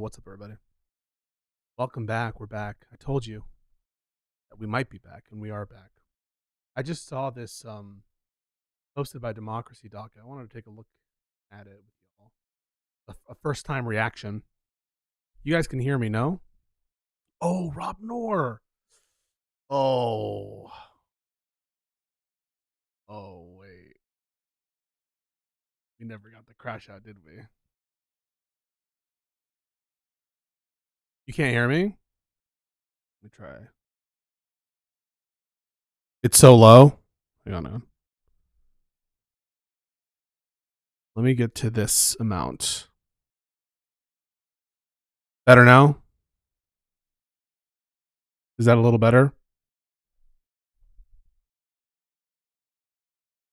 what's up, everybody? Welcome back. We're back. I told you that we might be back, and we are back. I just saw this posted by Democracy Doc. I wanted to take a look at it with y'all. A first time reaction. You guys can hear me, no? Oh, Rob Noor. Oh. Oh, wait. We never got the crash out, did we? You can't hear me? Let me try. It's so low. Hang on now. Let me get to this amount. Better now? Is that a little better?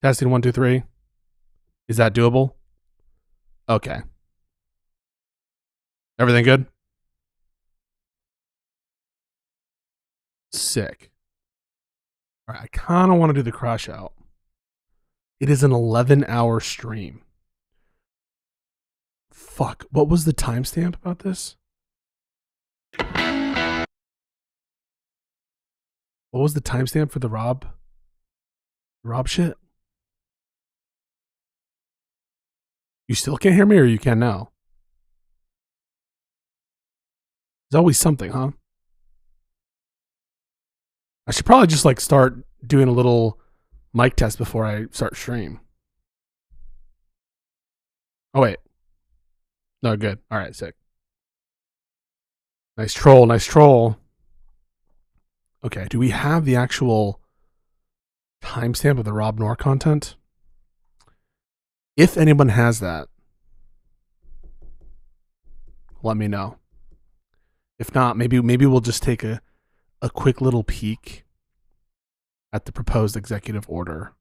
Testing 1, 2, 3. Is that doable? Okay. Everything good? Sick. All right, I kind of want to do the crash out. It is an 11-hour stream. Fuck. What was the timestamp about this? What was the timestamp for the Rob shit? You still can't hear me, or you can now? There's always something, huh? I should probably just like start doing a little mic test before I start stream. Oh, wait. No, good. All right, sick. Nice troll, nice troll. Okay, do we have the actual timestamp of the Rob Noor content? If anyone has that, let me know. If not, maybe we'll just take a quick little peek at the proposed executive order.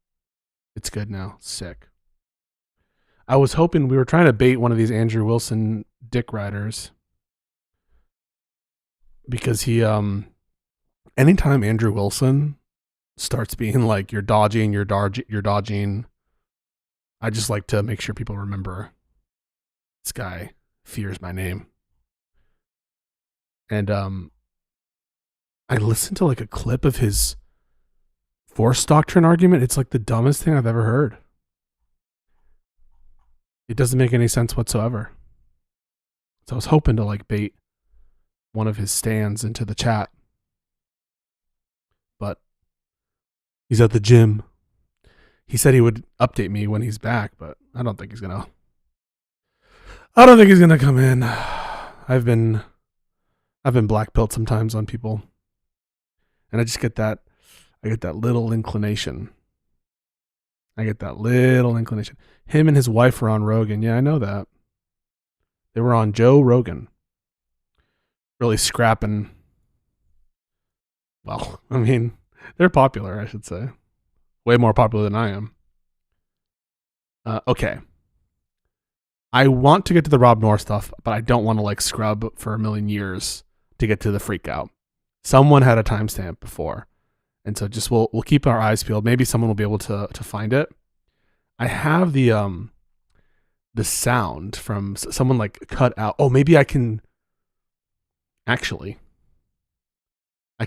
It's good now. Sick. I was hoping we were trying to bait one of these Andrew Wilson dick riders, because he anytime Andrew Wilson starts being like, you're dodging, I just like to make sure people remember this guy fears my name. And I listened to like a clip of his force doctrine argument. It's like the dumbest thing I've ever heard. It doesn't make any sense whatsoever. So I was hoping to like bait one of his stands into the chat. But he's at the gym. He said he would update me when he's back, but I don't think he's gonna come in. I've been black pilled sometimes on people, and I just get that little inclination. Him and his wife were on Rogan. Yeah, I know that. They were on Joe Rogan. Really scrapping. Well, I mean, they're popular, I should say. Way more popular than I am. Okay. I want to get to the Rob Noor stuff, but I don't want to like scrub for a million years to get to the freak out. Someone had a timestamp before. And so just we'll keep our eyes peeled. Maybe someone will be able to find it. I have the sound from someone like cut out. Oh, maybe I can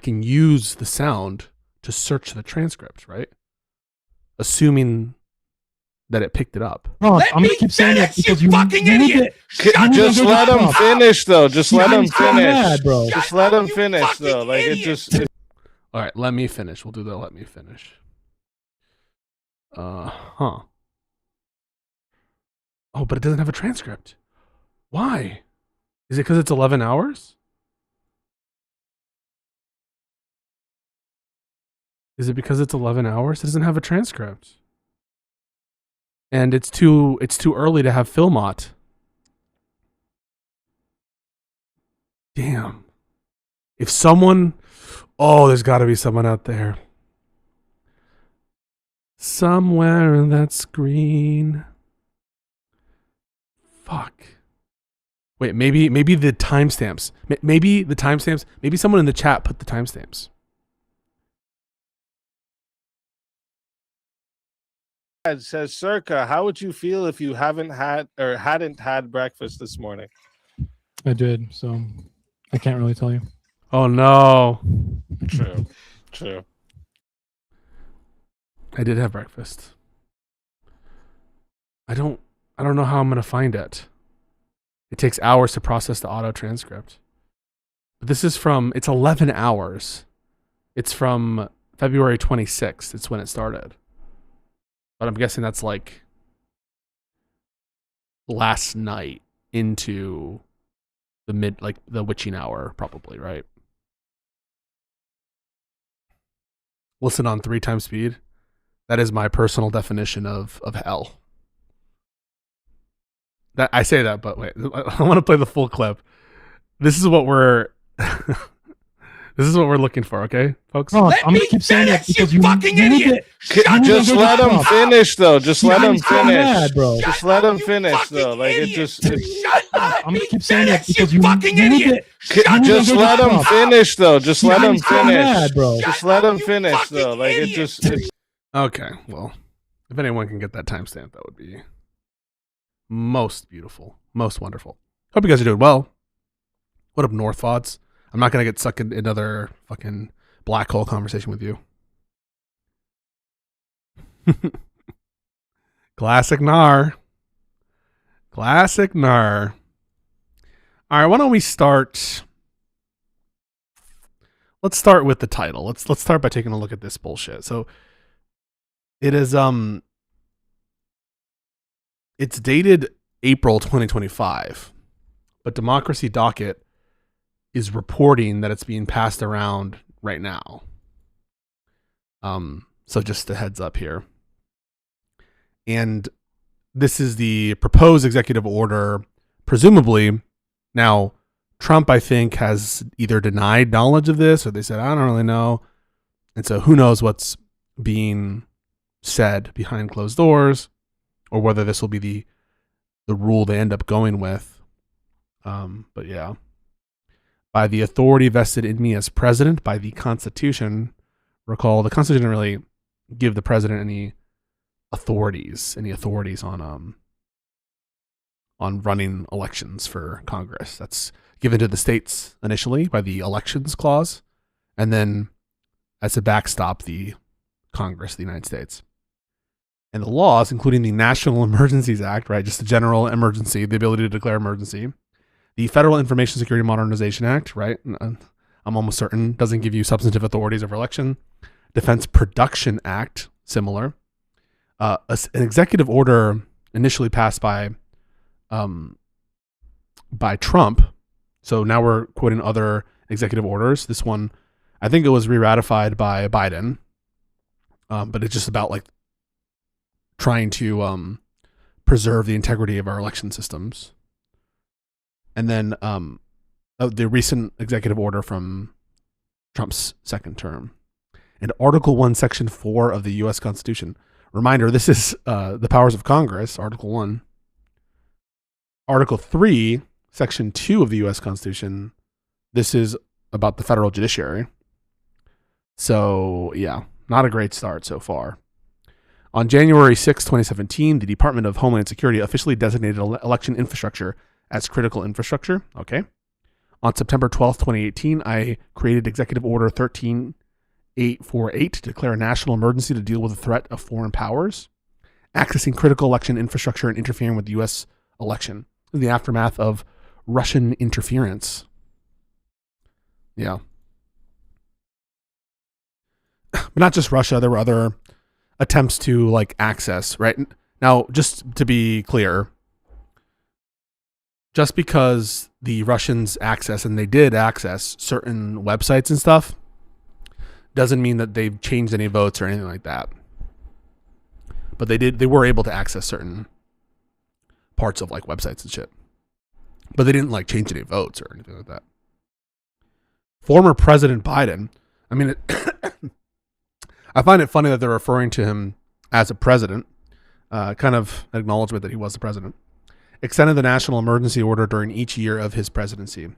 use the sound to search the transcript, right? Assuming that it picked it up. I'm gonna keep saying that because you fucking idiot. Just let him finish, though. Just let him finish, bro. Just let him finish, though. Like it just. All right, let me finish. We'll do the let me finish. Oh, but it doesn't have a transcript. Why? Is it because it's 11 hours? Is it because it's 11 hours? It doesn't have a transcript. And it's too early to have Philmott. Damn. If someone... Oh, there's got to be someone out there. Somewhere in that screen. Fuck. Wait, maybe the timestamps. Maybe the timestamps. Maybe someone in the chat put the timestamps. It says, Circa, how would you feel if you hadn't had breakfast this morning? I did, so I can't really tell you. Oh no. True. True. I did have breakfast. I don't know how I'm gonna find it. It takes hours to process the auto transcript. But this is from, it's 11 hours. It's from February 26th. It's when it started. But I'm guessing that's like last night into the witching hour, probably, right? Listen on 3 times speed. That is my personal definition of hell. That I say that, but wait, I want to play the full clip. This is what we're this is what we're looking for, okay, folks? Oh, I'm gonna keep saying it because you fucking idiot. Just let him finish, though. Just let him so finish. mad, bro. Just let him finish, though. Like it just. I'm gonna keep saying it because you fucking idiot. Just let him finish, though. Just let him so finish. mad, bro. Just let him finish, though. Like it just. Okay, well, if anyone can get that timestamp, that would be most beautiful, most wonderful. Hope you guys are doing well. What up, North Fods? I'm not gonna get sucked in another fucking black hole conversation with you. Classic Nar. Classic Nar. All right, why don't we start? Let's start with the title. Let's start by taking a look at this bullshit. So it is it's dated April 2025, but Democracy Docket is reporting that it's being passed around right now. So just a heads up here. And this is the proposed executive order, presumably. Now, Trump, I think, has either denied knowledge of this or they said, I don't really know. And so who knows what's being said behind closed doors or whether this will be the rule they end up going with. But yeah. By the authority vested in me as president by the Constitution. Recall, the Constitution didn't really give the president any authorities on running elections for Congress. That's given to the states initially by the Elections Clause, and then as a backstop, the Congress of the United States. And the laws, including the National Emergencies Act, right, just a general emergency, the ability to declare emergency, the Federal Information Security Modernization Act, right, I'm almost certain doesn't give you substantive authorities over election, Defense Production Act, similar, an executive order initially passed by Trump. So now we're quoting other executive orders. This one, I think it was re-ratified by Biden, but it's just about like trying to preserve the integrity of our election systems. And then the recent executive order from Trump's second term. And Article 1, Section 4 of the U.S. Constitution. Reminder, this is the powers of Congress, Article 1. Article 3, Section 2 of the U.S. Constitution. This is about the federal judiciary. So, yeah, not a great start so far. On January 6, 2017, the Department of Homeland Security officially designated election infrastructure as critical infrastructure. Okay. On September 12, 2018, I created Executive Order 13848 to declare a national emergency to deal with the threat of foreign powers accessing critical election infrastructure and interfering with the U.S. election in the aftermath of Russian interference. Yeah. But not just Russia. There were other attempts to like access, right? Now, just to be clear, just because the Russians access, and they did access certain websites and stuff, doesn't mean that they've changed any votes or anything like that. But they were able to access certain parts of like websites and shit. But they didn't like change any votes or anything like that. Former President Biden, I mean, I find it funny that they're referring to him as a president, kind of acknowledgement that he was the president, extended the national emergency order during each year of his presidency.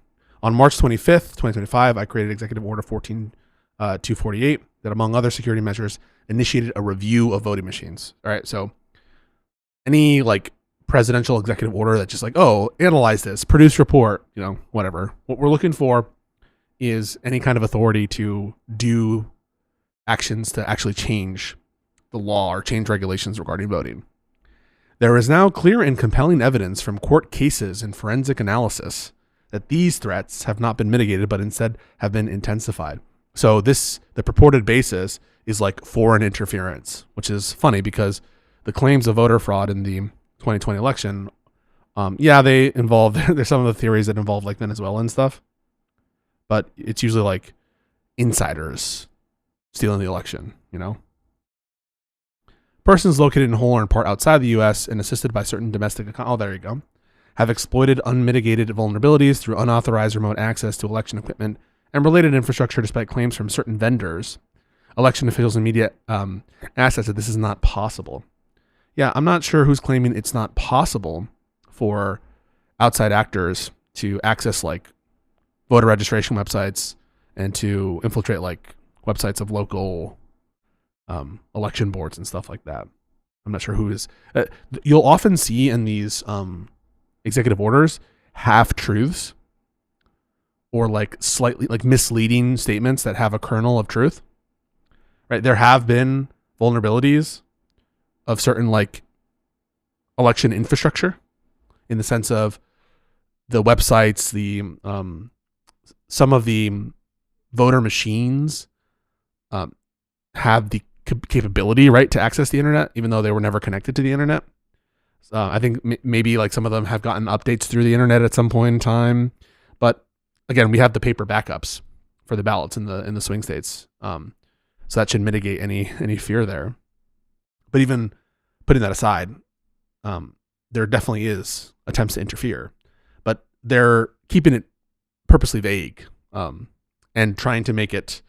On March 25th, 2025, I created Executive Order 14248 that, among other security measures, initiated a review of voting machines. All right, so any like presidential executive order that just like, oh, analyze this, produce report, whatever. What we're looking for is any kind of authority to do actions to actually change the law or change regulations regarding voting. There is now clear and compelling evidence from court cases and forensic analysis that these threats have not been mitigated, but instead have been intensified. So the purported basis is like foreign interference, which is funny because the claims of voter fraud in the 2020 election, they involve, there's some of the theories that involve like Venezuela and stuff, but it's usually like insiders stealing the election, Persons located in whole or in part outside the U.S. and assisted by certain domestic there you go, have exploited unmitigated vulnerabilities through unauthorized remote access to election equipment and related infrastructure despite claims from certain vendors, election officials, and media assets that this is not possible. Yeah, I'm not sure who's claiming it's not possible for outside actors to access like voter registration websites and to infiltrate like websites of local election boards and stuff like that. I'm not sure who is. You'll often see in these executive orders half-truths or like slightly like misleading statements that have a kernel of truth. Right? There have been vulnerabilities of certain like election infrastructure in the sense of the websites, the some of the voter machines have the capability, right, to access the internet, even though they were never connected to the internet. I think maybe like some of them have gotten updates through the internet at some point in time, but again, we have the paper backups for the ballots in the swing states, so that should mitigate any fear there. But even putting that aside, there definitely is attempts to interfere, but they're keeping it purposely vague and trying to make it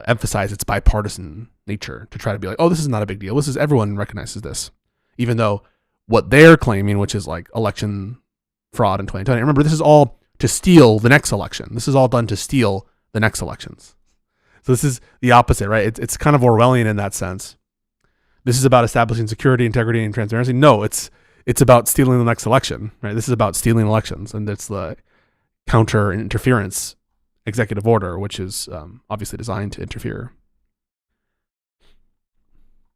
emphasize its bipartisan nature to try to be like, oh, this is not a big deal. Everyone recognizes this, even though what they're claiming, which is like election fraud in 2020. Remember, this is all to steal the next election. This is all done to steal the next elections. So this is the opposite, right? It's kind of Orwellian in that sense. This is about establishing security, integrity, and transparency. No, it's about stealing the next election, right? This is about stealing elections, and it's the counter interference executive order, which is obviously designed to interfere.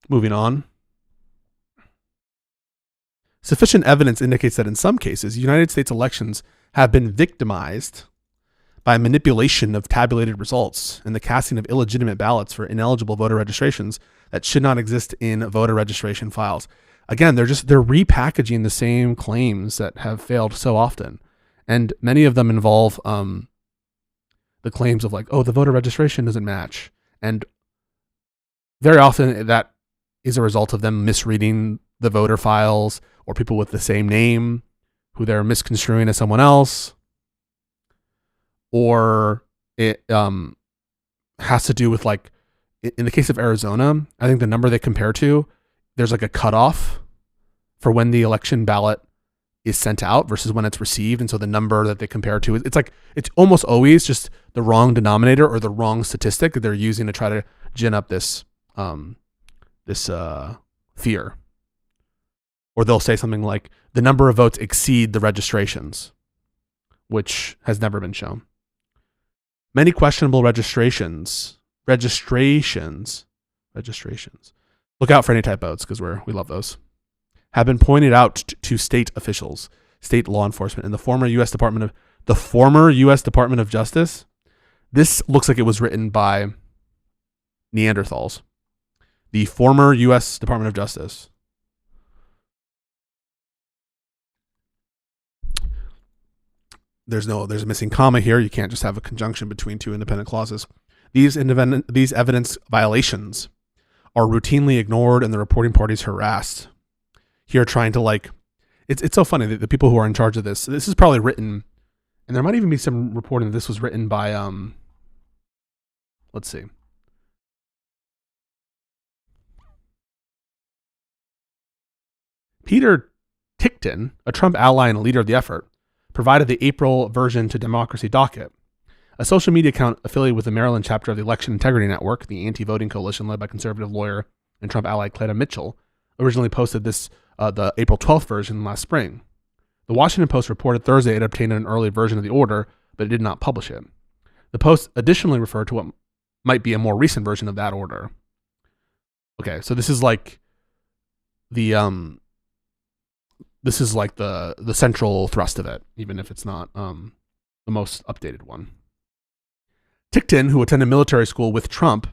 Moving on. Sufficient evidence indicates that in some cases, United States elections have been victimized by manipulation of tabulated results and the casting of illegitimate ballots for ineligible voter registrations that should not exist in voter registration files. Again, they're repackaging the same claims that have failed so often. And many of them involve the claims of like, oh, the voter registration doesn't match. And very often that is a result of them misreading the voter files or people with the same name who they're misconstruing as someone else. Or it has to do with like, in the case of Arizona, I think the number they compare to, there's like a cutoff for when the election ballot is sent out versus when it's received. And so the number that they compare to, it's almost always just the wrong denominator or the wrong statistic that they're using to try to gin up this fear. Or they'll say something like the number of votes exceed the registrations, which has never been shown. Many questionable registrations. Look out for any typos because we love those. Have been pointed out to state officials, state law enforcement, and the former U.S. Department of Justice. This looks like it was written by Neanderthals. The former U.S. Department of Justice. There's a missing comma here. You can't just have a conjunction between two independent clauses. These evidence violations are routinely ignored and the reporting parties harassed. Here trying to like, it's so funny that the people who are in charge of this is probably written, and there might even be some reporting that this was written by, let's see. Peter Tickton, a Trump ally and a leader of the effort, provided the April version to Democracy Docket, a social media account affiliated with the Maryland chapter of the Election Integrity Network, the anti-voting coalition led by conservative lawyer and Trump ally Cleta Mitchell, originally posted this the April 12th version last spring. The Washington Post reported Thursday it obtained an early version of the order, but it did not publish it. The Post additionally referred to what might be a more recent version of that order. Okay, so this is like the central thrust of it, even if it's not the most updated one. Tickton, who attended military school with Trump,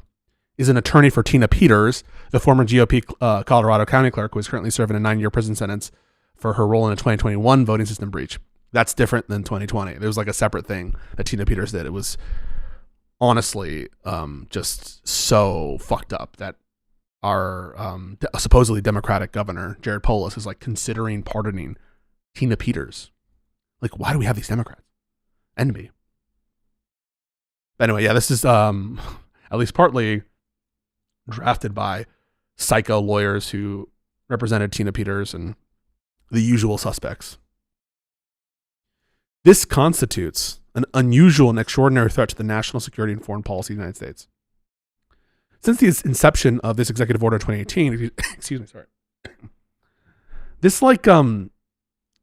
is an attorney for Tina Peters, the former GOP Colorado County clerk who is currently serving a 9-year prison sentence for her role in a 2021 voting system breach. That's different than 2020. There was like a separate thing that Tina Peters did. It was honestly just so fucked up that our supposedly Democratic governor, Jared Polis, is like considering pardoning Tina Peters. Like, why do we have these Democrats? Envy. But anyway, yeah, this is at least partly drafted by psycho lawyers who represented Tina Peters and the usual suspects. This constitutes an unusual and extraordinary threat to the national security and foreign policy of the United States. Since the inception of this executive order in 2018, excuse me, sorry. This like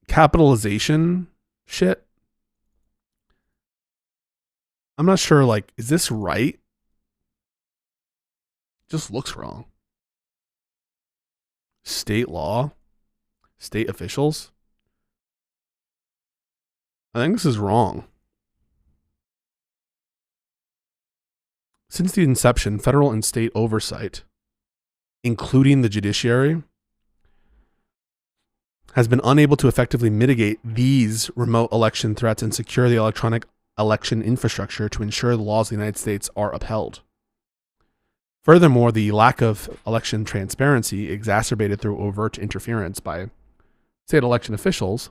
capitalization shit, I'm not sure, like, is this right? Just looks wrong. State law, state officials. I think this is wrong. Since the inception, federal and state oversight, including the judiciary, has been unable to effectively mitigate these remote election threats and secure the electronic election infrastructure to ensure the laws of the United States are upheld. Furthermore, the lack of election transparency, exacerbated through overt interference by state election officials,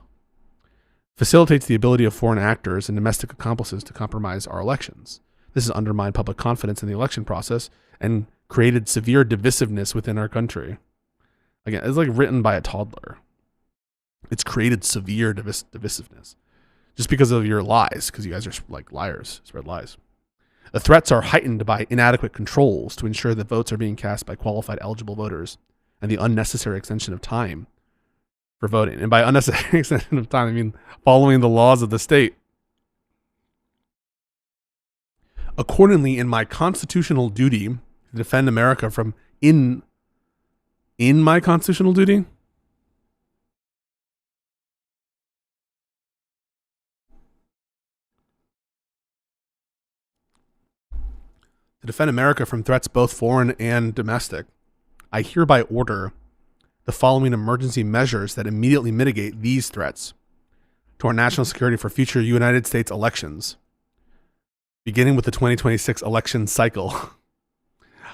facilitates the ability of foreign actors and domestic accomplices to compromise our elections. This has undermined public confidence in the election process and created severe divisiveness within our country. Again, it's like written by a toddler. It's created severe divisiveness just because of your lies, because you guys are like liars, spread lies. The threats are heightened by inadequate controls to ensure that votes are being cast by qualified eligible voters and the unnecessary extension of time for voting. And by unnecessary extension of time, I mean following the laws of the state. Accordingly, in my constitutional duty to defend America from in my constitutional duty, to defend America from threats both foreign and domestic, I hereby order the following emergency measures that immediately mitigate these threats to our national security for future United States elections, beginning with the 2026 election cycle.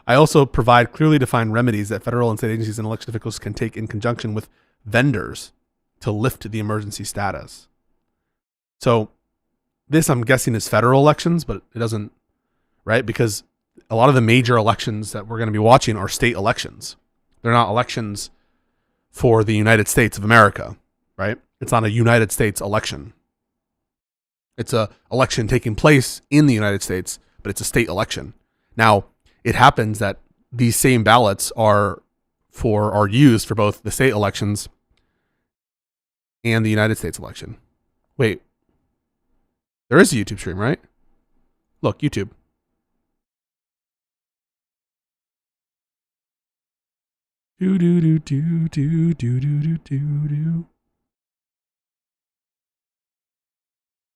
I also provide clearly defined remedies that federal and state agencies and election officials can take in conjunction with vendors to lift the emergency status. So this, I'm guessing, is federal elections, but it doesn't, right? Because a lot of the major elections that we're going to be watching are state elections. They're not elections for the United States of America, right? It's not a United States election. It's a election taking place in the United States, but it's a state election. Now, it happens that these same ballots are used for both the state elections and the United States election. Wait, there is a YouTube stream, right? Look, YouTube. Do do do do do do do do do.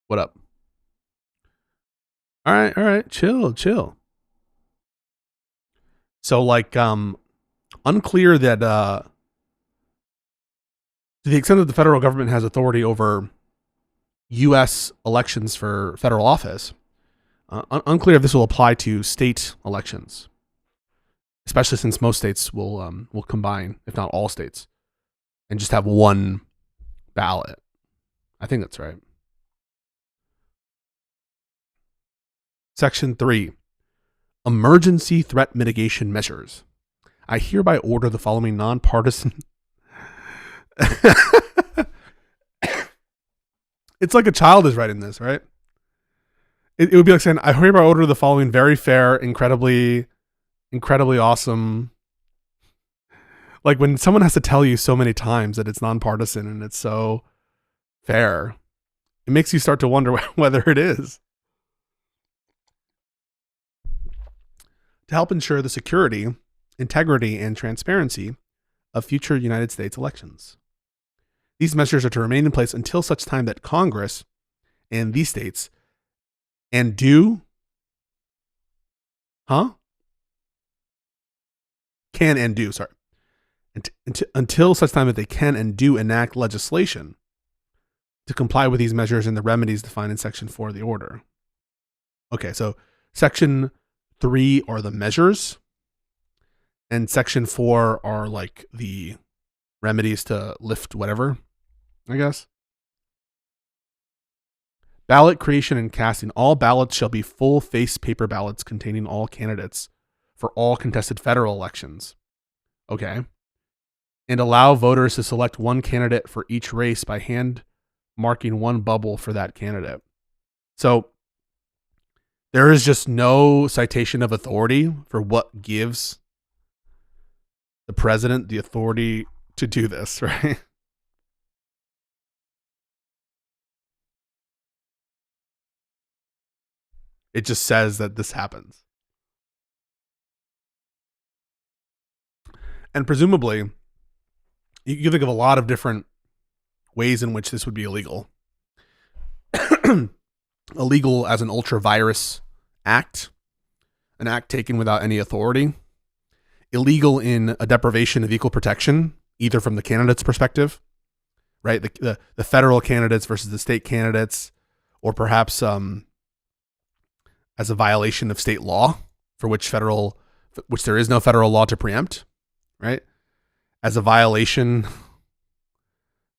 What up? All right, chill. So like unclear that to the extent that the federal government has authority over US elections for federal office, unclear if this will apply to state elections. Especially since most states will combine, if not all states, and just have one ballot. I think that's right. Section 3, Emergency Threat Mitigation Measures. I hereby order the following nonpartisan... It's like a child is writing this, right? It would be like saying, I hereby order the following very fair, incredibly awesome, Like when someone has to tell you so many times that it's nonpartisan and it's so fair, it makes you start to wonder whether it is. To help ensure the security, integrity, and transparency of future United States elections. These measures are to remain in place until such time that Congress and these states and do, can and do, sorry. Until such time that they can and do enact legislation to comply with these measures and the remedies defined in Section 4 of the order. Okay, so Section 3 are the measures, and Section 4 are like the remedies to lift whatever, I guess. Ballot creation and casting. All ballots shall be full-face paper ballots containing all candidates for all contested federal elections. Okay. And allow voters to select one candidate for each race by hand marking one bubble for that candidate. So there is just no citation of authority for what gives the president the authority to do this, right? It just says that this happens. And presumably, you can think of a lot of different ways in which this would be illegal. Illegal as an ultra-virus act, an act taken without any authority. Illegal in a deprivation of equal protection, either from the candidate's perspective, right? The federal candidates versus the state candidates, or perhaps as a violation of state law, for which there is no federal law to preempt, right? As a violation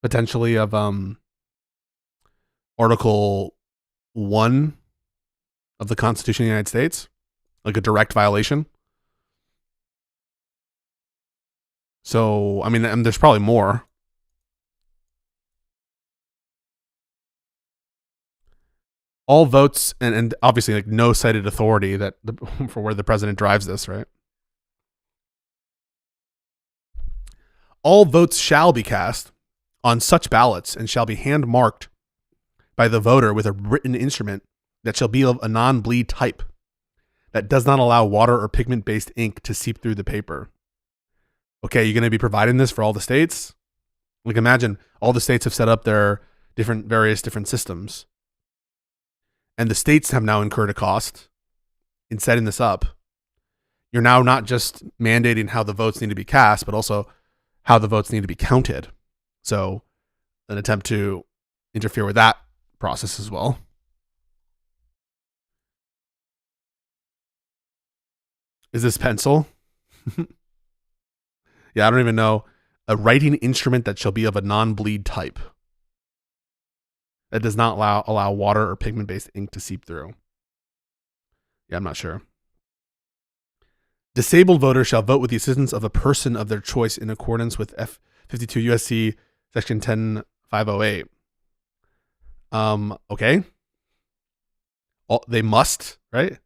potentially of Article 1 of the Constitution of the United States, like a direct violation. So, I mean, and there's probably more. All votes, and obviously like no cited authority for where the president drives this, right? All votes shall be cast on such ballots and shall be hand marked by the voter with a written instrument that shall be of a non-bleed type that does not allow water or pigment-based ink to seep through the paper. Okay, you're going to be providing this for all the states? Like imagine all the states have set up their various different systems. And the states have now incurred a cost in setting this up. You're now not just mandating how the votes need to be cast, but also how the votes need to be counted. So an attempt to interfere with that process as well. Is this pencil? Yeah, I don't even know. A writing instrument that shall be of a non-bleed type that does not allow water or pigment-based ink to seep through. Yeah, I'm not sure. Disabled voters shall vote with the assistance of a person of their choice in accordance with F52 USC Section 10508. Okay. They must, right?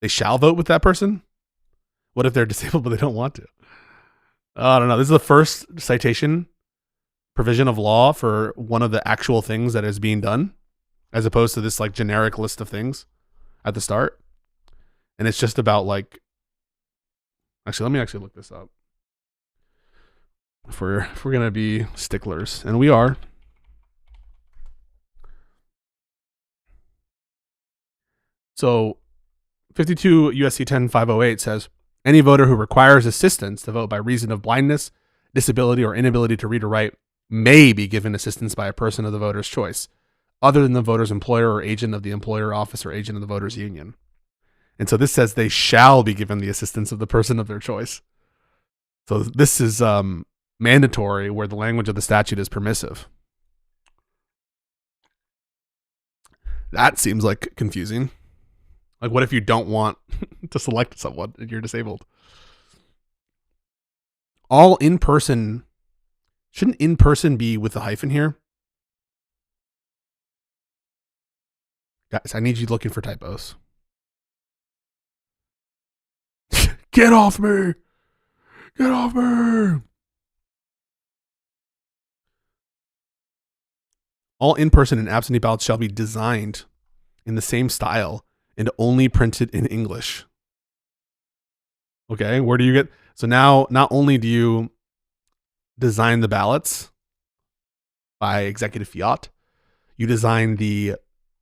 They shall vote with that person? What if they're disabled but they don't want to? I don't know. This is the first citation provision of law for one of the actual things that is being done, as opposed to this like generic list of things at the start. And it's just about like, actually, let me actually look this up. If we're gonna be sticklers, and we are. So 52 USC 10508 says, any voter who requires assistance to vote by reason of blindness, disability, or inability to read or write may be given assistance by a person of the voter's choice, other than the voter's employer or agent of the employer, office, or agent of the voter's union. And so this says they shall be given the assistance of the person of their choice. So this is mandatory where the language of the statute is permissive. That seems like confusing. Like, what if you don't want to select someone and you're disabled? All in-person, shouldn't in-person be with the hyphen here? Guys, I need you looking for typos. Get off me! Get off me! All in-person and absentee ballots shall be designed in the same style and only printed in English. Okay, where do you get... So now, not only do you design the ballots by executive fiat, you design the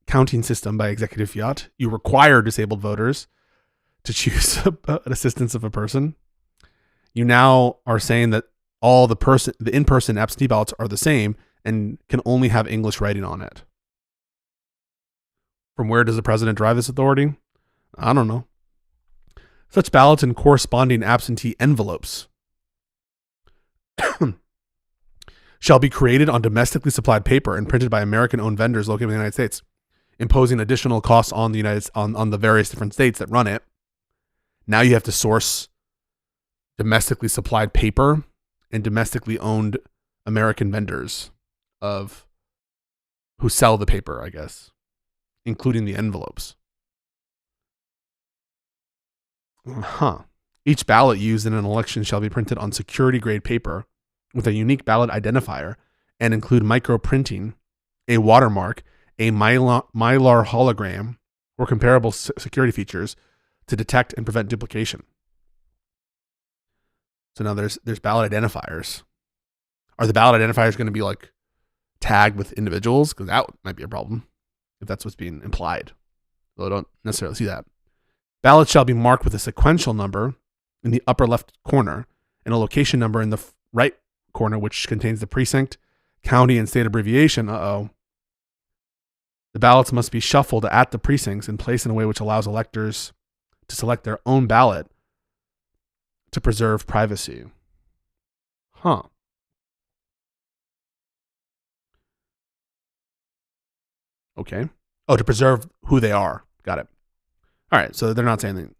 counting system by executive fiat, you require disabled voters to choose an assistance of a person. You now are saying that all the in-person absentee ballots are the same and can only have English writing on it. From where does the president derive this authority? I don't know. Such ballots and corresponding absentee envelopes shall be created on domestically supplied paper and printed by American-owned vendors located in the United States, imposing additional costs on the various different states that run it. Now you have to source domestically supplied paper and domestically owned American vendors who sell the paper, I guess, including the envelopes. Each ballot used in an election shall be printed on security-grade paper with a unique ballot identifier and include microprinting, a watermark, a mylar hologram, or comparable security features to detect and prevent duplication. So now there's ballot identifiers. Are the ballot identifiers going to be like tagged with individuals? Because that might be a problem if that's what's being implied. Though I don't necessarily see that. Ballots shall be marked with a sequential number in the upper left corner and a location number in the right corner, which contains the precinct, county, and state abbreviation. The ballots must be shuffled at the precincts and placed in a way which allows electors to select their own ballot to preserve privacy. Okay. Oh, to preserve who they are. Got it. All right. So they're not saying anything.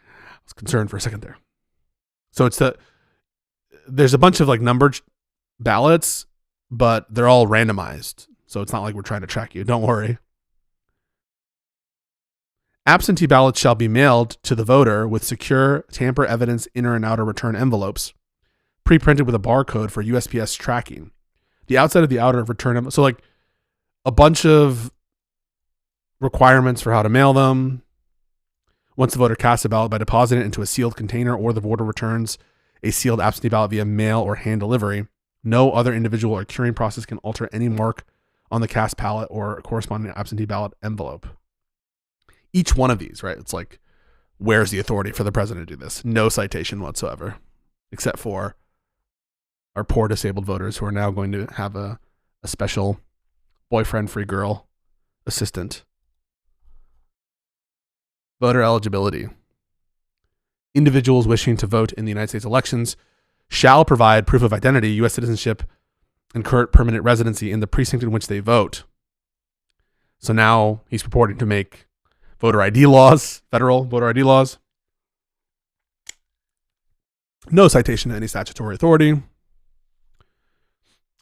I was concerned for a second there. So there's a bunch of like numbered ballots, but they're all randomized. So it's not like we're trying to track you. Don't worry. Absentee ballots shall be mailed to the voter with secure tamper evidence inner and outer return envelopes, pre-printed with a barcode for USPS tracking. The outside of the outer return envelope. So like a bunch of requirements for how to mail them. Once the voter casts a ballot by depositing it into a sealed container or the voter returns a sealed absentee ballot via mail or hand delivery, no other individual or curing process can alter any mark on the cast ballot or corresponding absentee ballot envelope. Each one of these, right? It's like, where's the authority for the president to do this? No citation whatsoever, except for our poor disabled voters who are now going to have a special boyfriend-free girl assistant. Voter eligibility. Individuals wishing to vote in the United States elections shall provide proof of identity, U.S. citizenship, and current permanent residency in the precinct in which they vote. So now he's purporting to make voter ID laws, federal voter ID laws. No citation to any statutory authority.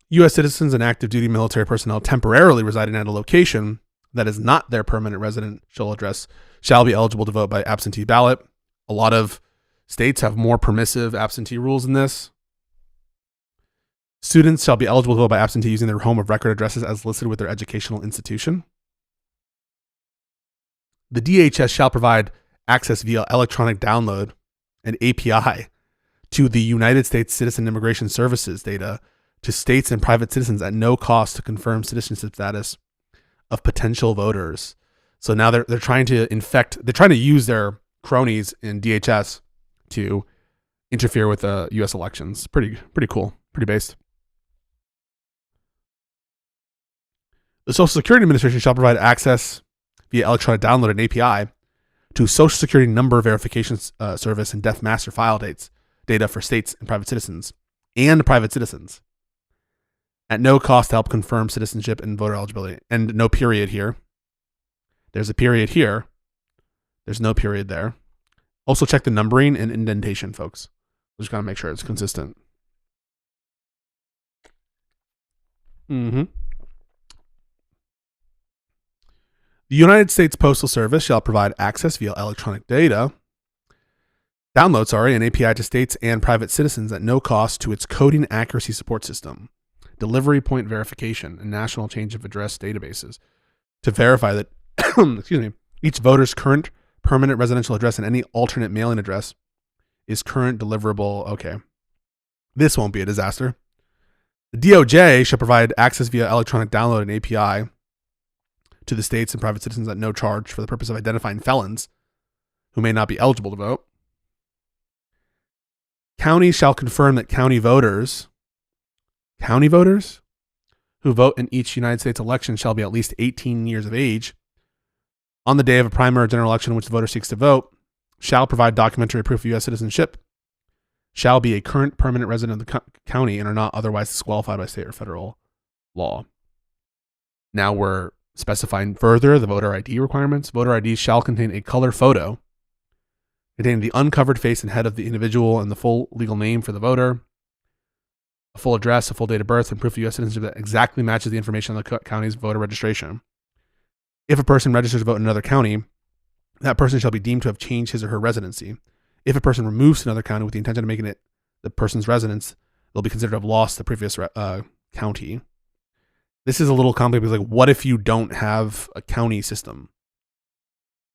U.S. citizens and active duty military personnel temporarily residing at a location that is not their permanent residential address shall be eligible to vote by absentee ballot. A lot of states have more permissive absentee rules than this. Students shall be eligible to vote by absentee using their home of record addresses as listed with their educational institution. The DHS shall provide access via electronic download and API to the United States Citizen Immigration Services data to states and private citizens at no cost to confirm citizenship status of potential voters. So now they're trying to use their cronies in DHS to interfere with the U.S. elections. Pretty cool. Pretty based. The Social Security Administration shall provide access via electronic download and API to Social Security number verification service and death master file data for states and private citizens at no cost to help confirm citizenship and voter eligibility. And no period here. There's a period here. There's no period there. Also check the numbering and indentation, folks. We just got to make sure it's consistent. The United States Postal Service shall provide access via electronic data Download, an API to states and private citizens at no cost to its coding accuracy support system, delivery point verification, and national change of address databases to verify that each voter's current permanent residential address and any alternate mailing address is current deliverable. Okay. This won't be a disaster. The DOJ shall provide access via electronic download and API to the states and private citizens at no charge for the purpose of identifying felons who may not be eligible to vote. Counties shall confirm that county voters who vote in each United States election shall be at least 18 years of age on the day of a primary or general election in which the voter seeks to vote, shall provide documentary proof of U.S. citizenship, shall be a current permanent resident of the county, and are not otherwise disqualified by state or federal law. Now we're specifying further the voter ID requirements. Voter IDs shall contain a color photo containing the uncovered face and head of the individual and the full legal name for the voter, a full address, a full date of birth, and proof of U.S. citizenship that exactly matches the information on the county's voter registration. If a person registers to vote in another county, that person shall be deemed to have changed his or her residency. If a person removes to another county with the intention of making it the person's residence, they'll be considered to have lost the previous county. This is a little complicated because, like, what if you don't have a county system,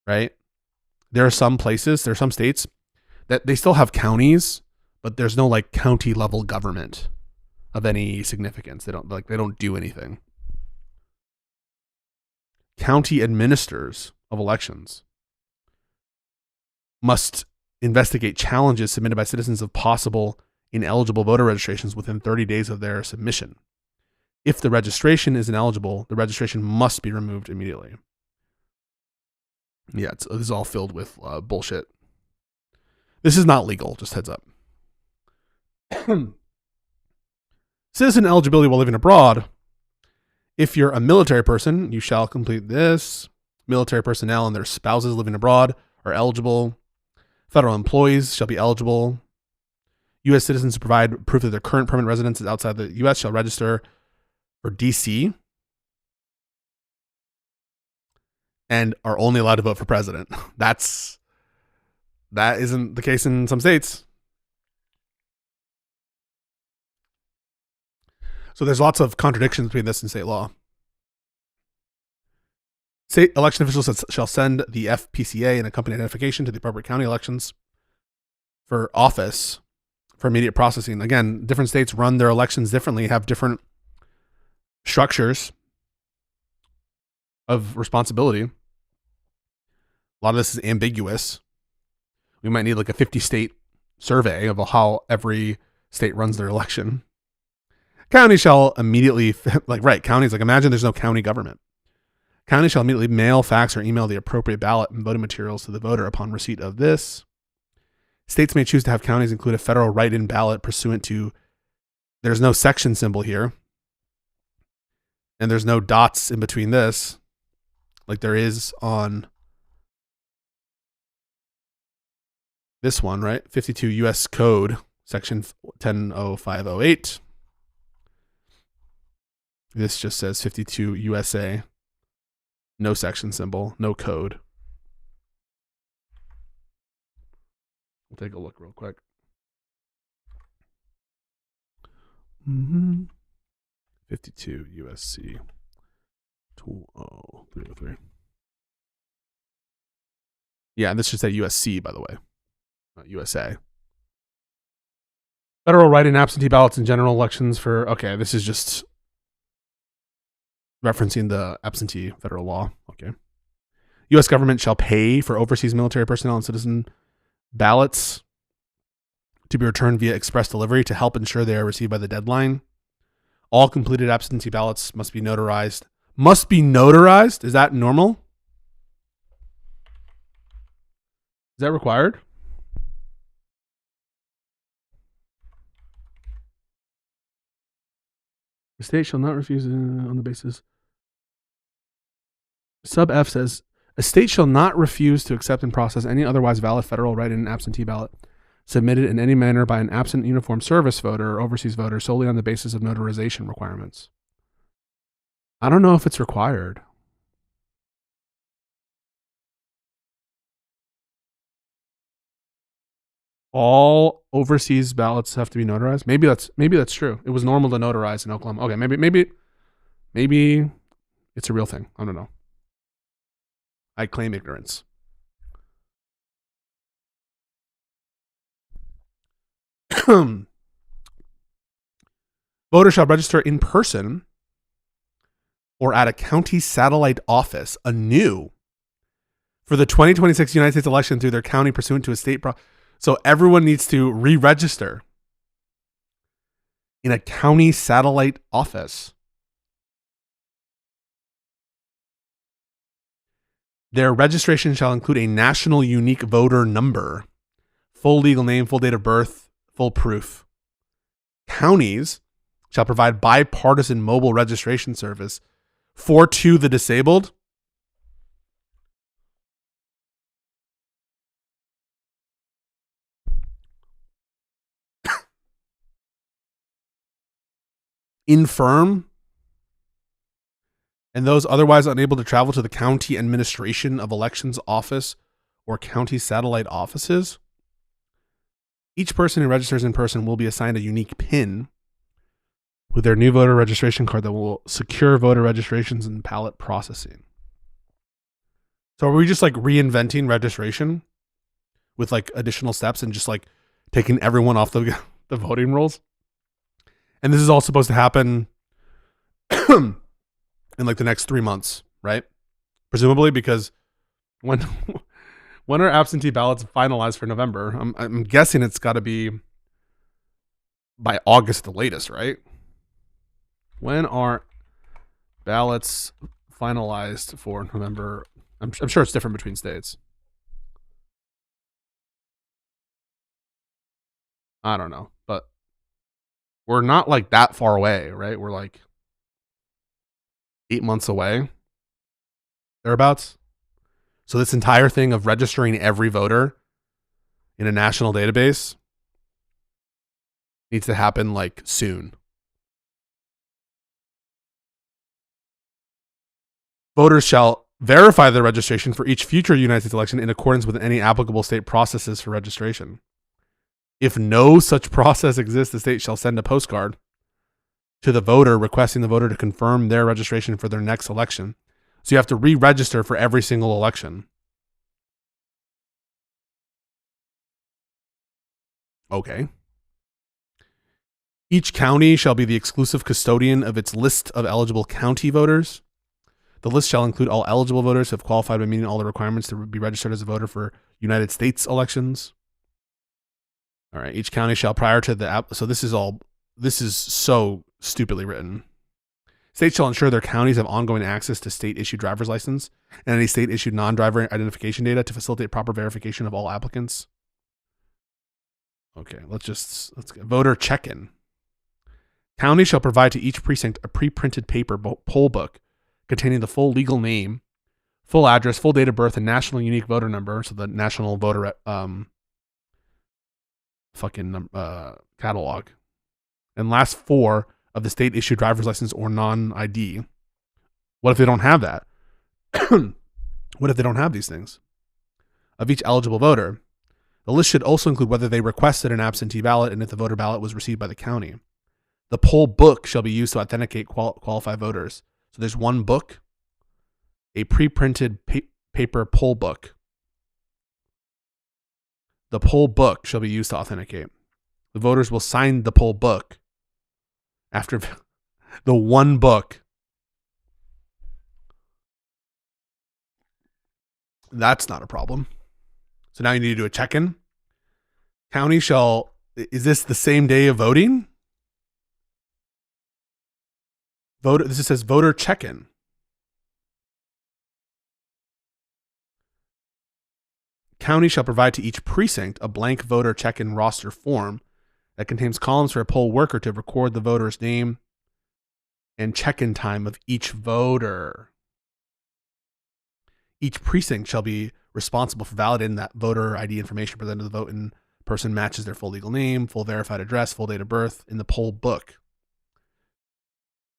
right? There are some states that they still have counties, but there's no like county level government of any significance. They don't do anything. County administrators of elections must investigate challenges submitted by citizens of possible ineligible voter registrations within 30 days of their submission. If the registration is ineligible, the registration must be removed immediately. Yeah, this is all filled with bullshit. This is not legal, just heads up. Citizen eligibility while living abroad. If you're a military person, you shall complete this. Military personnel and their spouses living abroad are eligible. Federal employees shall be eligible. U.S. citizens who provide proof that their current permanent residence is outside the U.S. shall register for D.C. and are only allowed to vote for president. That isn't the case in some states. So there's lots of contradictions between this and state law. State election officials shall send the FPCA and accompanying identification to the appropriate county elections for office for immediate processing. Again, different states run their elections differently, have different structures of responsibility. A lot of this is ambiguous. We might need like a 50-state survey of how every state runs their election. County shall immediately, counties, imagine there's no county government. County shall immediately mail, fax, or email the appropriate ballot and voting materials to the voter upon receipt of this. States may choose to have counties include a federal write-in ballot pursuant to, there's no section symbol here, and there's no dots in between this, like there is on this one, right? 52 U.S. Code, section 10.0508. This just says 52 USA. No section symbol, no code. We'll take a look real quick. 52 USC 20303. Yeah, and this should say USC, by the way, not USA. Federal write-in absentee ballots in general elections for, okay, this is just referencing the absentee federal law. Okay. U.S. government shall pay for overseas military personnel and citizen ballots to be returned via express delivery to help ensure they are received by the deadline. All completed absentee ballots must be notarized. Must be notarized? Is that normal? Is that required? The state shall not refuse on the basis. Sub F says, a state shall not refuse to accept and process any otherwise valid federal write-in absentee ballot submitted in any manner by an absent uniformed service voter or overseas voter solely on the basis of notarization requirements. I don't know if it's required. All overseas ballots have to be notarized. Maybe that's true. It was normal to notarize in Oklahoma. Okay, maybe it's a real thing. I don't know. I claim ignorance. Voters shall register in person or at a county satellite office anew for the 2026 United States election through their county pursuant to a state so everyone needs to re-register in a county satellite office. Their registration shall include a national unique voter number, full legal name, full date of birth, full proof. Counties shall provide bipartisan mobile registration service to the disabled. Infirm and those otherwise unable to travel to the county administration of elections office or county satellite offices. Each person who registers in person will be assigned a unique PIN with their new voter registration card that will secure voter registrations and ballot processing. So are we just like reinventing registration with like additional steps and just like taking everyone off the voting rolls? And this is all supposed to happen in like the next 3 months, right? Presumably, because when are absentee ballots finalized for November? I'm guessing it's got to be by August the latest, right? When are ballots finalized for November? I'm sure it's different between states. I don't know, but we're not like that far away, right? We're like 8 months away, thereabouts. So this entire thing of registering every voter in a national database needs to happen like soon. Voters shall verify their registration for each future United States election in accordance with any applicable state processes for registration. If no such process exists, the state shall send a postcard to the voter requesting the voter to confirm their registration for their next election. So you have to re-register for every single election. Okay. Each county shall be the exclusive custodian of its list of eligible county voters. The list shall include all eligible voters who have qualified by meeting all the requirements to be registered as a voter for United States elections. All right. Each county shall prior to the app. So this is so stupidly written. States shall ensure their counties have ongoing access to state-issued driver's license and any state-issued non-driver identification data to facilitate proper verification of all applicants. Okay, let's get voter check-in. County shall provide to each precinct a pre-printed paper poll book containing the full legal name, full address, full date of birth, and national unique voter number. So the national voter catalog, and last four of the state-issued driver's license or non-ID. What if they don't have that? What if they don't have these things? Of each eligible voter. The list should also include whether they requested an absentee ballot and if the voter ballot was received by the county. The poll book shall be used to authenticate qualified voters. So there's one book, a pre-printed paper poll book. The poll book shall be used to authenticate. The voters will sign the poll book after the one book. That's not a problem. So now you need to do a check-in. County shall, is this the same day of voting? This says voter check-in. County shall provide to each precinct a blank voter check-in roster form that contains columns for a poll worker to record the voter's name and check-in time of each voter. Each precinct shall be responsible for validating that voter ID information presented to the voting person matches their full legal name, full verified address, full date of birth in the poll book.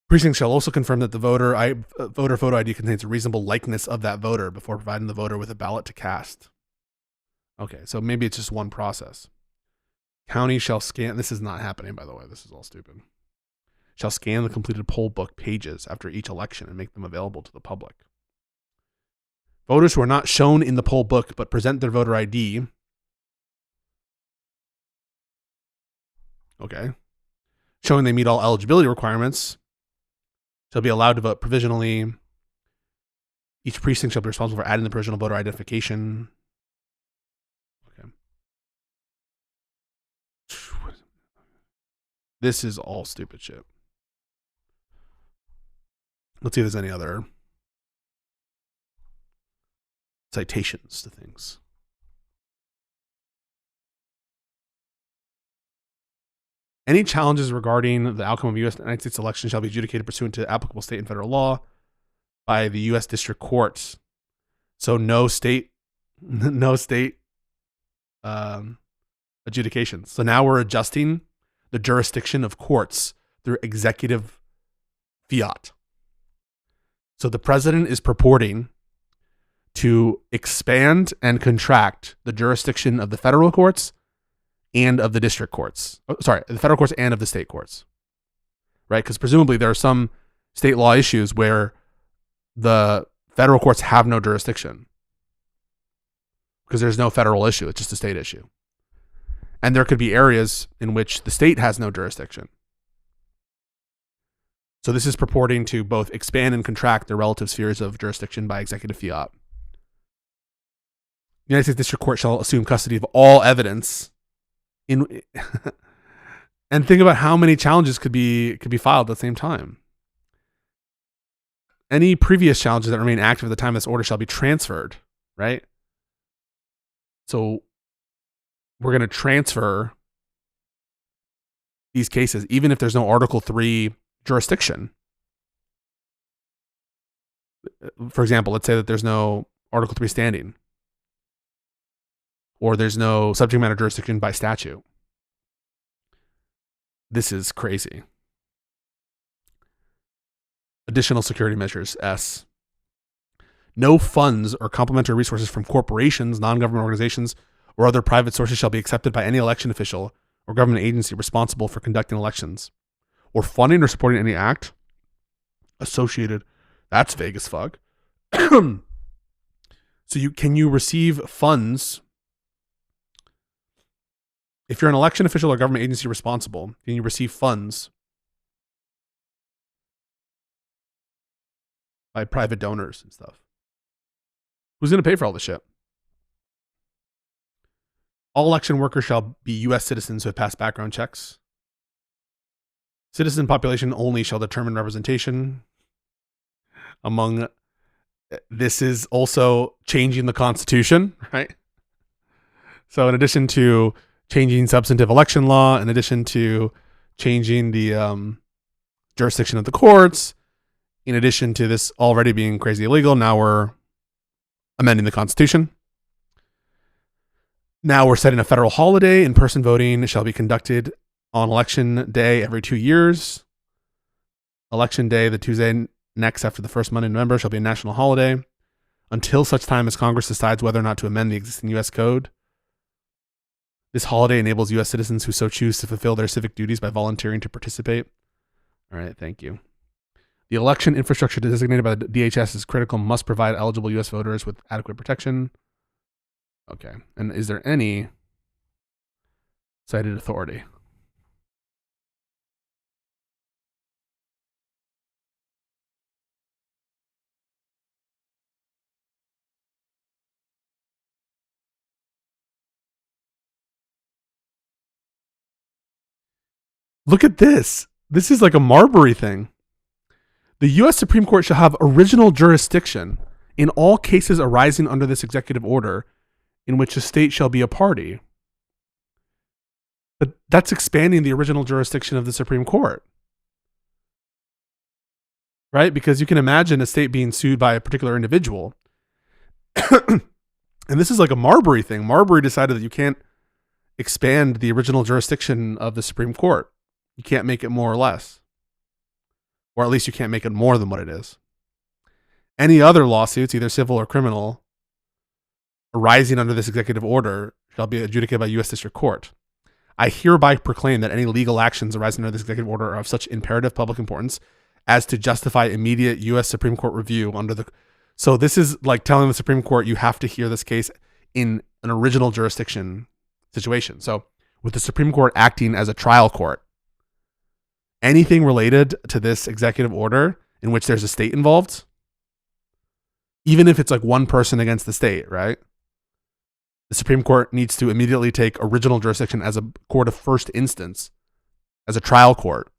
Precinct shall also confirm that the voter photo ID contains a reasonable likeness of that voter before providing the voter with a ballot to cast. Okay, so maybe it's just one process. County shall scan. This is not happening, by the way. This is all stupid. Shall scan the completed poll book pages after each election and make them available to the public. Voters who are not shown in the poll book but present their voter ID. Okay. Showing they meet all eligibility requirements shall be allowed to vote provisionally. Each precinct shall be responsible for adding the provisional voter identification. Okay. This is all stupid shit. Let's see if there's any other citations to things. Any challenges regarding the outcome of U.S. and United States elections shall be adjudicated pursuant to applicable state and federal law by the U.S. District Courts. So no state adjudications. So now we're adjusting the jurisdiction of courts through executive fiat. So the president is purporting to expand and contract the jurisdiction of the federal courts and of the district courts. The federal courts and of the state courts. Right? Because presumably there are some state law issues where the federal courts have no jurisdiction. Because there's no federal issue, it's just a state issue. And there could be areas in which the state has no jurisdiction. So this is purporting to both expand and contract the relative spheres of jurisdiction by executive fiat. The United States District Court shall assume custody of all evidence and think about how many challenges could be filed at the same time. Any previous challenges that remain active at the time of this order shall be transferred, right? So we're going to transfer these cases, even if there's no Article 3 jurisdiction. For example, let's say that there's no Article 3 standing, or there's no subject matter jurisdiction by statute. This is crazy. Additional security measures, S. No funds or complementary resources from corporations, non-government organizations, or other private sources shall be accepted by any election official or government agency responsible for conducting elections, or funding or supporting any act associated. That's vague as fuck. So can you receive funds? If you're an election official or government agency responsible, can you receive funds by private donors and stuff? Who's going to pay for all this shit? All election workers shall be U.S. citizens who have passed background checks. Citizen population only shall determine representation among. This is also changing the Constitution, right? So in addition to changing substantive election law, in addition to changing the jurisdiction of the courts, in addition to this already being crazy illegal, now we're amending the Constitution. Now we're setting a federal holiday. In-person voting shall be conducted on election day every 2 years. Election day, the Tuesday next after the first Monday in November, shall be a national holiday until such time as Congress decides whether or not to amend the existing U.S. Code. This holiday enables U.S. citizens who so choose to fulfill their civic duties by volunteering to participate. All right, thank you. The election infrastructure designated by the DHS as critical must provide eligible U.S. voters with adequate protection. Okay, and is there any cited authority? Look at this. This is like a Marbury thing. The U.S. Supreme Court shall have original jurisdiction in all cases arising under this executive order in which a state shall be a party. But that's expanding the original jurisdiction of the Supreme Court. Right? Because you can imagine a state being sued by a particular individual. And this is like a Marbury thing. Marbury decided that you can't expand the original jurisdiction of the Supreme Court. You can't make it more or less. Or at least you can't make it more than what it is. Any other lawsuits, either civil or criminal, arising under this executive order shall be adjudicated by U.S. District Court. I hereby proclaim that any legal actions arising under this executive order are of such imperative public importance as to justify immediate U.S. Supreme Court review under the. So this is like telling the Supreme Court you have to hear this case in an original jurisdiction situation. So with the Supreme Court acting as a trial court, anything related to this executive order in which there's a state involved, even if it's like one person against the state, right? The Supreme Court needs to immediately take original jurisdiction as a court of first instance, as a trial court,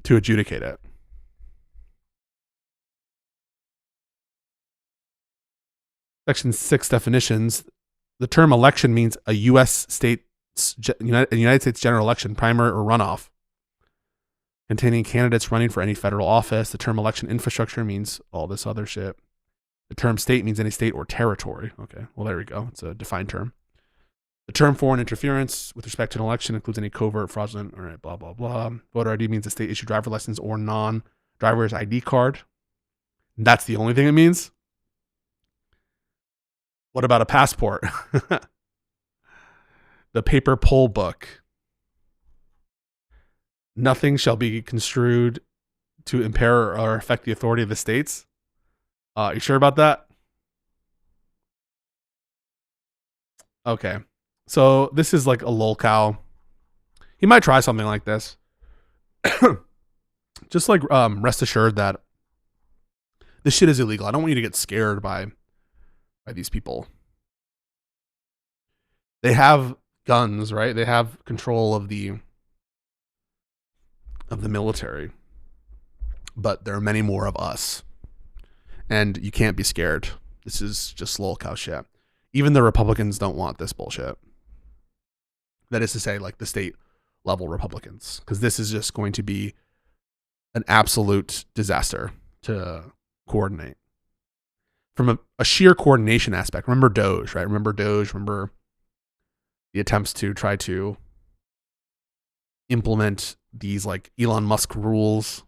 to adjudicate it. Section 6 definitions. The term election means a United States general election, primary or runoff, containing candidates running for any federal office. The term election infrastructure means all this other shit. The term state means any state or territory. Okay, well, there we go. It's a defined term. The term foreign interference with respect to an election includes any covert, fraudulent, all right, blah, blah, blah. Voter ID means a state-issued driver license or non-driver's ID card. That's the only thing it means. What about a passport? The paper poll book. Nothing shall be construed to impair or affect the authority of the states. You sure about that? Okay. So this is like a lolcow. He might try something like this. Just like rest assured that this shit is illegal. I don't want you to get scared by these people. They have guns, right? They have control of the military. But there are many more of us. And you can't be scared. This is just lolcow shit. Even the Republicans don't want this bullshit. That is to say, like the state level Republicans. Because this is just going to be an absolute disaster to coordinate. From a sheer coordination aspect. Remember Doge, right? Remember Doge? Remember the attempts to try to implement these like Elon Musk rules.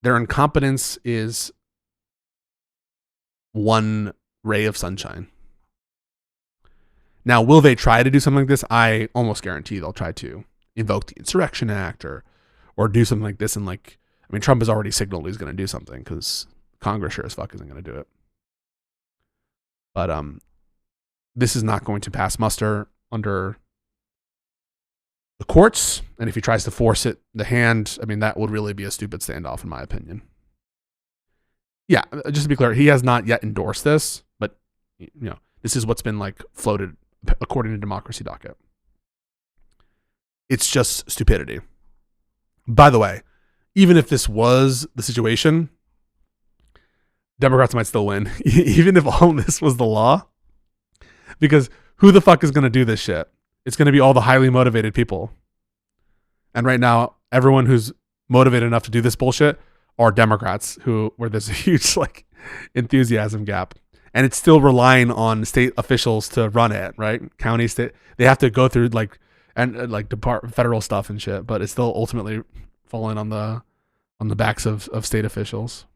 Their incompetence is one ray of sunshine. Now, will they try to do something like this? I almost guarantee they'll try to invoke the Insurrection Act or do something like this. And like, I mean, Trump has already signaled he's going to do something because Congress sure as fuck isn't going to do it. But this is not going to pass muster under the courts, and if he tries to force the hand, I mean, that would really be a stupid standoff, in my opinion. Yeah, just to be clear, he has not yet endorsed this, but you know, this is what's been like floated according to Democracy Docket. It's just stupidity. By the way, even if this was the situation, Democrats might still win, even if all this was the law, because who the fuck is going to do this shit? It's going to be all the highly motivated people. And right now, everyone who's motivated enough to do this bullshit are Democrats where there's a huge like enthusiasm gap. And it's still relying on state officials to run it, right? County, state, they have to go through like federal stuff and shit, but it's still ultimately falling on the backs of state officials.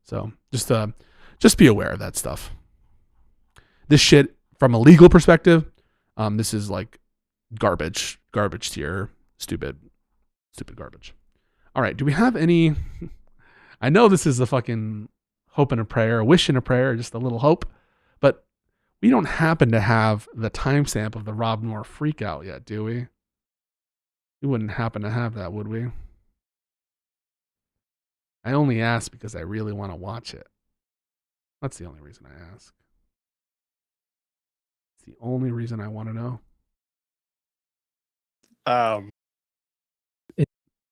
So just be aware of that stuff. This shit from a legal perspective, this is like garbage tier, stupid garbage. All right. Do we have any, I know this is a fucking hope and a prayer, a wish and a prayer, just a little hope, but we don't happen to have the timestamp of the Rob Moore freak out yet, do we? We wouldn't happen to have that, would we? I only ask because I really want to watch it. That's the only reason I ask. It's the only reason I want to know.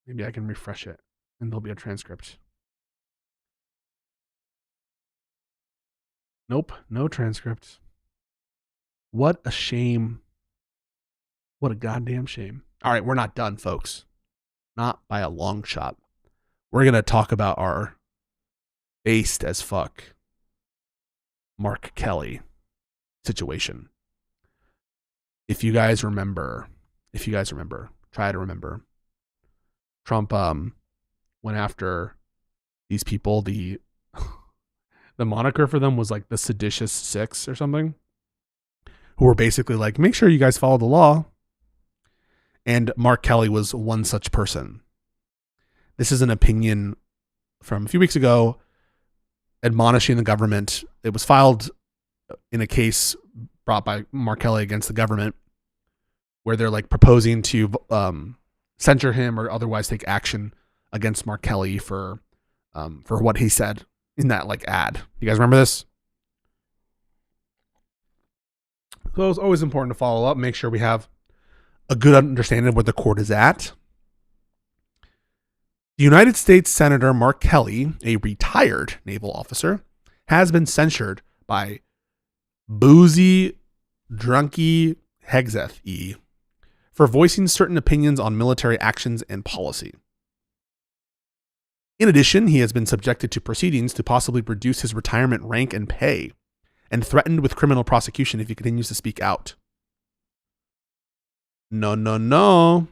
Maybe I can refresh it and there'll be a transcript. Nope, no transcript. What a shame. What a goddamn shame. All right, we're not done, folks. Not by a long shot. We're going to talk about our based as fuck Mark Kelly situation. If you guys remember, try to remember. Trump went after these people. The moniker for them was like the Seditious Six or something, who were basically like, make sure you guys follow the law. And Mark Kelly was one such person. This is an opinion from a few weeks ago admonishing the government. It was filed in a case brought by Mark Kelly against the government where they're like proposing to censure him or otherwise take action against Mark Kelly for what he said in that like ad. You guys remember this? So it's always important to follow up, make sure we have a good understanding of where the court is at. The United States Senator Mark Kelly, a retired naval officer, has been censured by Boozy Drunky Hegseth E for voicing certain opinions on military actions and policy. In addition, he has been subjected to proceedings to possibly reduce his retirement rank and pay, and threatened with criminal prosecution if he continues to speak out. No.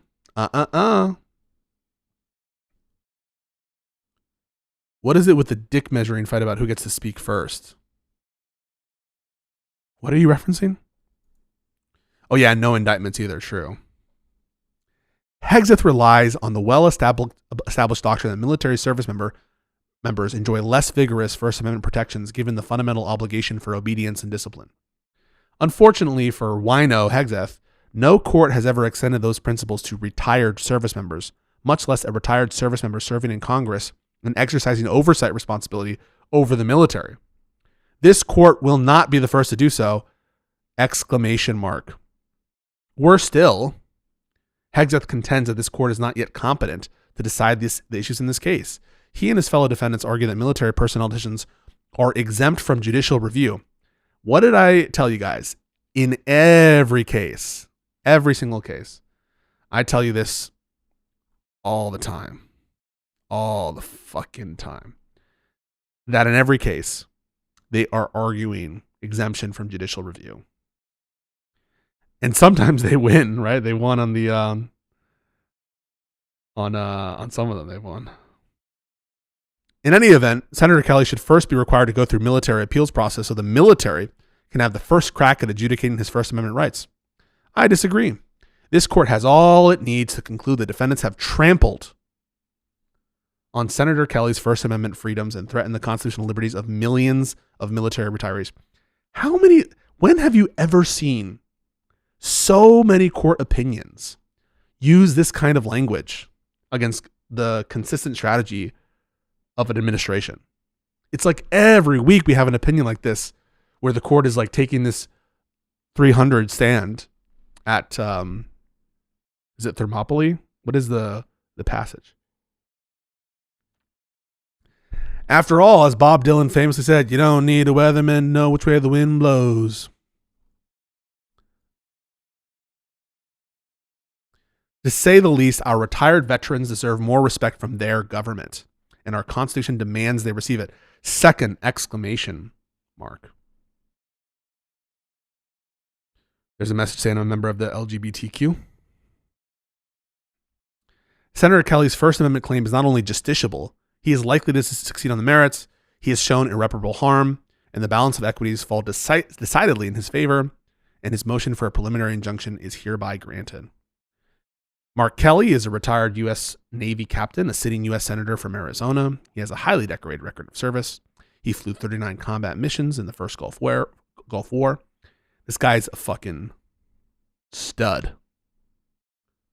What is it with the dick measuring fight about who gets to speak first? What are you referencing? Oh yeah, no indictments either, true. Hegseth relies on the well-established doctrine that military service members enjoy less vigorous First Amendment protections given the fundamental obligation for obedience and discipline. Unfortunately for Wino Hegseth, no court has ever extended those principles to retired service members, much less a retired service member serving in Congress and exercising oversight responsibility over the military. This court will not be the first to do so! ! Worse still, Hegseth contends that this court is not yet competent to decide the issues in this case. He and his fellow defendants argue that military personnel decisions are exempt from judicial review. What did I tell you guys? In every case, every single case, I tell you this all the time. All the fucking time. That in every case, they are arguing exemption from judicial review. And sometimes they win, right? They won on the on some of them they won. In any event, Senator Kelly should first be required to go through military appeals process so the military can have the first crack at adjudicating his First Amendment rights. I disagree. This court has all it needs to conclude the defendants have trampled on Senator Kelly's First Amendment freedoms and threatened the constitutional liberties of millions of military retirees. When have you ever seen so many court opinions use this kind of language against the consistent strategy of an administration? It's like every week we have an opinion like this where the court is like taking this 300 stand at, is it Thermopylae? What is the passage? After all, as Bob Dylan famously said, you don't need a weatherman to know which way the wind blows. To say the least, our retired veterans deserve more respect from their government, and our Constitution demands they receive it. Second exclamation mark. There's a message saying I'm a member of the LGBTQ. Senator Kelly's First Amendment claim is not only justiciable, he is likely to succeed on the merits. He has shown irreparable harm, and the balance of equities fall decidedly in his favor, and his motion for a preliminary injunction is hereby granted. Mark Kelly is a retired U.S. Navy captain, a sitting U.S. Senator from Arizona. He has a highly decorated record of service. He flew 39 combat missions in the first Gulf War. This guy's a fucking stud.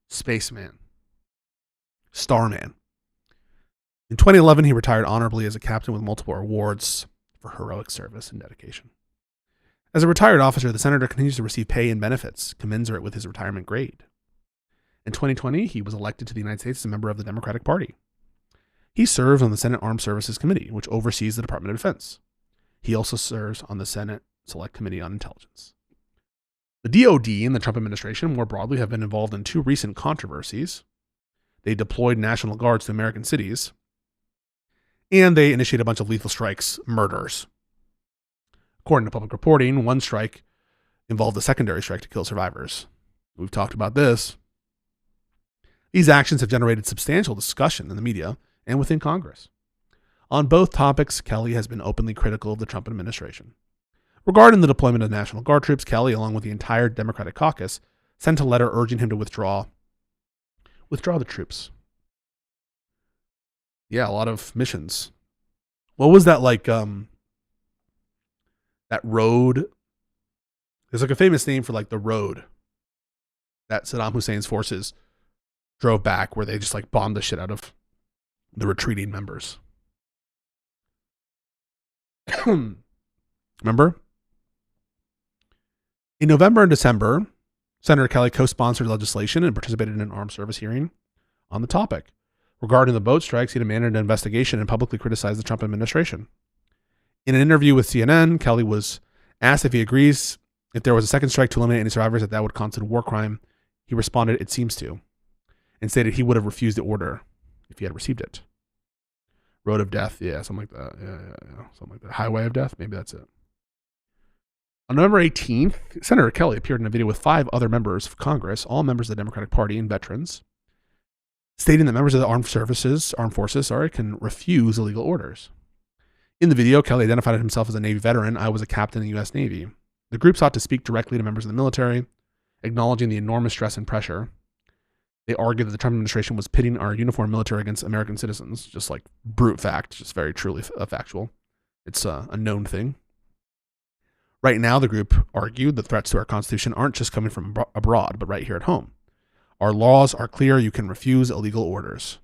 Spaceman. Starman. In 2011, he retired honorably as a captain with multiple awards for heroic service and dedication. As a retired officer, the senator continues to receive pay and benefits commensurate with his retirement grade. In 2020, he was elected to the United States as a member of the Democratic Party. He serves on the Senate Armed Services Committee, which oversees the Department of Defense. He also serves on the Senate Select Committee on Intelligence. The DoD and the Trump administration more broadly have been involved in two recent controversies. They deployed National Guards to American cities, and they initiated a bunch of lethal strikes, murders. According to public reporting, one strike involved a secondary strike to kill survivors. We've talked about this. These actions have generated substantial discussion in the media and within Congress. On both topics, Kelly has been openly critical of the Trump administration. Regarding the deployment of the National Guard troops, Kelly, along with the entire Democratic caucus, sent a letter urging him to withdraw the troops. Yeah, a lot of missions. What was that like? That road. There's like a famous name for like the road that Saddam Hussein's forces drove back, where they just like bombed the shit out of the retreating members. Remember? In November and December, Senator Kelly co-sponsored legislation and participated in an armed service hearing on the topic. Regarding the boat strikes, he demanded an investigation and publicly criticized the Trump administration. In an interview with CNN, Kelly was asked if he agrees if there was a second strike to eliminate any survivors that would constitute a war crime. He responded, "It seems to," and stated he would have refused the order if he had received it. Road of Death, yeah, something like that. Yeah, something like that. Highway of Death, maybe that's it. On November 18th, Senator Kelly appeared in a video with 5 other members of Congress, all members of the Democratic Party and veterans, stating that members of the armed forces, can refuse illegal orders. In the video, Kelly identified himself as a Navy veteran. "I was a captain in the U.S. Navy." The group sought to speak directly to members of the military, acknowledging the enormous stress and pressure. They argued that the Trump administration was pitting our uniformed military against American citizens, just like brute fact, just very truly factual. It's a known thing. Right now, the group argued the threats to our Constitution aren't just coming from abroad, but right here at home. Our laws are clear. You can refuse illegal orders.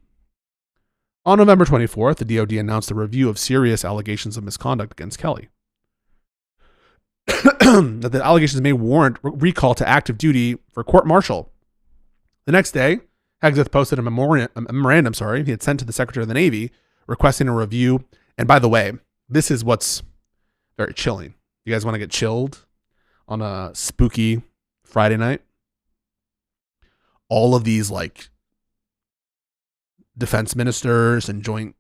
On November 24th, the DoD announced a review of serious allegations of misconduct against Kelly. That the allegations may warrant recall to active duty for court-martial. The next day, Hegseth posted a memorandum he had sent to the Secretary of the Navy requesting a review. And by the way, this is what's very chilling. You guys want to get chilled on a spooky Friday night? All of these like defense ministers and joint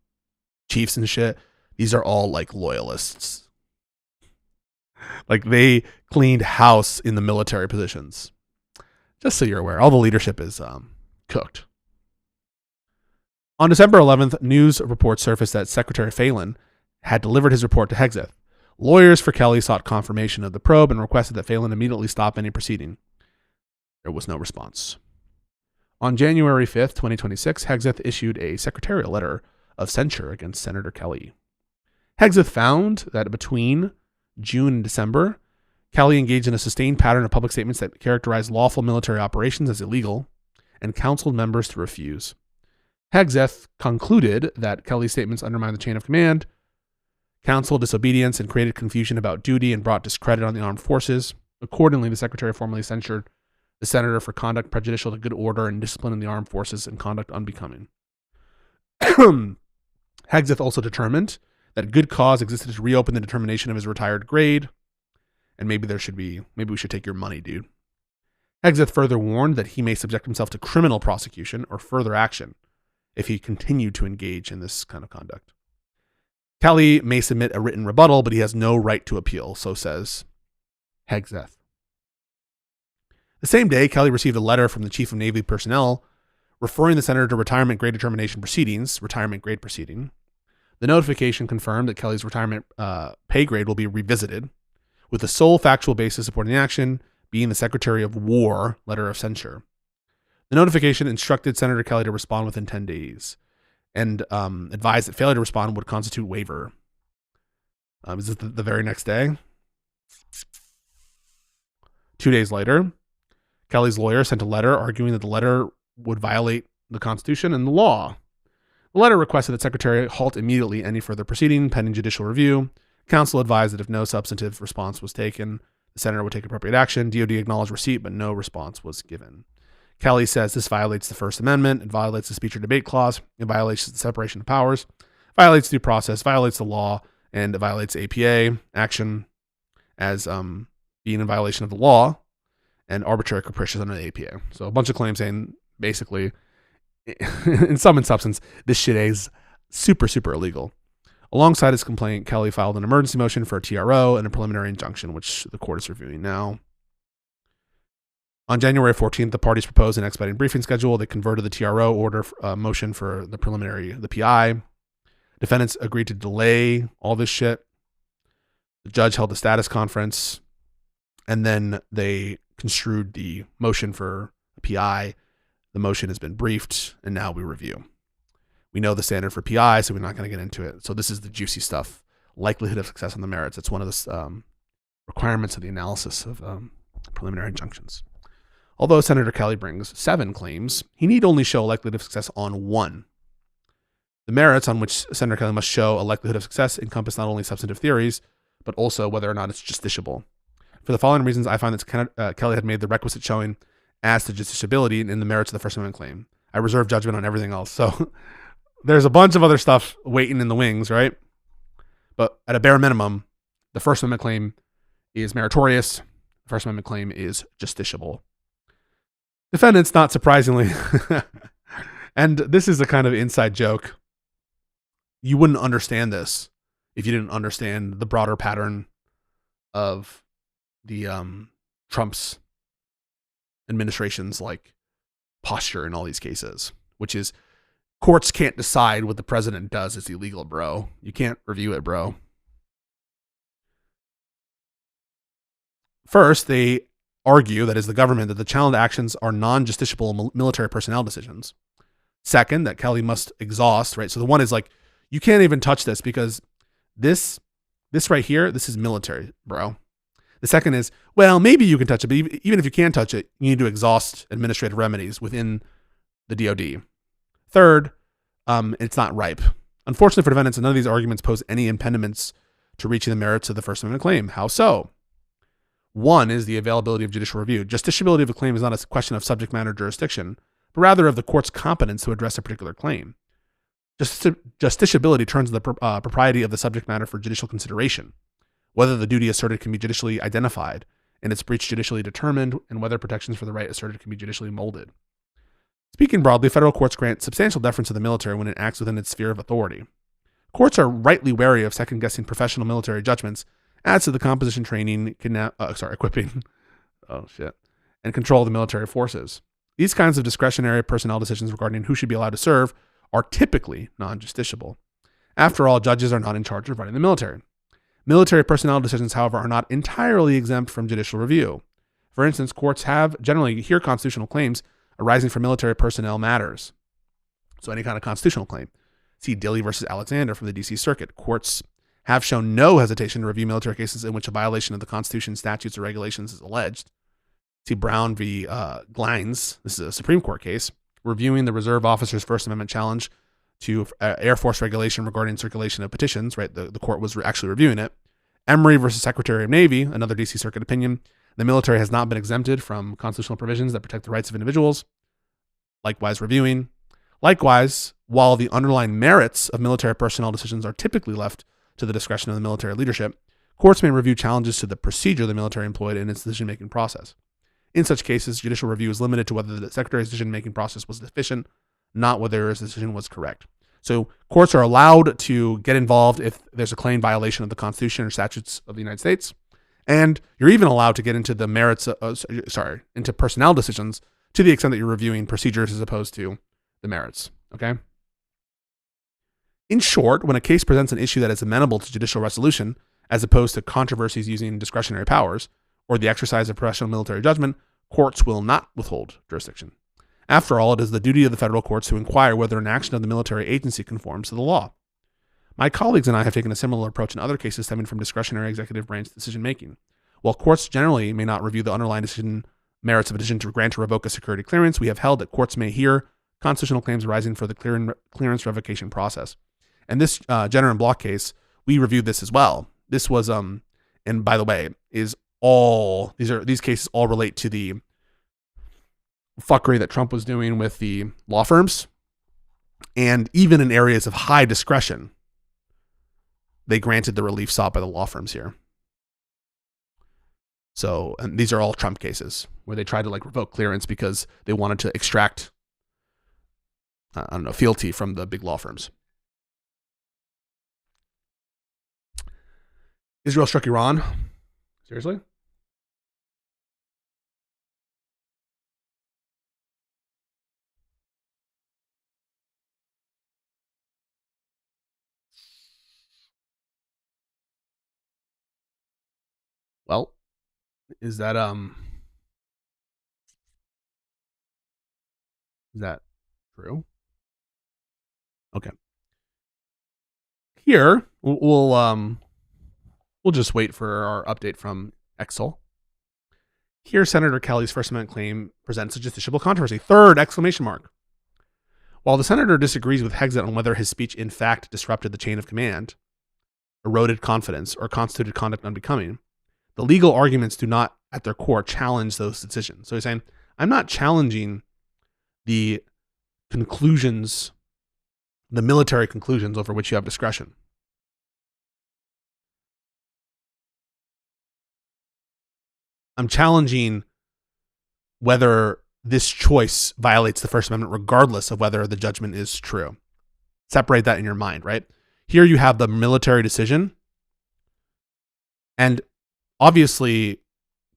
chiefs and shit, these are all like loyalists. Like they cleaned house in the military positions. Just so you're aware, all the leadership is cooked. On December 11th, news reports surfaced that Secretary Phelan had delivered his report to Hegseth. Lawyers for Kelly sought confirmation of the probe and requested that Phelan immediately stop any proceeding. There was no response. On January 5th, 2026, Hegseth issued a secretarial letter of censure against Senator Kelly. Hegseth found that between June and December, Kelly engaged in a sustained pattern of public statements that characterized lawful military operations as illegal and counseled members to refuse. Hegseth concluded that Kelly's statements undermined the chain of command, counseled disobedience, and created confusion about duty and brought discredit on the armed forces. Accordingly, the secretary formally censured the senator for conduct prejudicial to good order and discipline in the armed forces and conduct unbecoming. Hegseth also determined that good cause existed to reopen the determination of his retired grade, and maybe we should take your money, dude. Hegseth further warned that he may subject himself to criminal prosecution or further action if he continued to engage in this kind of conduct. Kelly may submit a written rebuttal, but he has no right to appeal, so says Hegseth. The same day, Kelly received a letter from the Chief of Navy Personnel referring the senator to retirement grade determination proceedings, retirement grade proceeding. The notification confirmed that Kelly's retirement pay grade will be revisited, with the sole factual basis supporting the action being the Secretary of War letter of censure. The notification instructed Senator Kelly to respond within 10 days and advised that failure to respond would constitute waiver. Is it the very next day? 2 days later, Kelly's lawyer sent a letter arguing that the letter would violate the Constitution and the law. The letter requested that Secretary halt immediately any further proceeding pending judicial review. Counsel advised that if no substantive response was taken, the senator would take appropriate action. DoD acknowledged receipt, but no response was given. Kelly says this violates the First Amendment. It violates the speech or debate clause. It violates the separation of powers, violates due process, violates the law, and it violates APA action as being in violation of the law and arbitrary capricious under the APA. So a bunch of claims saying basically, in sum and substance, this shit is super, super illegal. Alongside his complaint, Kelly filed an emergency motion for a TRO and a preliminary injunction, which the court is reviewing now. On January 14th, the parties proposed an expedited briefing schedule. They converted the TRO order motion for the preliminary, the PI. Defendants agreed to delay all this shit. The judge held a status conference, and then they construed the motion for a PI. The motion has been briefed, and now we review. We know the standard for PI, so we're not going to get into it. So this is the juicy stuff. Likelihood of success on the merits. It's one of the requirements of the analysis of preliminary injunctions. Although Senator Kelly brings 7 claims, he need only show a likelihood of success on 1. The merits on which Senator Kelly must show a likelihood of success encompass not only substantive theories, but also whether or not it's justiciable. For the following reasons, I find that Kelly had made the requisite showing as to justiciability in the merits of the First Amendment claim. I reserve judgment on everything else. So there's a bunch of other stuff waiting in the wings, right? But at a bare minimum, the First Amendment claim is meritorious. The First Amendment claim is justiciable. Defendants, not surprisingly, and this is a kind of inside joke. You wouldn't understand this if you didn't understand the broader pattern of the Trump's administration's like posture in all these cases, which is courts can't decide what the president does is illegal, bro. You can't review it, bro. First, they argue, that is the government, that the challenged actions are non-justiciable military personnel decisions. Second, that Kelly must exhaust, right? So the one is like, you can't even touch this because this right here, this is military, bro. The second is, well, maybe you can touch it, but even if you can't touch it, you need to exhaust administrative remedies within the DOD. Third, it's not ripe. Unfortunately for defendants, none of these arguments pose any impediments to reaching the merits of the First Amendment claim. How so? One is the availability of judicial review. Justiciability of a claim is not a question of subject matter jurisdiction, but rather of the court's competence to address a particular claim. Justiciability turns to the propriety of the subject matter for judicial consideration, whether the duty asserted can be judicially identified and its breach judicially determined, and whether protections for the right asserted can be judicially molded. Speaking broadly, federal courts grant substantial deference to the military when it acts within its sphere of authority. Courts are rightly wary of second-guessing professional military judgments as to the composition, training, equipping, and control of the military forces. These kinds of discretionary personnel decisions regarding who should be allowed to serve are typically non-justiciable. After all, judges are not in charge of running the military. Military personnel decisions, however, are not entirely exempt from judicial review. For instance, courts have generally hear constitutional claims arising from military personnel matters. So any kind of constitutional claim. See Dilley versus Alexander from the DC Circuit. Courts have shown no hesitation to review military cases in which a violation of the Constitution, statutes, or regulations is alleged. See Brown v. Glines, this is a Supreme Court case, reviewing the reserve officer's First Amendment challenge to Air Force regulation regarding circulation of petitions, right? The court was actually reviewing it. Emory versus Secretary of Navy, another DC Circuit opinion. The military has not been exempted from constitutional provisions that protect the rights of individuals. Likewise, reviewing. Likewise, while the underlying merits of military personnel decisions are typically left to the discretion of the military leadership, courts may review challenges to the procedure the military employed in its decision-making process. In such cases, judicial review is limited to whether the Secretary's decision-making process was deficient, not whether his decision was correct. So courts are allowed to get involved if there's a claim violation of the Constitution or statutes of the United States. And you're even allowed to get into the merits, into personnel decisions to the extent that you're reviewing procedures as opposed to the merits, okay? In short, when a case presents an issue that is amenable to judicial resolution, as opposed to controversies using discretionary powers or the exercise of professional military judgment, courts will not withhold jurisdiction. After all, it is the duty of the federal courts to inquire whether an action of the military agency conforms to the law. My colleagues and I have taken a similar approach in other cases stemming from discretionary executive branch decision-making. While courts generally may not review the underlying decision merits of a decision to grant or revoke a security clearance, we have held that courts may hear constitutional claims arising for the clearance revocation process. And this Jenner and Block case, we reviewed this as well. This was, and by the way, these cases all relate to the fuckery that Trump was doing with the law firms. And even in areas of high discretion, they granted the relief sought by the law firms here. So, and these are all Trump cases where they tried to revoke clearance because they wanted to extract, fealty from the big law firms. Israel struck Iran. Seriously? Is that true? Okay. Here we'll just wait for our update from Exel. Here, Senator Kelly's First Amendment claim presents a justiciable controversy. Third exclamation mark. While the senator disagrees with Hegseth on whether his speech in fact disrupted the chain of command, eroded confidence, or constituted conduct unbecoming, the legal arguments do not, at their core, challenge those decisions. So he's saying, I'm not challenging the conclusions, the military conclusions over which you have discretion. I'm challenging whether this choice violates the First Amendment, regardless of whether the judgment is true. Separate that in your mind, right? Here you have the military decision. And obviously,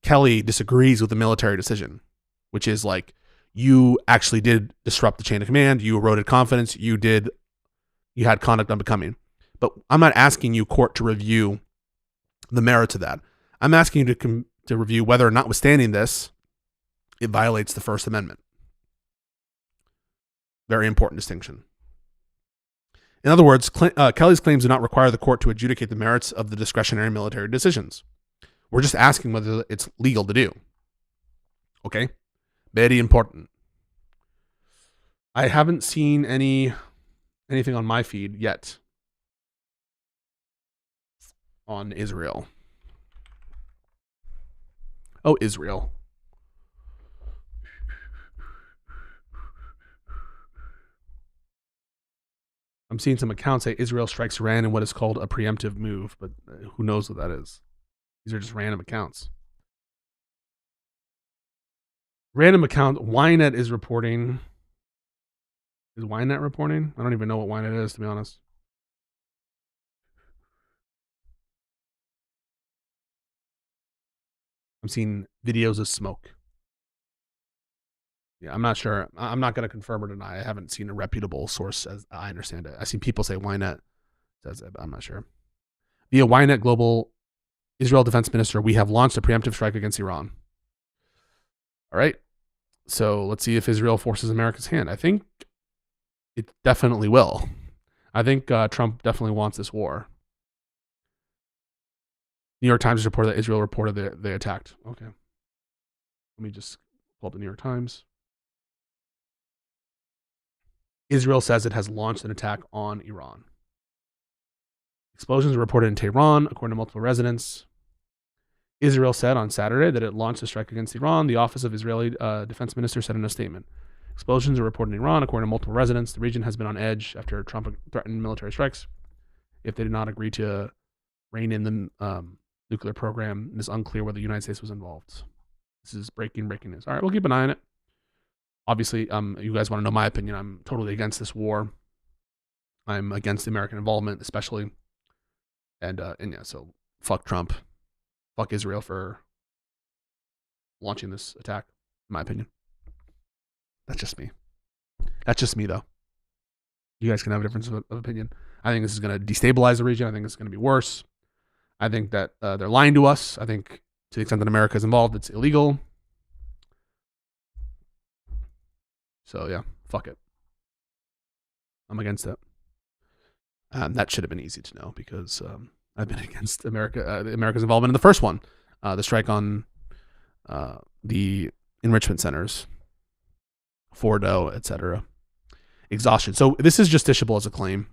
Kelly disagrees with the military decision, which is like, you actually did disrupt the chain of command. You eroded confidence. You had conduct unbecoming. But I'm not asking you, court, to review the merits of that. I'm asking you to review whether, notwithstanding this, it violates the First Amendment. Very important distinction. In other words, Kelly's claims do not require the court to adjudicate the merits of the discretionary military decisions. We're just asking whether it's legal to do. Okay? Very important. I haven't seen anything on my feed yet on Israel. Oh, Israel. I'm seeing some accounts say Israel strikes Iran in what is called a preemptive move, but who knows what that is? These are just random accounts. Random account. Ynet is reporting. Is Ynet reporting? I don't even know what Ynet is, to be honest. I'm seeing videos of smoke. Yeah, I'm not sure. I'm not going to confirm or deny. I haven't seen a reputable source, as I understand it. I've seen people say Ynet says it, but I'm not sure. Via Ynet Global, Israel Defense Minister, we have launched a preemptive strike against Iran. All right. So let's see if Israel forces America's hand. I think it definitely will. I think Trump definitely wants this war. New York Times reported that Israel reported that they attacked. Okay. Let me just pull up the New York Times. Israel says it has launched an attack on Iran. Explosions were reported in Tehran, according to multiple residents. Israel said on Saturday that it launched a strike against Iran. The Office of Israeli Defense Minister said in a statement. Explosions are reported in Iran, according to multiple residents. The region has been on edge after Trump threatened military strikes if they did not agree to rein in the nuclear program. It is unclear whether the United States was involved. This is breaking news. All right, we'll keep an eye on it. Obviously, you guys want to know my opinion. I'm totally against this war. I'm against the American involvement, especially. And yeah, so fuck Trump. Fuck Israel for launching this attack, in my opinion. That's just me. That's just me, though. You guys can have a difference of opinion. I think this is going to destabilize the region. I think it's going to be worse. I think that they're lying to us. I think to the extent that America is involved, it's illegal. So yeah, fuck it. I'm against it. That should have been easy to know because I've been against America's involvement in the first one, the strike on the enrichment centers, Fordo, etc. Exhaustion. So this is justiciable as a claim.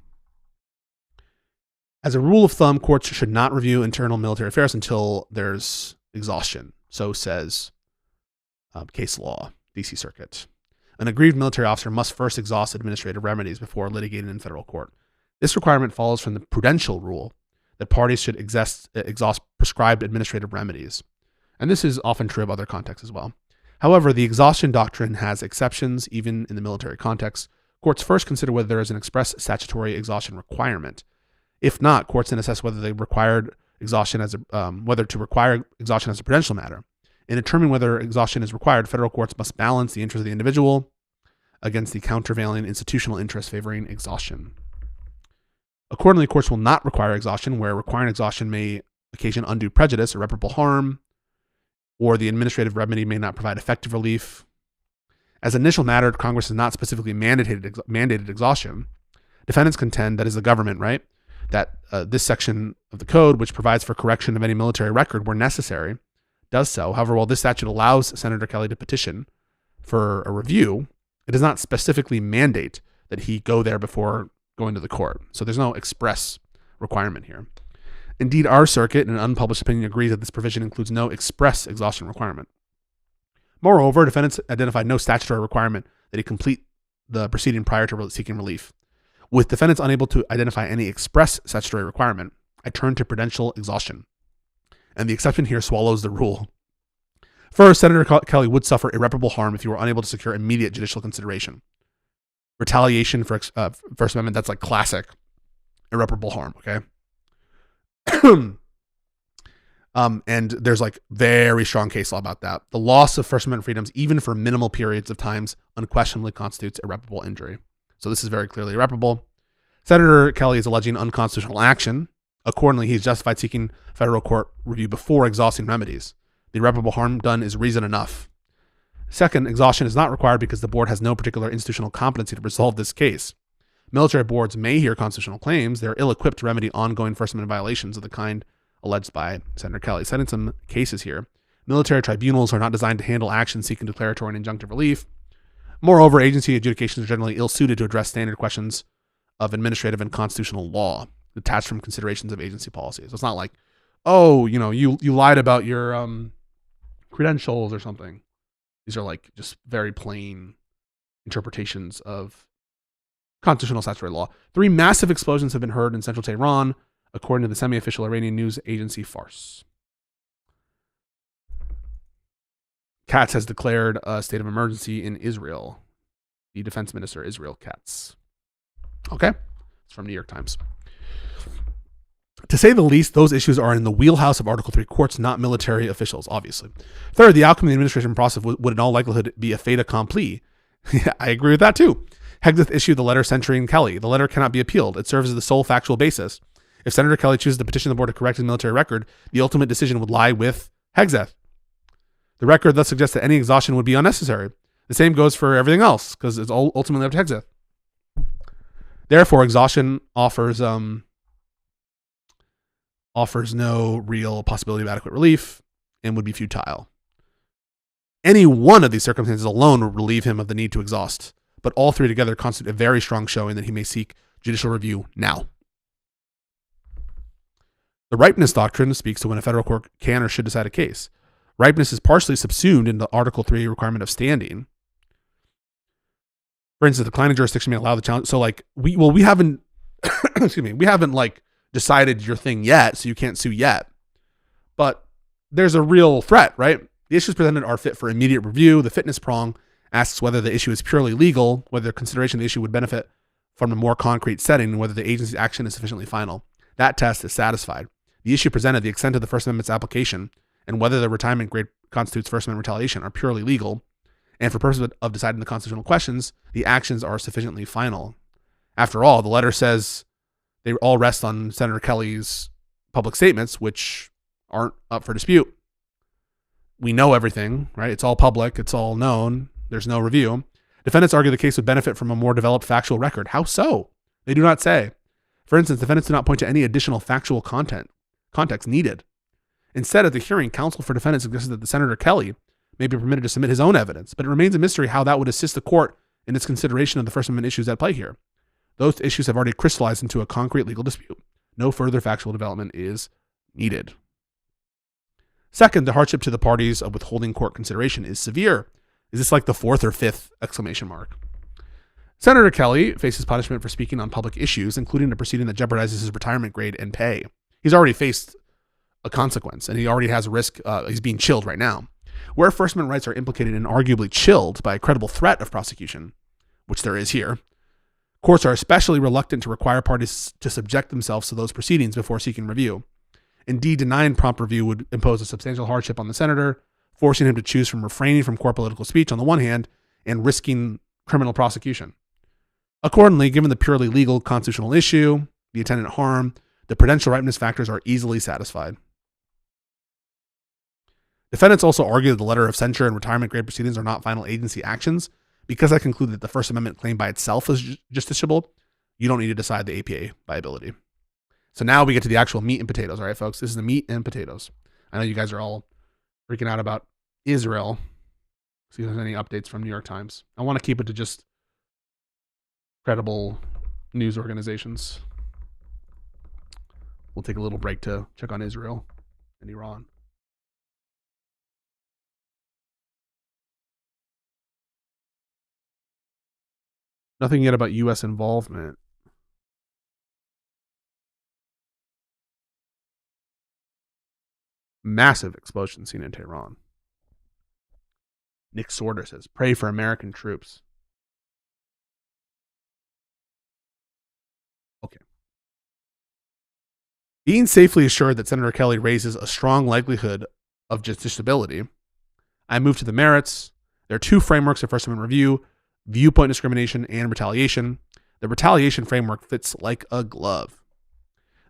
As a rule of thumb, courts should not review internal military affairs until there's exhaustion. So says case law, DC Circuit. An aggrieved military officer must first exhaust administrative remedies before litigating in federal court. This requirement follows from the prudential rule that parties should exhaust prescribed administrative remedies. And this is often true of other contexts as well. However, the exhaustion doctrine has exceptions, even in the military context. Courts first consider whether there is an express statutory exhaustion requirement. If not, courts then assess whether they required exhaustion whether to require exhaustion as a prudential matter. In determining whether exhaustion is required, federal courts must balance the interest of the individual against the countervailing institutional interest favoring exhaustion. Accordingly, courts will not require exhaustion where requiring exhaustion may occasion undue prejudice, irreparable harm, or the administrative remedy may not provide effective relief. As an initial matter, Congress has not specifically mandated exhaustion. Defendants contend that is the government, right? That this section of the code, which provides for correction of any military record where necessary, does so. However, while this statute allows Senator Kelly to petition for a review, it does not specifically mandate that he go there before going to the court. So there's no express requirement here. Indeed, our circuit, in an unpublished opinion, agrees that this provision includes no express exhaustion requirement. Moreover, defendants identified no statutory requirement that he complete the proceeding prior to seeking relief. With defendants unable to identify any express statutory requirement, I turn to prudential exhaustion. And the exception here swallows the rule. First, Senator Kelly would suffer irreparable harm if he were unable to secure immediate judicial consideration. Retaliation for First Amendment, that's like classic irreparable harm, okay? And there's like very strong case law about that. The loss of First Amendment freedoms, even for minimal periods of times, unquestionably constitutes irreparable injury. So this is very clearly irreparable. Senator Kelly is alleging unconstitutional action. Accordingly, he's justified seeking federal court review before exhausting remedies. The irreparable harm done is reason enough. Second, exhaustion is not required because the board has no particular institutional competency to resolve this case. Military boards may hear constitutional claims. They're ill-equipped to remedy ongoing First Amendment violations of the kind alleged by Senator Kelly. Citing some cases here, military tribunals are not designed to handle actions seeking declaratory and injunctive relief. Moreover, agency adjudications are generally ill-suited to address standard questions of administrative and constitutional law detached from considerations of agency policies. So it's not like, oh, you lied about your credentials or something. These are like just very plain interpretations of constitutional statutory law. 3 massive explosions have been heard in central Tehran, according to the semi-official Iranian news agency Fars. Katz has declared a state of emergency in Israel. The defense minister, Israel Katz. Okay? It's from New York Times. To say the least, those issues are in the wheelhouse of Article 3 courts, not military officials, obviously. Third, the outcome of the administration process would in all likelihood be a fait accompli. Yeah, I agree with that too. Hegseth issued the letter censuring Kelly. The letter cannot be appealed. It serves as the sole factual basis. If Senator Kelly chooses to petition the board to correct his military record, the ultimate decision would lie with Hegseth. The record thus suggests that any exhaustion would be unnecessary. The same goes for everything else, because it's all ultimately up to Hegseth. Therefore, exhaustion offers no real possibility of adequate relief and would be futile. Any one of these circumstances alone would relieve him of the need to exhaust, but all 3 together constitute a very strong showing that he may seek judicial review now. The ripeness doctrine speaks to when a federal court can or should decide a case. Ripeness is partially subsumed in the Article 3 requirement of standing. For instance, declining jurisdiction may allow the challenge. So we haven't, excuse me, we haven't decided your thing yet, so you can't sue yet. But there's a real threat, right? The issues presented are fit for immediate review. The fitness prong asks whether the issue is purely legal, whether consideration of the issue would benefit from a more concrete setting, and whether the agency's action is sufficiently final. That test is satisfied. The issue presented, the extent of the First Amendment's application, and whether the retirement grade constitutes First Amendment retaliation are purely legal. And for purposes of deciding the constitutional questions, the actions are sufficiently final. After all, the letter says they all rest on Senator Kelly's public statements, which aren't up for dispute. We know everything, right? It's all public. It's all known. There's no review. Defendants argue the case would benefit from a more developed factual record. How so? They do not say. For instance, defendants do not point to any additional factual context needed. Instead, at the hearing, counsel for defendants suggested that the Senator Kelly may be permitted to submit his own evidence, but it remains a mystery how that would assist the court in its consideration of the First Amendment issues at play here. Those issues have already crystallized into a concrete legal dispute. No further factual development is needed. Second, the hardship to the parties of withholding court consideration is severe. Is this like the 4th or 5th exclamation mark? Senator Kelly faces punishment for speaking on public issues, including a proceeding that jeopardizes his retirement grade and pay. He's already faced a consequence, and he already has a risk. He's being chilled right now. Where First Amendment rights are implicated and arguably chilled by a credible threat of prosecution, which there is here, courts are especially reluctant to require parties to subject themselves to those proceedings before seeking review. Indeed, denying prompt review would impose a substantial hardship on the senator, forcing him to choose from refraining from core political speech on the one hand and risking criminal prosecution. Accordingly, given the purely legal constitutional issue, the attendant harm, the prudential ripeness factors are easily satisfied. Defendants also argue that the letter of censure and retirement grade proceedings are not final agency actions. Because I conclude that the First Amendment claim by itself is justiciable, you don't need to decide the APA viability. So now we get to the actual meat and potatoes. All right, folks, this is the meat and potatoes. I know you guys are all freaking out about Israel. See if there's any updates from New York Times. I want to keep it to just credible news organizations. We'll take a little break to check on Israel and Iran. Nothing yet about U.S. involvement. Massive explosion seen in Tehran. Nick Sorter says, pray for American troops. Okay. Being safely assured that Senator Kelly raises a strong likelihood of justiciability, I move to the merits. There are two frameworks of First Amendment review: viewpoint discrimination and retaliation. The retaliation framework fits like a glove.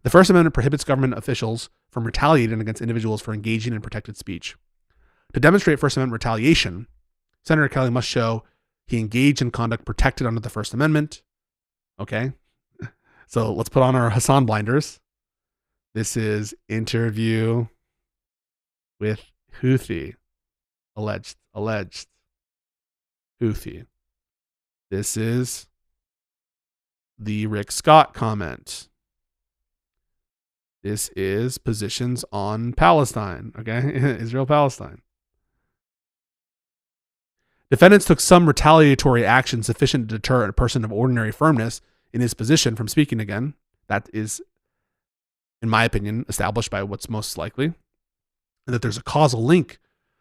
The First Amendment prohibits government officials from retaliating against individuals for engaging in protected speech. To demonstrate First Amendment retaliation, Senator Kelly must show he engaged in conduct protected under the First Amendment. Okay, so let's put on our Hassan blinders. This is interview with Houthi. Alleged Houthi. This is the Rick Scott comment. This is positions on Palestine, okay? Israel-Palestine. Defendants took some retaliatory action sufficient to deter a person of ordinary firmness in his position from speaking again. That is, in my opinion, established by what's most likely, and that there's a causal link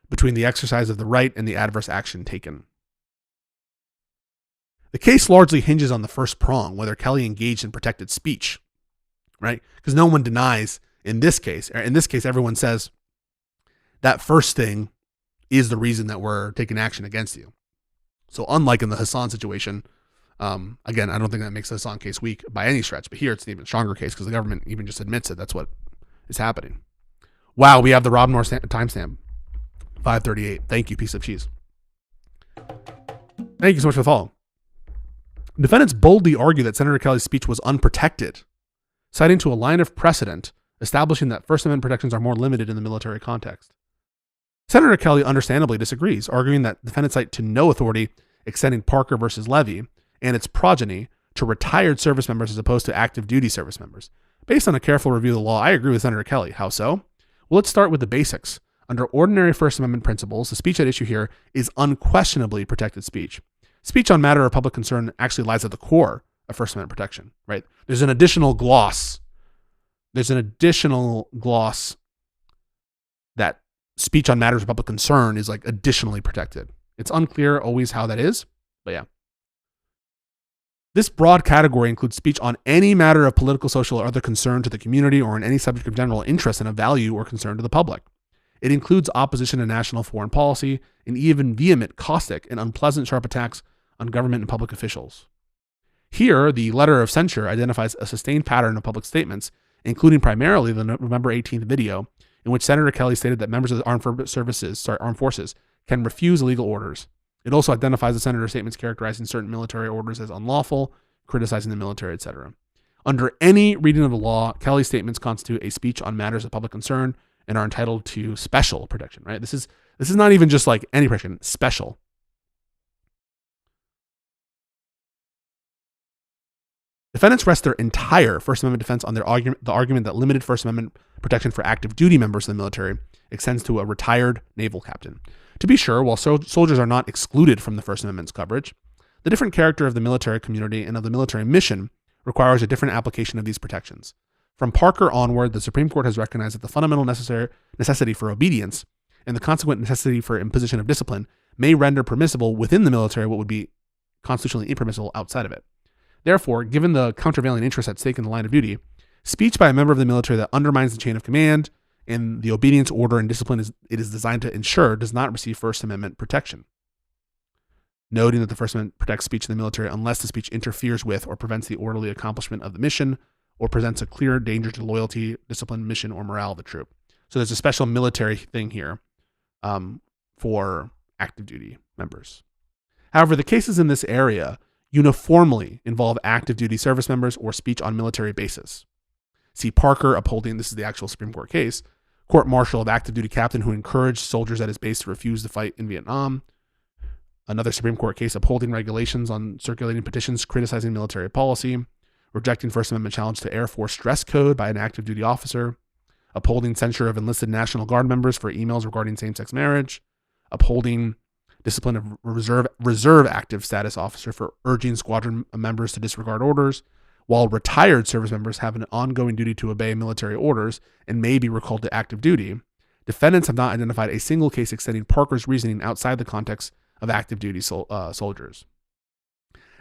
between the exercise of the right and the adverse action taken. The case largely hinges on the first prong, whether Kelly engaged in protected speech, right? Because no one denies in this case, everyone says that first thing is the reason that we're taking action against you. So unlike in the Hassan situation, again, I don't think that makes the Hassan case weak by any stretch, but here it's an even stronger case because the government even just admits it. That's what is happening. Wow, we have the Rob North timestamp. 5:38. Thank you, piece of cheese. Thank you so much for the follow. Defendants boldly argue that Senator Kelly's speech was unprotected, citing to a line of precedent establishing that First Amendment protections are more limited in the military context. Senator Kelly understandably disagrees, arguing that defendants cite to no authority extending Parker versus Levy and its progeny to retired service members as opposed to active duty service members. Based on a careful review of the law, I agree with Senator Kelly. How so? Well, let's start with the basics. Under ordinary First Amendment principles, the speech at issue here is unquestionably protected speech. Speech on matter of public concern actually lies at the core of First Amendment protection, right? There's an additional gloss. That speech on matters of public concern is like additionally protected. It's unclear always how that is, but yeah. This broad category includes speech on any matter of political, social, or other concern to the community or on any subject of general interest and of value or concern to the public. It includes opposition to national foreign policy and even vehement, caustic, and unpleasant sharp attacks on government and public officials. Here, the letter of censure identifies a sustained pattern of public statements, including primarily the November 18th video, in which Senator Kelly stated that members of the armed forces can refuse illegal orders. It also identifies the senator's statements characterizing certain military orders as unlawful, criticizing the military, etc. Under any reading of the law, Kelly's statements constitute a speech on matters of public concern and are entitled to special protection, right? This is not even just like any protection, special. Defendants rest their entire First Amendment defense on the argument that limited First Amendment protection for active duty members of the military extends to a retired naval captain. To be sure, while soldiers are not excluded from the First Amendment's coverage, the different character of the military community and of the military mission requires a different application of these protections. From Parker onward, the Supreme Court has recognized that the fundamental necessity for obedience and the consequent necessity for imposition of discipline may render permissible within the military what would be constitutionally impermissible outside of it. Therefore, given the countervailing interests at stake in the line of duty, speech by a member of the military that undermines the chain of command and the obedience, order, and discipline it is designed to ensure does not receive First Amendment protection. Noting that the First Amendment protects speech in the military unless the speech interferes with or prevents the orderly accomplishment of the mission or presents a clear danger to loyalty, discipline, mission, or morale of the troop. So there's a special military thing here for active duty members. However, the cases in this area uniformly involve active duty service members or speech on military bases. See Parker upholding, this is the actual Supreme Court case, court-martial of active duty captain who encouraged soldiers at his base to refuse to fight in Vietnam. Another Supreme Court case upholding regulations on circulating petitions criticizing military policy, rejecting First Amendment challenge to Air Force dress code by an active duty officer, upholding censure of enlisted National Guard members for emails regarding same-sex marriage, upholding discipline of reserve active status officer for urging squadron members to disregard orders, while retired service members have an ongoing duty to obey military orders and may be recalled to active duty. Defendants have not identified a single case extending Parker's reasoning outside the context of active duty soldiers.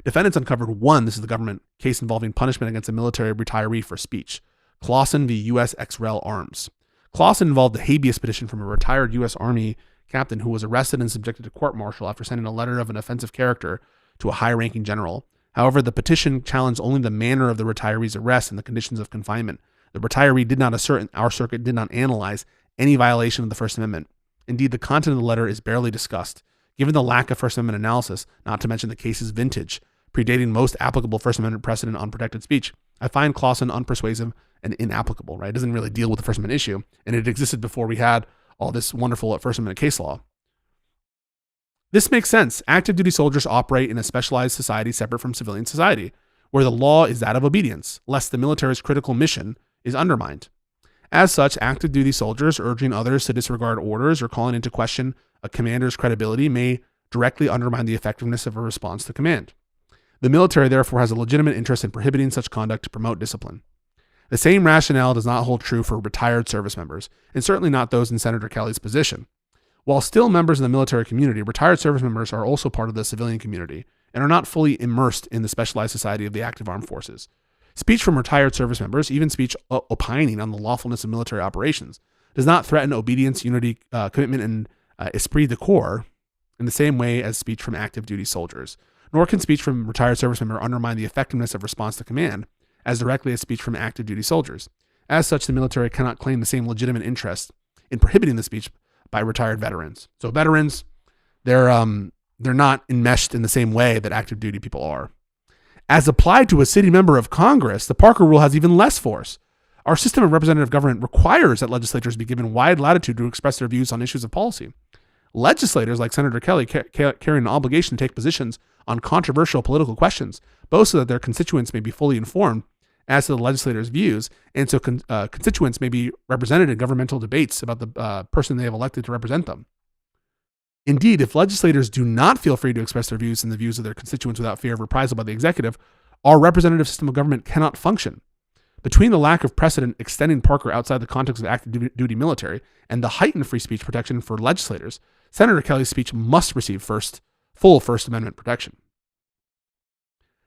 Defendants uncovered one, this is the government, case involving punishment against a military retiree for speech. Clausen v. U.S. XREL Arms. Clausen involved a habeas petition from a retired U.S. Army captain who was arrested and subjected to court-martial after sending a letter of an offensive character to a high-ranking general. However, the petition challenged only the manner of the retiree's arrest and the conditions of confinement. The retiree did not assert, and our circuit did not analyze, any violation of the First Amendment. Indeed, the content of the letter is barely discussed. Given the lack of First Amendment analysis, not to mention the case's vintage, predating most applicable First Amendment precedent on protected speech, I find Clausen unpersuasive and inapplicable, right? It doesn't really deal with the First Amendment issue, and it existed before we had all this wonderful First Amendment case law. This makes sense. Active duty soldiers operate in a specialized society separate from civilian society, where the law is that of obedience, lest the military's critical mission is undermined. As such, active duty soldiers urging others to disregard orders or calling into question a commander's credibility may directly undermine the effectiveness of a response to command. The military, therefore, has a legitimate interest in prohibiting such conduct to promote discipline. The same rationale does not hold true for retired service members, and certainly not those in Senator Kelly's position. While still members of the military community, retired service members are also part of the civilian community and are not fully immersed in the specialized society of the active armed forces. Speech from retired service members, even speech opining on the lawfulness of military operations, does not threaten obedience, unity, commitment, and esprit de corps in the same way as speech from active duty soldiers. Nor can speech from retired service member undermine the effectiveness of response to command as directly as speech from active duty soldiers. As such, the military cannot claim the same legitimate interest in prohibiting the speech by retired veterans. So veterans, they're not enmeshed in the same way that active duty people are. As applied to a sitting member of Congress, the Parker Rule has even less force. Our system of representative government requires that legislators be given wide latitude to express their views on issues of policy. Legislators like Senator Kelly carry an obligation to take positions on controversial political questions, both so that their constituents may be fully informed as to the legislator's views, and so constituents may be represented in governmental debates about the person they have elected to represent them. Indeed, if legislators do not feel free to express their views and the views of their constituents without fear of reprisal by the executive, our representative system of government cannot function. Between the lack of precedent extending Parker outside the context of active duty military and the heightened free speech protection for legislators, Senator Kelly's speech must receive full First Amendment protection.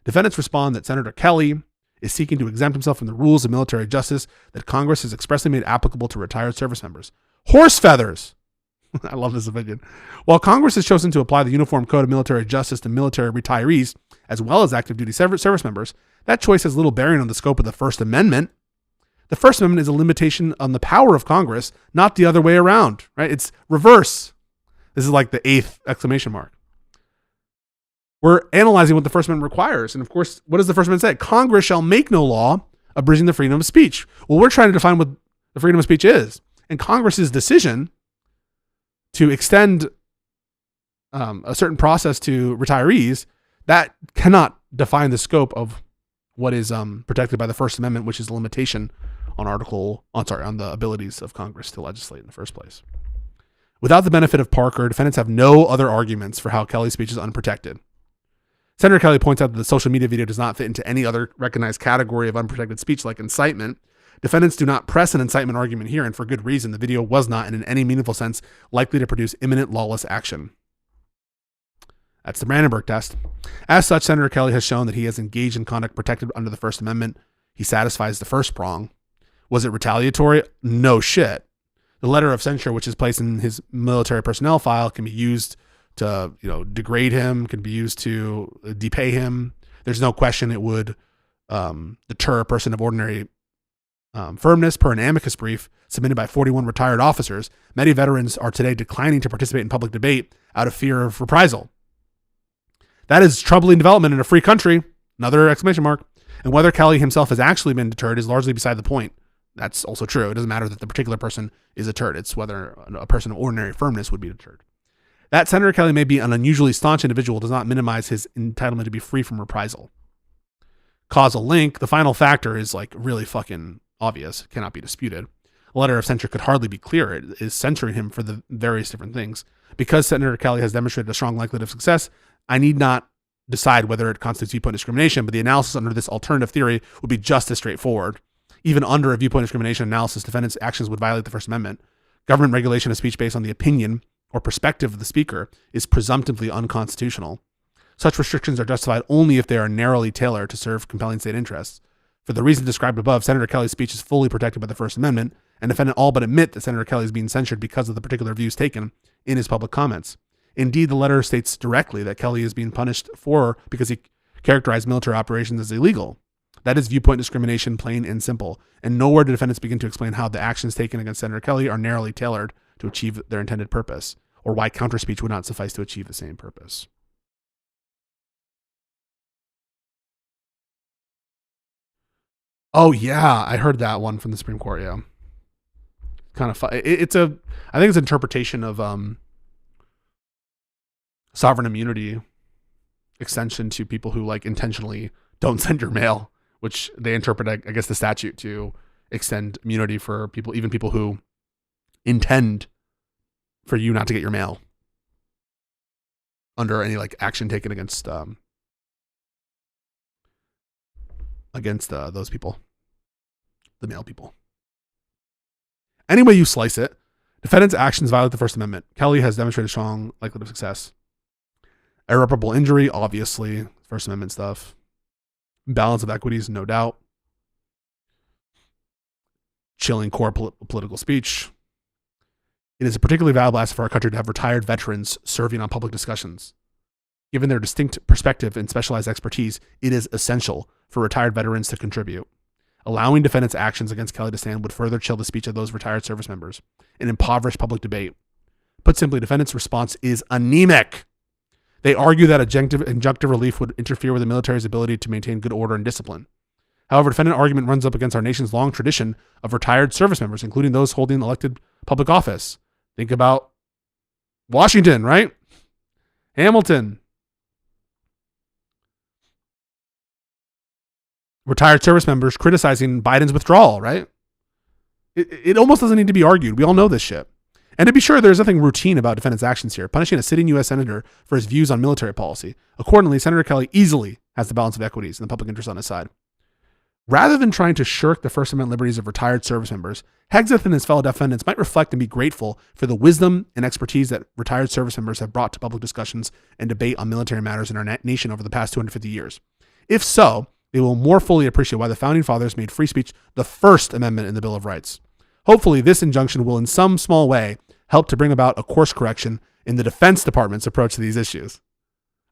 Defendants respond that Senator Kelly is seeking to exempt himself from the rules of military justice that Congress has expressly made applicable to retired service members. Horse feathers! I love this opinion. While Congress has chosen to apply the Uniform Code of Military Justice to military retirees, as well as active duty service members, that choice has little bearing on the scope of the First Amendment. The First Amendment is a limitation on the power of Congress, not the other way around, right? It's reverse. This is like the 8th exclamation mark. We're analyzing what the First Amendment requires. And of course, what does the First Amendment say? Congress shall make no law abridging the freedom of speech. Well, we're trying to define what the freedom of speech is. And Congress's decision to extend a certain process to retirees, that cannot define the scope of what is protected by the First Amendment, which is a limitation on the abilities of Congress to legislate in the first place. Without the benefit of Parker, defendants have no other arguments for how Kelly's speech is unprotected. Senator Kelly points out that the social media video does not fit into any other recognized category of unprotected speech like incitement. Defendants do not press an incitement argument here, and for good reason. The video was not, and in any meaningful sense, likely to produce imminent lawless action. That's the Brandenburg test. As such, Senator Kelly has shown that he has engaged in conduct protected under the First Amendment. He satisfies the first prong. Was it retaliatory? No shit. The letter of censure, which is placed in his military personnel file, can be used to, degrade him, can be used to depay him. There's no question it would deter a person of ordinary firmness. Per an amicus brief submitted by 41 retired officers, many veterans are today declining to participate in public debate out of fear of reprisal. That is troubling development in a free country. Another exclamation mark. And whether Kelly himself has actually been deterred is largely beside the point. That's also true. It doesn't matter that the particular person is deterred. It's whether a person of ordinary firmness would be deterred. That Senator Kelly may be an unusually staunch individual does not minimize his entitlement to be free from reprisal. Causal link, the final factor, is like really fucking obvious. It cannot be disputed. A letter of censure could hardly be clearer. It is censuring him for the various different things. Because Senator Kelly has demonstrated a strong likelihood of success, I need not decide whether it constitutes viewpoint discrimination, but the analysis under this alternative theory would be just as straightforward. Even under a viewpoint discrimination analysis, defendants' actions would violate the First Amendment. Government regulation of speech based on the opinion or perspective of the speaker is presumptively unconstitutional. Such restrictions are justified only if they are narrowly tailored to serve compelling state interests. For the reasons described above, Senator Kelly's speech is fully protected by the First Amendment, and defendants all but admit that Senator Kelly is being censured because of the particular views taken in his public comments. Indeed, the letter states directly that Kelly is being punished because he characterized military operations as illegal. That is viewpoint discrimination, plain and simple, and nowhere do defendants begin to explain how the actions taken against Senator Kelly are narrowly tailored to achieve their intended purpose, or why counterspeech would not suffice to achieve the same purpose. Oh yeah, I heard that one from the Supreme Court. Yeah, kind of fun. I think it's an interpretation of sovereign immunity extension to people who like intentionally don't send your mail, which they interpret, I guess, the statute to extend immunity for people, even people who intend for you not to get your mail under any like action taken against those people, the mail people. Any way you slice it, defendant's actions violate the First Amendment. Kelly has demonstrated strong likelihood of success. Irreparable injury, obviously, First Amendment stuff. Balance of equities, no doubt. Chilling core political speech. It is a particularly valuable asset for our country to have retired veterans serving on public discussions. Given their distinct perspective and specialized expertise, it is essential for retired veterans to contribute. Allowing defendants' actions against Kelly to stand would further chill the speech of those retired service members and impoverish public debate. Put simply, defendants' response is anemic. They argue that injunctive relief would interfere with the military's ability to maintain good order and discipline. However, defendant argument runs up against our nation's long tradition of retired service members, including those holding elected public office. Think about Washington, right? Hamilton. Retired service members criticizing Biden's withdrawal, right? It almost doesn't need to be argued. We all know this shit. And to be sure, there's nothing routine about defendants' actions here, punishing a sitting U.S. senator for his views on military policy. Accordingly, Senator Kelly easily has the balance of equities and the public interest on his side. Rather than trying to shirk the First Amendment liberties of retired service members, Hegseth and his fellow defendants might reflect and be grateful for the wisdom and expertise that retired service members have brought to public discussions and debate on military matters in our nation over the past 250 years. If so, they will more fully appreciate why the Founding Fathers made free speech the First Amendment in the Bill of Rights. Hopefully, this injunction will in some small way help to bring about a course correction in the Defense Department's approach to these issues.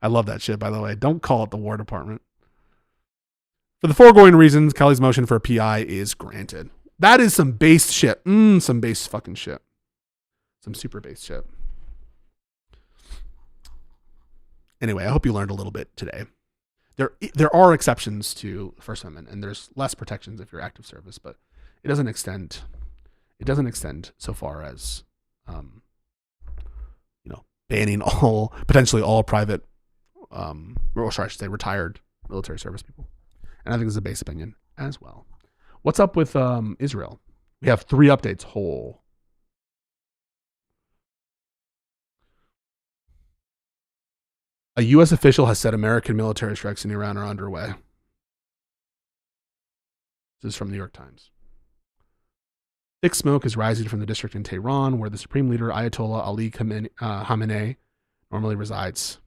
I love that shit, by the way. Don't call it the War Department. For the foregoing reasons, Kelly's motion for a PI is granted. That is some base shit. Some base fucking shit. Some super base shit. Anyway, I hope you learned a little bit today. There are exceptions to the First Amendment, and there's less protections if you're active service, but it doesn't extend so far as banning potentially all private or I should say retired military service people. And I think this is a base opinion as well. What's up with Israel? We have 3 updates whole. A U.S. official has said American military strikes in Iran are underway. This is from the New York Times. Thick smoke is rising from the district in Tehran, where the supreme leader Ayatollah Ali Khamenei normally resides.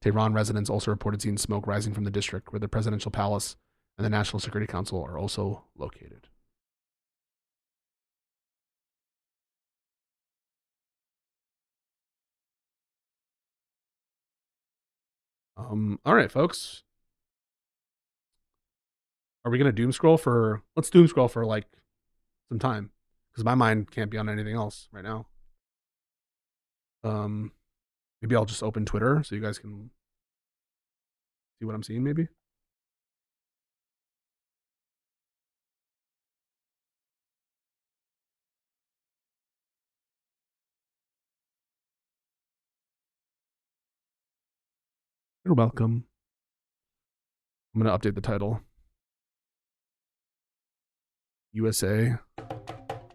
Tehran residents also reported seeing smoke rising from the district, where the presidential palace and the National Security Council are also located. All right, folks. Are we gonna doom scroll for? Let's doom scroll for like some time, because my mind can't be on anything else right now. Maybe I'll just open Twitter so you guys can see what I'm seeing. Maybe. You're welcome. I'm gonna update the title. USA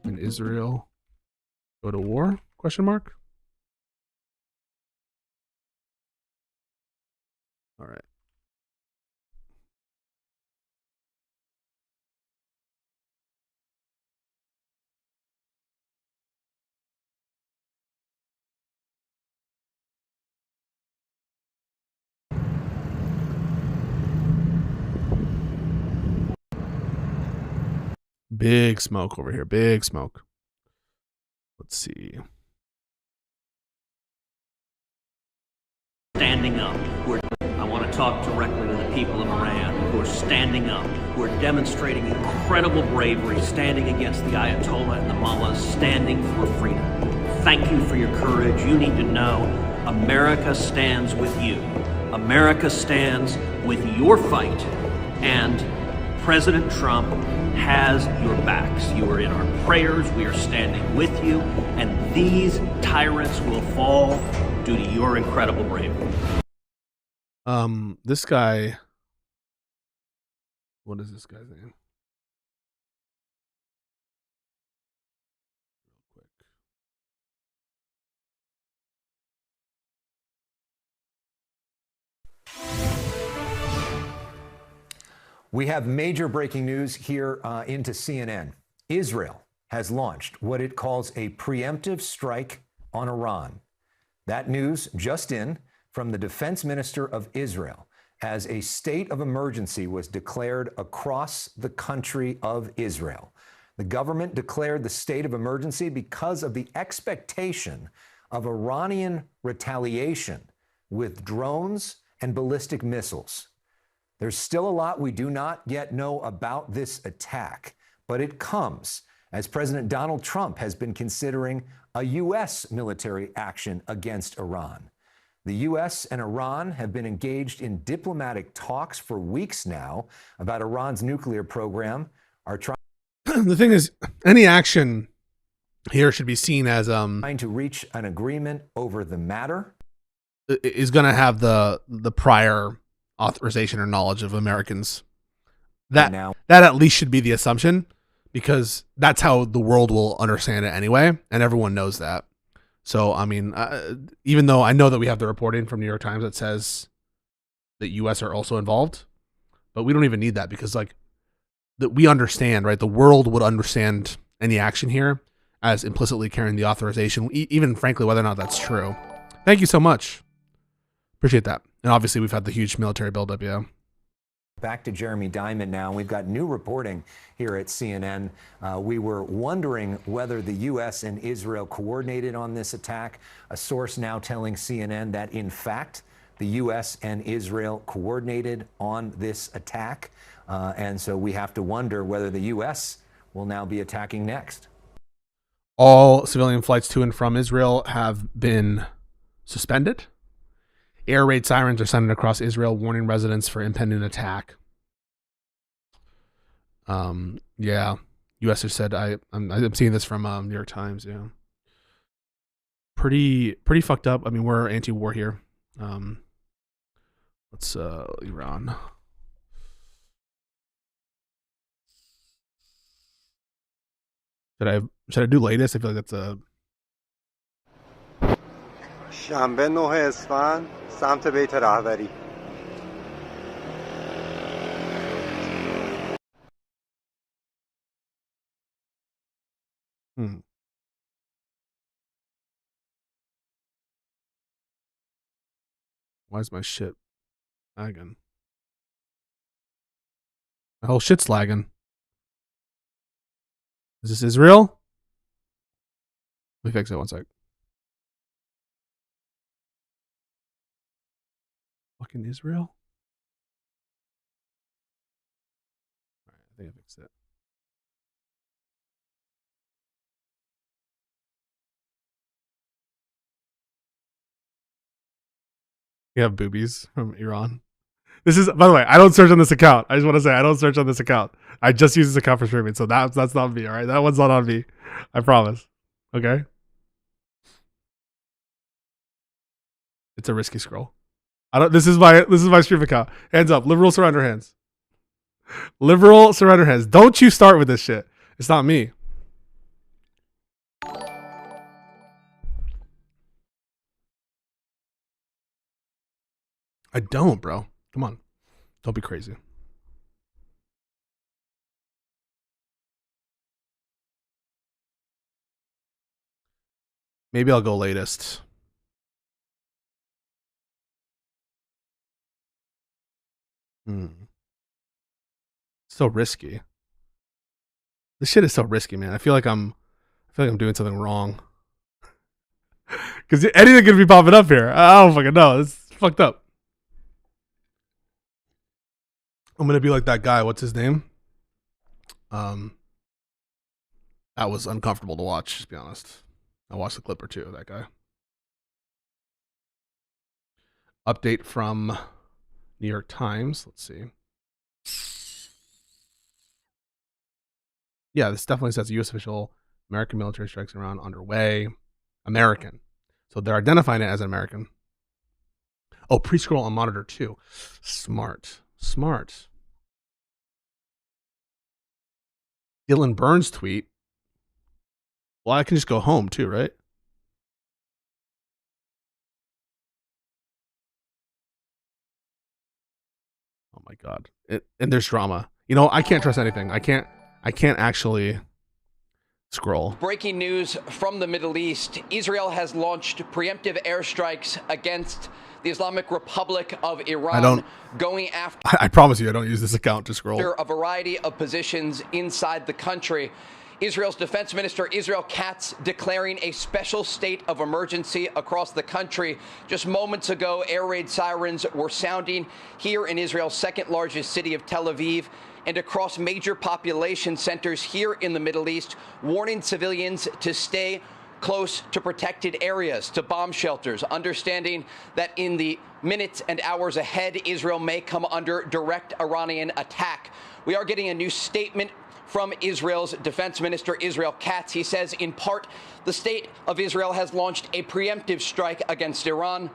and Israel go to war? Question mark. All right. Big smoke over here. Big smoke. Let's see. Standing up. I want to talk directly to the people of Iran who are standing up, who are demonstrating incredible bravery, standing against the Ayatollah and the mullahs, standing for freedom. Thank you for your courage. You need to know America stands with you. America stands with your fight, and President Trump has your backs. You are in our prayers. We are standing with you, and these tyrants will fall due to your incredible bravery. This guy. What is this guy's name? Real quick. We have major breaking news here into CNN. Israel has launched what it calls a preemptive strike on Iran. That news just in from the defense minister of Israel as a state of emergency was declared across the country of Israel. The government declared the state of emergency because of the expectation of Iranian retaliation with drones and ballistic missiles. There's still a lot we do not yet know about this attack, but it comes as President Donald Trump has been considering a U.S. military action against Iran. The U.S. and Iran have been engaged in diplomatic talks for weeks now about Iran's nuclear program. The thing is, any action here should be seen as trying to reach an agreement over the matter. Is going to have the prior authorization or knowledge of Americans. That at least should be the assumption, because that's how the world will understand it anyway, and everyone knows that. So, I mean, even though I know that we have the reporting from New York Times that says that U.S. are also involved, but we don't even need that, because like that we understand, right? The world would understand any action here as implicitly carrying the authorization, even frankly whether or not that's true. Thank you so much. Appreciate that. And obviously we've had the huge military buildup, yeah. Back to Jeremy Diamond now. We've got new reporting here at CNN. We were wondering whether the U.S. and Israel coordinated on this attack. A source now telling CNN that, in fact, the U.S. and Israel coordinated on this attack. And so we have to wonder whether the U.S. will now be attacking next. All civilian flights to and from Israel have been suspended. Air raid sirens are sounded across Israel, warning residents for impending attack. Yeah, U.S. has said I'm seeing this from New York Times. Yeah, pretty fucked up. I mean, we're anti-war here. Let's Iran. Should I do latest? I feel like that's a. شنبه 9 اسفند سمت بیت رهبری. Why is my shit lagging? My whole shit's lagging. Is this Israel? Let me fix it one sec. Fucking Israel? think I fixed it. You have boobies from Iran. This is, by the way, I don't search on this account. I just want to say I don't search on this account. I just use this account for streaming, so that's not me. All right, that one's not on me. I promise. Okay. It's a risky scroll. I don't. This is my stream account. Hands up. Liberal surrender hands. Liberal surrender hands. Don't you start with this shit. It's not me. I don't, bro. Come on. Don't be crazy. Maybe I'll go latest. So risky. This shit is so risky, man. I feel like I'm doing something wrong. Because anything could be popping up here. I don't fucking know. It's fucked up. I'm gonna be like that guy. What's his name? That was uncomfortable to watch. Just be honest. I watched a clip or two of that guy. Update from New York Times. Let's see. Yeah, this definitely says U.S. official American military strikes in Iran underway. American. So they're identifying it as an American. Oh, pre-scroll on monitor too. Smart. Dylan Burns tweet. Well, I can just go home too, right? Oh my God. And there's drama. You know, I can't trust anything. I can't actually scroll. Breaking news from the Middle East. Israel has launched preemptive airstrikes against the Islamic Republic of Iran, going after I promise you, I don't use this account to scroll. a variety of positions inside the country. Israel's defense minister, Israel Katz, declaring a special state of emergency across the country. Just moments ago, air raid sirens were sounding here in Israel's second largest city of Tel Aviv and across major population centers here in the Middle East, warning civilians to stay close to protected areas, to bomb shelters, understanding that in the minutes and hours ahead, Israel may come under direct Iranian attack. We are getting a new statement from Israel's defense minister, Israel Katz. He says, in part, the state of Israel has launched a preemptive strike against Iran.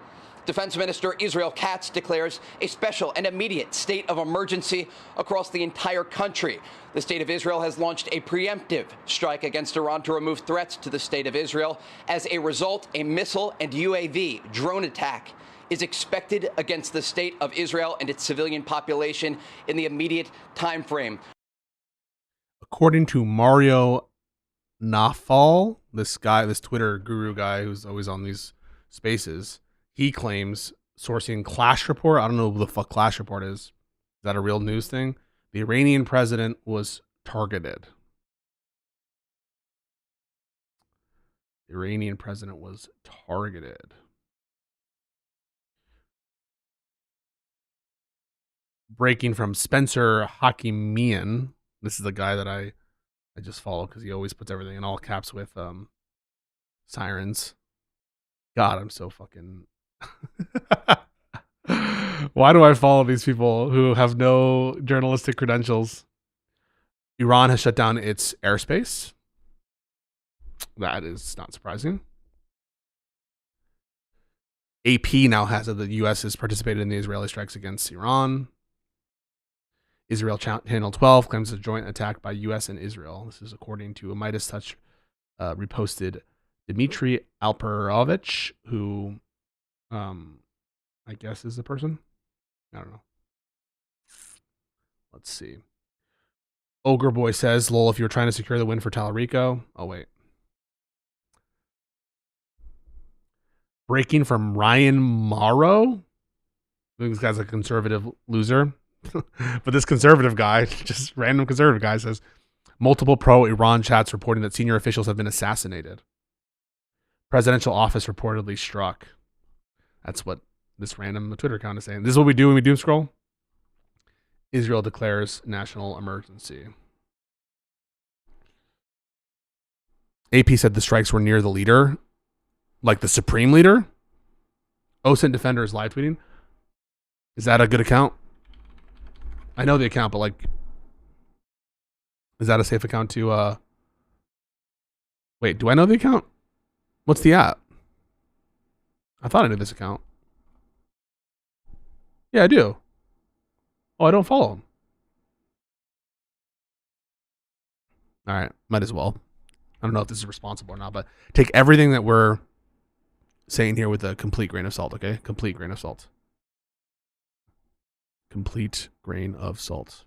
Defense Minister Israel Katz declares a special and immediate state of emergency across the entire country. The state of Israel has launched a preemptive strike against Iran to remove threats to the state of Israel. As a result, a missile and UAV drone attack is expected against the state of Israel and its civilian population in the immediate time frame. According to Mario Nafal, this Twitter guru guy who's always on these spaces, he claims, sourcing Clash Report, I don't know what the fuck Clash Report is. Is that a real news thing? The Iranian president was targeted. The Iranian president was targeted. Breaking from Spencer Hakimian. This is the guy that I just follow because he always puts everything in all caps with sirens. God, I'm so fucking... Why do I follow these people who have no journalistic credentials? Iran has shut down its airspace. That is not surprising. AP now has that the U.S. has participated in the Israeli strikes against Iran. Israel Channel 12 claims a joint attack by U.S. and Israel. This is according to a Midas Touch reposted Dmitry Alperovich, who I guess is the person. I don't know. Let's see. Ogre Boy says, lol, if you're trying to secure the win for Talarico. Oh, wait. Breaking from Ryan Morrow. I think this guy's a conservative loser. But this conservative guy, just random conservative guy, says, multiple pro-Iran chats reporting that senior officials have been assassinated. Presidential office reportedly struck. That's what this random Twitter account is saying. This is what we do when we doom scroll. Israel declares national emergency. AP said the strikes were near the leader, like the supreme leader. OSINT Defender is live tweeting. Is that a good account? I know the account, but like, is that a safe account to, wait, do I know the account? What's the app? I thought I knew this account. Yeah, I do. Oh, I don't follow him. All right, might as well. I don't know if this is responsible or not, but take everything that we're saying here with a complete grain of salt, okay? Complete grain of salt. Complete grain of salt.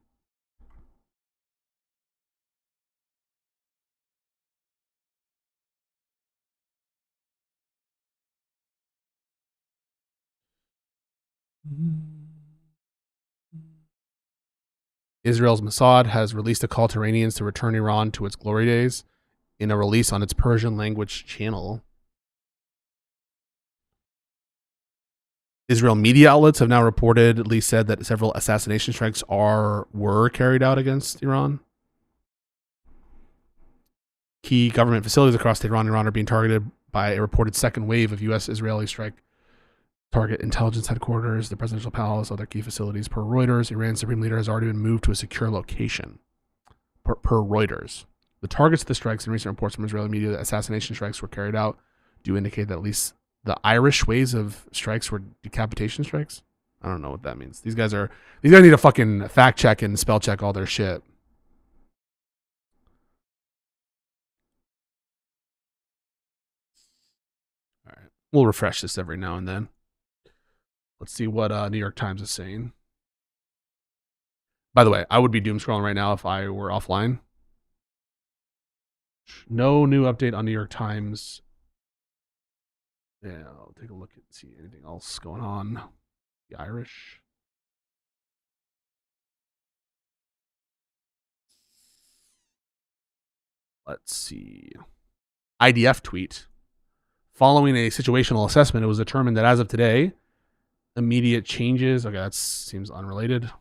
Israel's Mossad has released a call to Iranians to return Iran to its glory days in a release on its Persian language channel. Israel media outlets have now reportedly said that several assassination strikes were carried out against Iran. Key government facilities across Tehran and Iran are being targeted by a reported second wave of U.S.-Israeli strike. Target intelligence headquarters, the presidential palace, other key facilities. Per Reuters, Iran's supreme leader has already been moved to a secure location. Per Reuters. The targets of the strikes and recent reports from Israeli media that assassination strikes were carried out do indicate that at least the Irish ways of strikes were decapitation strikes. I don't know what that means. These guys need to fucking fact check and spell check all their shit. All right. We'll refresh this every now and then. Let's see what New York Times is saying. By the way, I would be doom scrolling right now if I were offline. No new update on New York Times. Yeah, I'll take a look and see anything else going on. The Irish. Let's see. IDF tweet. Following a situational assessment, it was determined that as of today, immediate changes. Okay, that seems unrelated.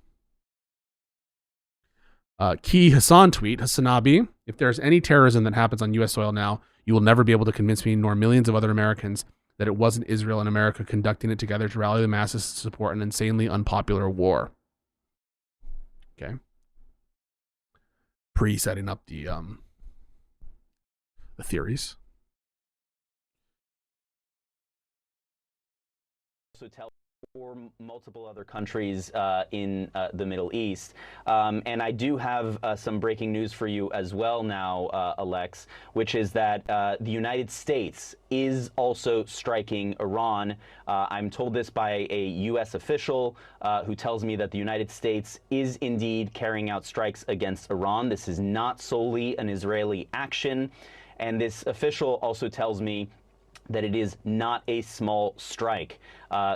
Key Hassan tweet, Hassanabi, if there's any terrorism that happens on U.S. soil now, you will never be able to convince me nor millions of other Americans that it wasn't Israel and America conducting it together to rally the masses to support an insanely unpopular war. Okay. Pre-setting up the theories. So tell or multiple other countries in the Middle East. And I do have some breaking news for you as well now, Alex, which is that the United States is also striking Iran. I'm told this by a U.S. official who tells me that the United States is indeed carrying out strikes against Iran. This is not solely an Israeli action. And this official also tells me that it is not a small strike.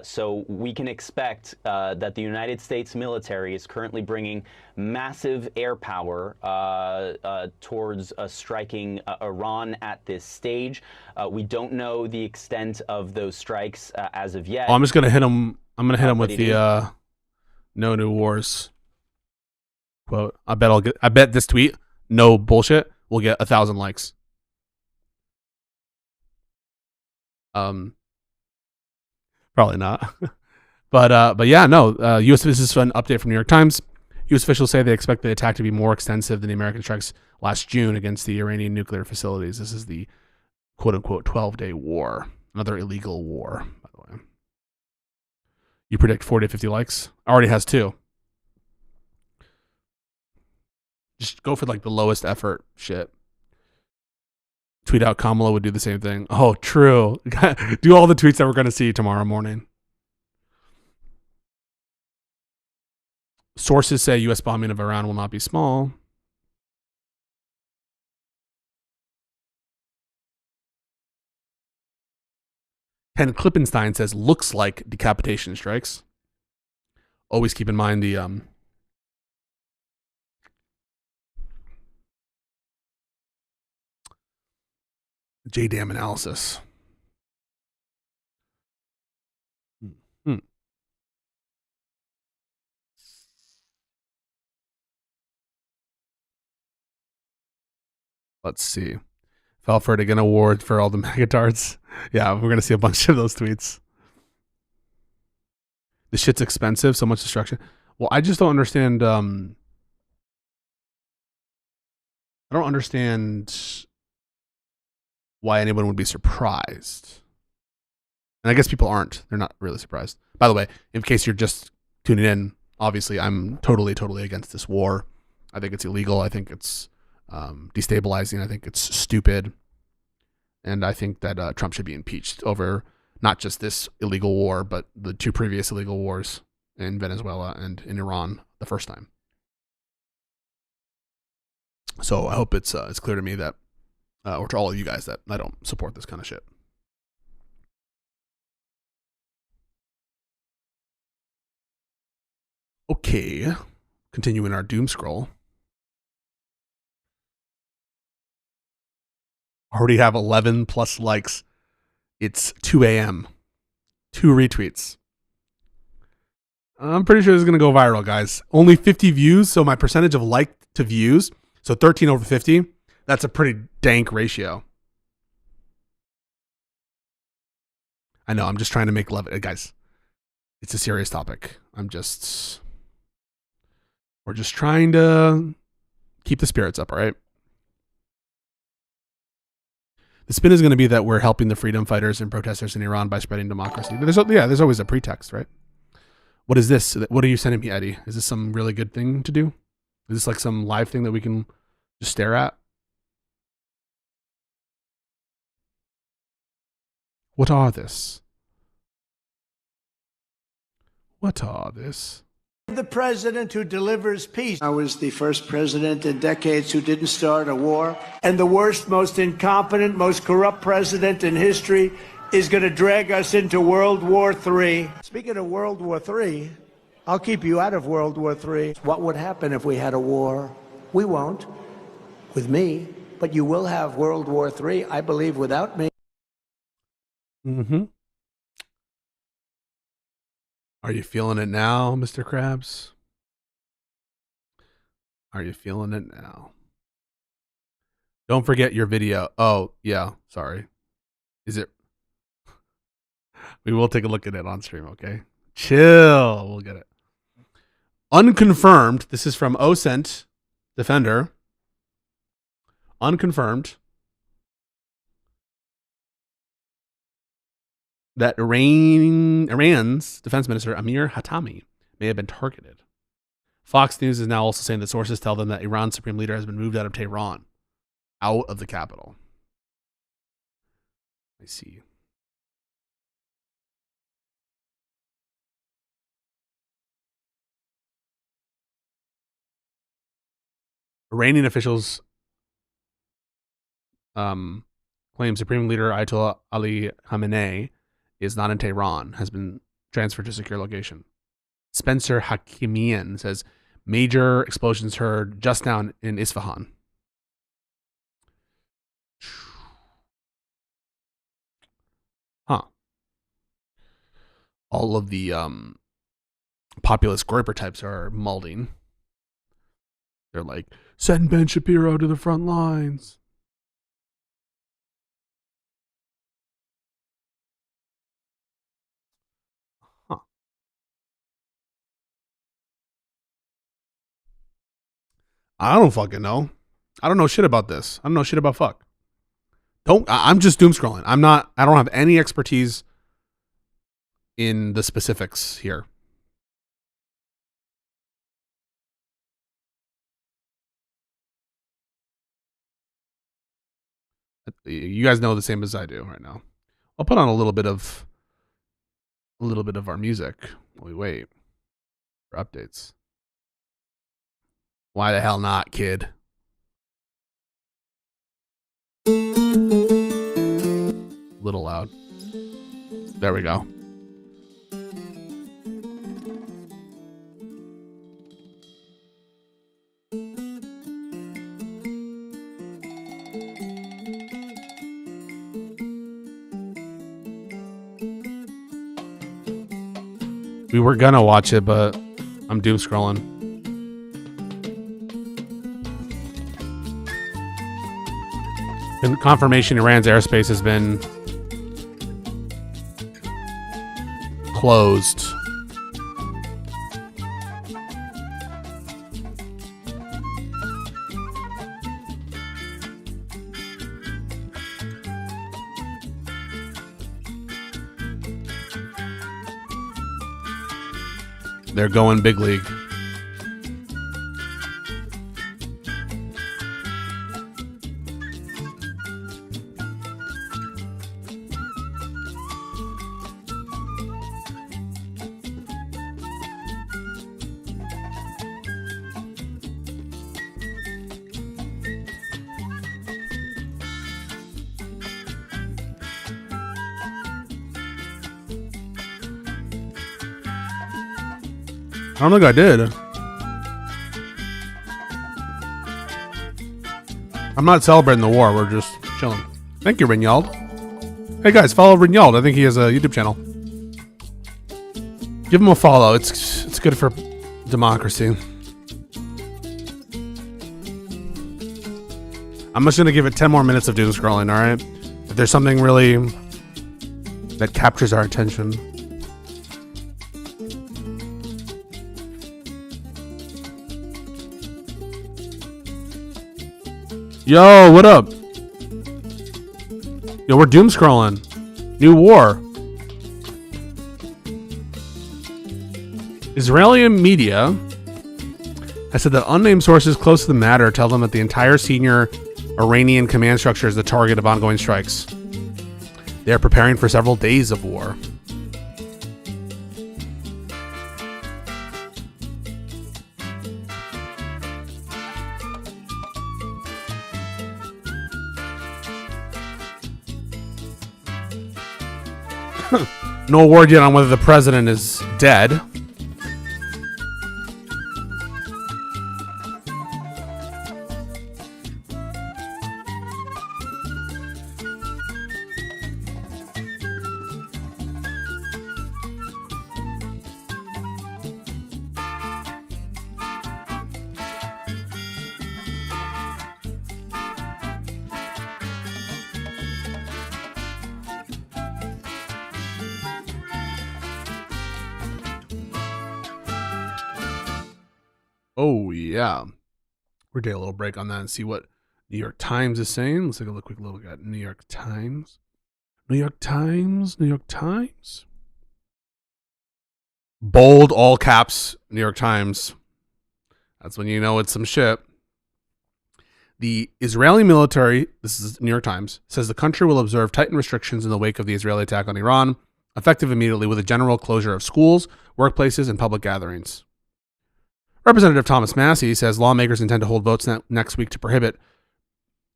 So we can expect that the United States military is currently bringing massive air power towards striking Iran at this stage. We don't know the extent of those strikes as of yet. Oh, I'm just going to hit him. I'm going to hit him with the no new wars quote. I bet this tweet, no bullshit, will get 1,000 likes. Probably not. but yeah, no. U.S. This is an update from New York Times. U.S. officials say they expect the attack to be more extensive than the American strikes last June against the Iranian nuclear facilities. This is the quote-unquote 12-day war, another illegal war, by the way. You predict 40 to 50 likes? Already has 2. Just go for like the lowest effort shit. Tweet out Kamala would do the same thing. Oh, true. Do all the tweets that we're going to see tomorrow morning. Sources say U.S. bombing of Iran will not be small. Ken Klippenstein says, looks like decapitation strikes. Always keep in mind the JDAM analysis. Let's see. Felford to get an award for all the megatards. Yeah, we're gonna see a bunch of those tweets. The shit's expensive, so much destruction. Well, I just don't understand. I don't understand why anyone would be surprised. And I guess people aren't. They're not really surprised. By the way, in case you're just tuning in, obviously I'm totally against this war. I think it's illegal. I think it's destabilizing. I think it's stupid. And I think that Trump should be impeached over not just this illegal war, but the 2 previous illegal wars in Venezuela and in Iran the first time. So I hope it's clear to me that, or to all of you guys, that I don't support this kind of shit. Okay, continuing our doom scroll. Already have 11 plus likes. It's 2 a.m. 2 retweets. I'm pretty sure this is going to go viral, guys. Only 50 views, so my percentage of like to views, so 13 over 50, that's a pretty dank ratio. I know, I'm just trying to make love. Guys, it's a serious topic. We're just trying to keep the spirits up, all right? The spin is going to be that we're helping the freedom fighters and protesters in Iran by spreading democracy. But there's always a pretext, right? What is this? What are you sending me, Eddie? Is this some really good thing to do? Is this like some live thing that we can just stare at? What are this? What are this? The president who delivers peace. I was the first president in decades who didn't start a war. And the worst, most incompetent, most corrupt president in history is going to drag us into World War III. Speaking of World War III, I'll keep you out of World War III. What would happen if we had a war? We won't, with me, but you will have World War III, I believe, without me. Mm-hmm. Are you feeling it now, Mr. Krabs? Are you feeling it now? Don't forget your video. Oh, yeah. Sorry. Is it? We will take a look at it on stream, okay? Chill. We'll get it. Unconfirmed. This is from OSENT Defender. Unconfirmed. That Iran's defense minister, Amir Hatami, may have been targeted. Fox News is now also saying that sources tell them that Iran's supreme leader has been moved out of Tehran, out of the capital. I see. Iranian officials claim Supreme Leader Ayatollah Ali Khamenei is not in Tehran, has been transferred to a secure location. Spencer Hakimian says major explosions heard just now in Isfahan. Huh. All of the populist Groyper types are malding. They're like, send Ben Shapiro to the front lines. Huh. I don't fucking know. I don't know shit about this. I don't know shit about fuck. I'm just doom scrolling. I don't have any expertise in the specifics here. You guys know the same as I do right now. I'll put on a little bit of our music while we wait for updates. Why the hell not, kid? Little loud. There we go. We were gonna watch it, but I'm doom scrolling. And confirmation Iran's airspace has been closed. They're going big league. I don't think I did. I'm not celebrating the war. We're just chilling. Thank you, Rinyald. Hey guys, follow Rinyald. I think he has a YouTube channel. Give him a follow. It's good for democracy. I'm just gonna give it 10 more minutes of doom scrolling. All right. If there's something really that captures our attention. Yo, what up? Yo, we're doom scrolling. New war. Israeli media has said that unnamed sources close to the matter tell them that the entire senior Iranian command structure is the target of ongoing strikes. They are preparing for several days of war. No word yet on whether the president is dead. Oh, yeah. We're taking a little break on that and see what New York Times is saying. Let's take a quick look at New York Times. New York Times. New York Times. Bold, all caps, New York Times. That's when you know it's some shit. The Israeli military, this is New York Times, says the country will observe tightened restrictions in the wake of the Israeli attack on Iran, effective immediately with a general closure of schools, workplaces, and public gatherings. Representative Thomas Massey says lawmakers intend to hold votes next week to prohibit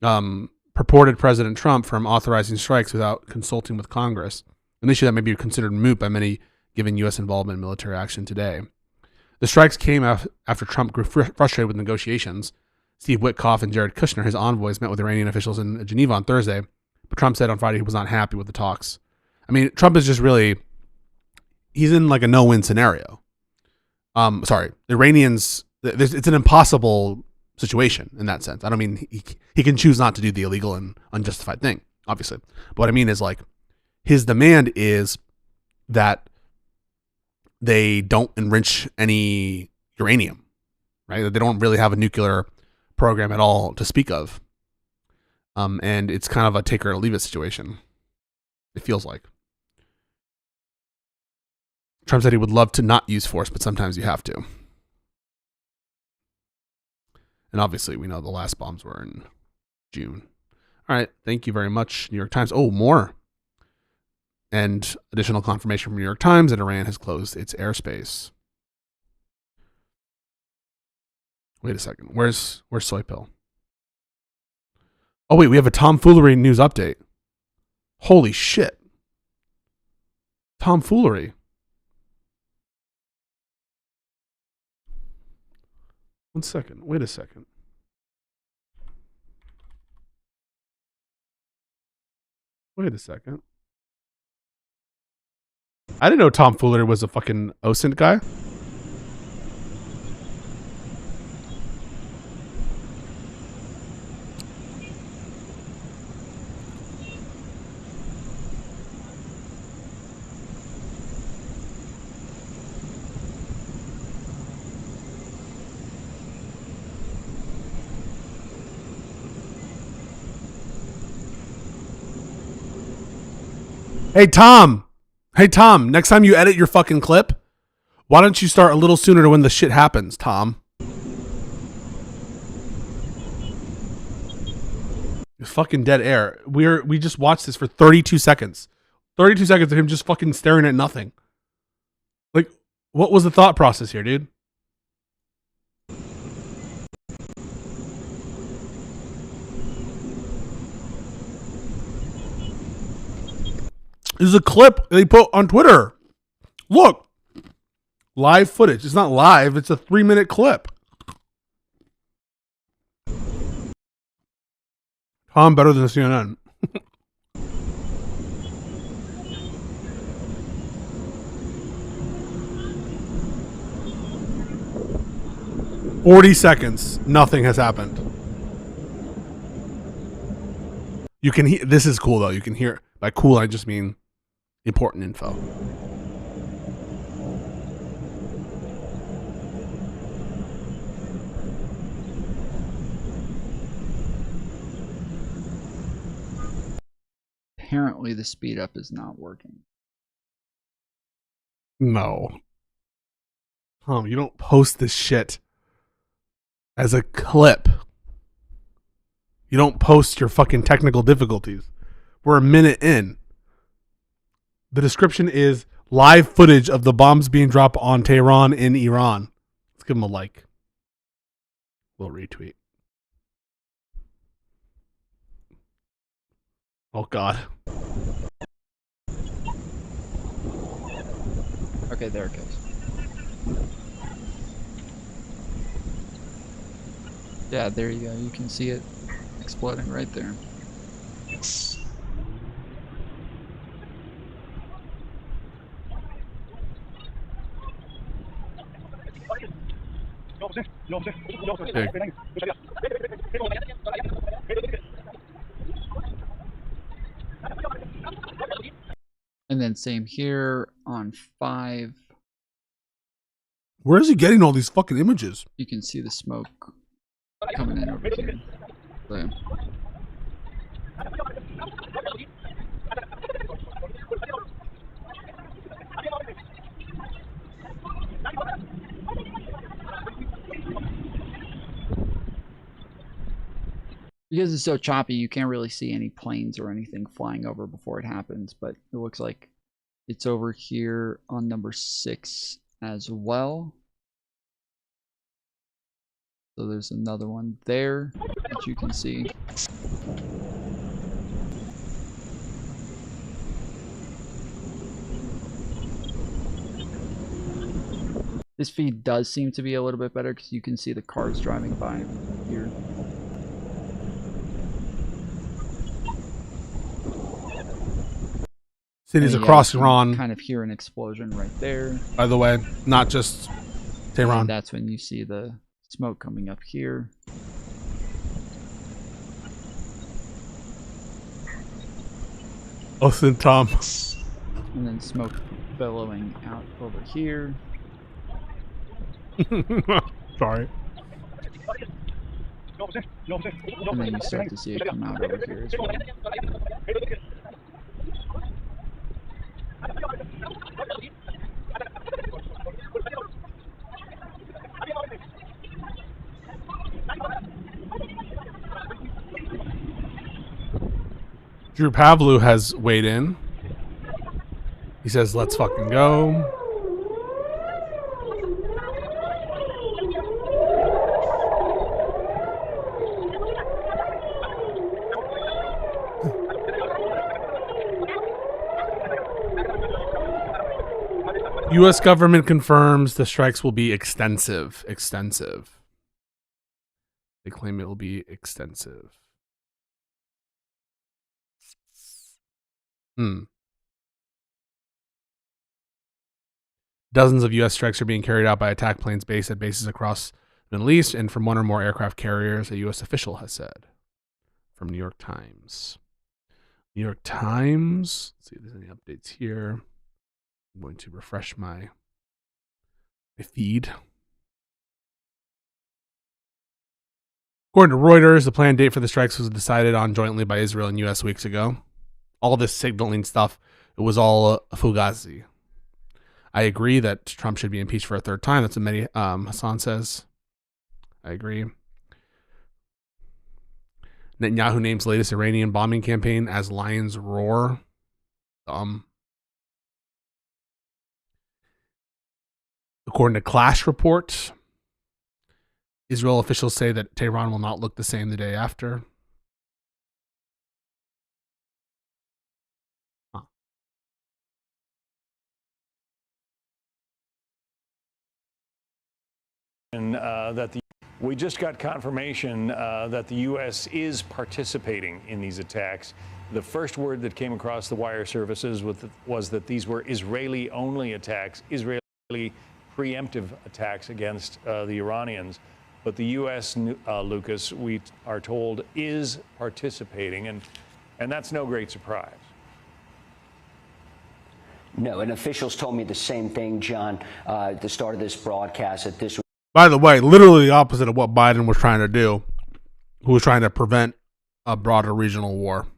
purported President Trump from authorizing strikes without consulting with Congress, an issue that may be considered moot by many given U.S. involvement in military action today. The strikes came after Trump grew frustrated with negotiations. Steve Witkoff and Jared Kushner, his envoys, met with Iranian officials in Geneva on Thursday, but Trump said on Friday he was not happy with the talks. I mean, Trump is just really, he's in like a no-win scenario. Iranians, it's an impossible situation in that sense. I don't mean he can choose not to do the illegal and unjustified thing, obviously. But what I mean is like his demand is that they don't enrich any uranium, right? That they don't really have a nuclear program at all to speak of. And it's kind of a take it or leave it situation. It feels like. Trump said he would love to not use force, but sometimes you have to. And obviously, we know the last bombs were in June. All right. Thank you very much, New York Times. Oh, more. And additional confirmation from New York Times that Iran has closed its airspace. Wait a second. Where's Soy Pill? Oh, wait. We have a tomfoolery news update. Holy shit. Tomfoolery. One second. Wait a second. Wait a second. I didn't know tomfoolery was a fucking OSINT guy. Hey, Tom. Hey, Tom. Next time you edit your fucking clip, why don't you start a little sooner to when the shit happens, Tom? It's fucking dead air. We just watched this for 32 seconds. 32 seconds of him just fucking staring at nothing. Like, what was the thought process here, dude? This is a clip they put on Twitter. Look. Live footage. It's not live. It's a 3-minute clip. Tom better than CNN. $40. Nothing has happened. You can hear. This is cool though. You can hear. By cool, I just mean important info. Apparently the speed up is not working. No. Tom, you don't post this shit as a clip. You don't post your fucking technical difficulties. We're a minute in. The description is live footage of the bombs being dropped on Tehran in Iran. Let's give him a like. We'll retweet. Oh, God. Okay, there it goes. Yeah, there you go. You can see it exploding right there. And then same here on 5. Where is he getting all these fucking images? You can see the smoke coming in over here. So. Because it's so choppy, you can't really see any planes or anything flying over before it happens, but it looks like it's over here on number 6 as well. So there's another one there that you can see. This feed does seem to be a little bit better because you can see the cars driving by here. Cities across Iran. Kind of hear an explosion right there. By the way, not just Tehran. And that's when you see the smoke coming up here. Listen, Tom. And then smoke billowing out over here. Sorry. And then you start to see it come out over here as well. Drew Pavlu has weighed in. He says, let's fucking go. U.S. government confirms the strikes will be extensive. Extensive. They claim it will be extensive. Dozens of U.S. strikes are being carried out by attack planes based at bases across the Middle East and from one or more aircraft carriers, a U.S. official has said. From New York Times. New York Times. Let's see if there's any updates here. I'm going to refresh my feed. According to Reuters, the planned date for the strikes was decided on jointly by Israel and U.S. weeks ago. All this signaling stuff it was all a fugazi. I agree that Trump should be impeached for a third time. That's what Mehdi Hassan says. I agree. Netanyahu names latest Iranian bombing campaign as Lion's Roar. According to Clash Report, Israel officials say that Tehran will not look the same the day after. We just got confirmation that the U.S. is participating in these attacks. The first word that came across the wire services was that these were Israeli-only attacks, Israeli preemptive attacks against the Iranians. But the U.S., Lucas, we are told, is participating, and that's no great surprise. No, and officials told me the same thing, John, at the start of this broadcast, that this. By the way, literally the opposite of what Biden was trying to do, who was trying to prevent a broader regional war.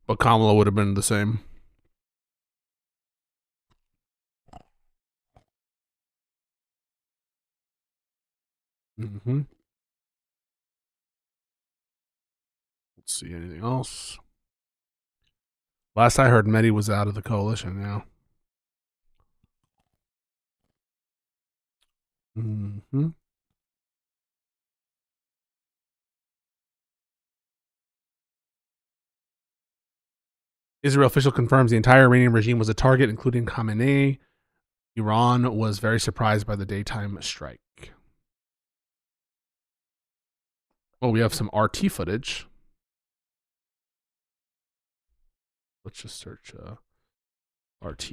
But Kamala would have been the same. Let's see, anything else? Last I heard, Mehdi was out of the coalition now. Israel official confirms the entire Iranian regime was a target, including Khamenei. Iran was very surprised by the daytime strike. Oh, we have some RT footage. Let's just search RT.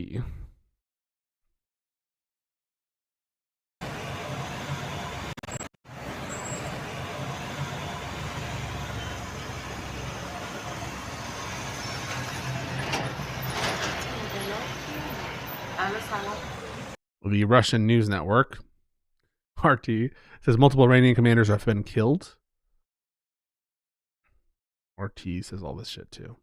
The Russian news network, RT, says multiple Iranian commanders have been killed. RT says all this shit too.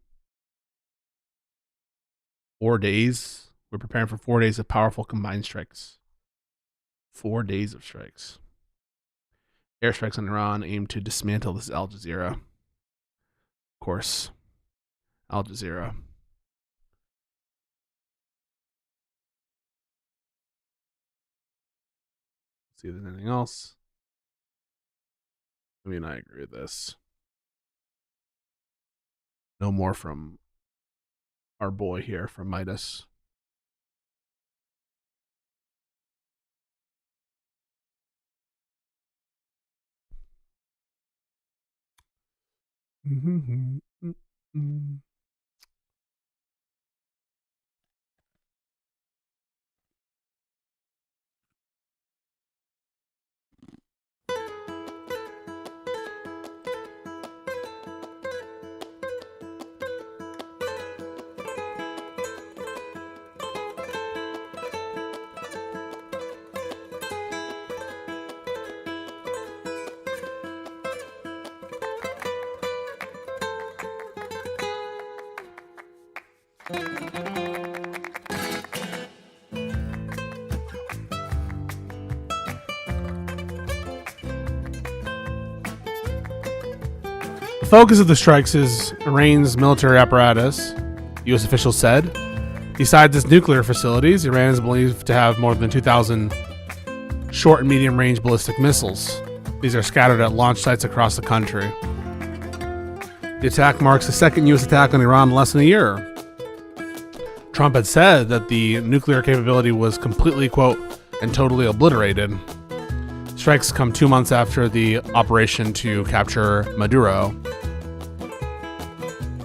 4 days. We're preparing for 4 days of powerful combined strikes. 4 days of strikes. Airstrikes on Iran aim to dismantle this Al Jazeera. Of course, Al Jazeera. See if there's anything else. I mean, I agree with this. No more from our boy here from Midas. The focus of the strikes is Iran's military apparatus, U.S. officials said. Besides its nuclear facilities, Iran is believed to have more than 2,000 short and medium range ballistic missiles. These are scattered at launch sites across the country. The attack marks the second U.S. attack on Iran in less than a year. Trump had said that the nuclear capability was completely, quote, and totally obliterated. Strikes come 2 months after the operation to capture Maduro.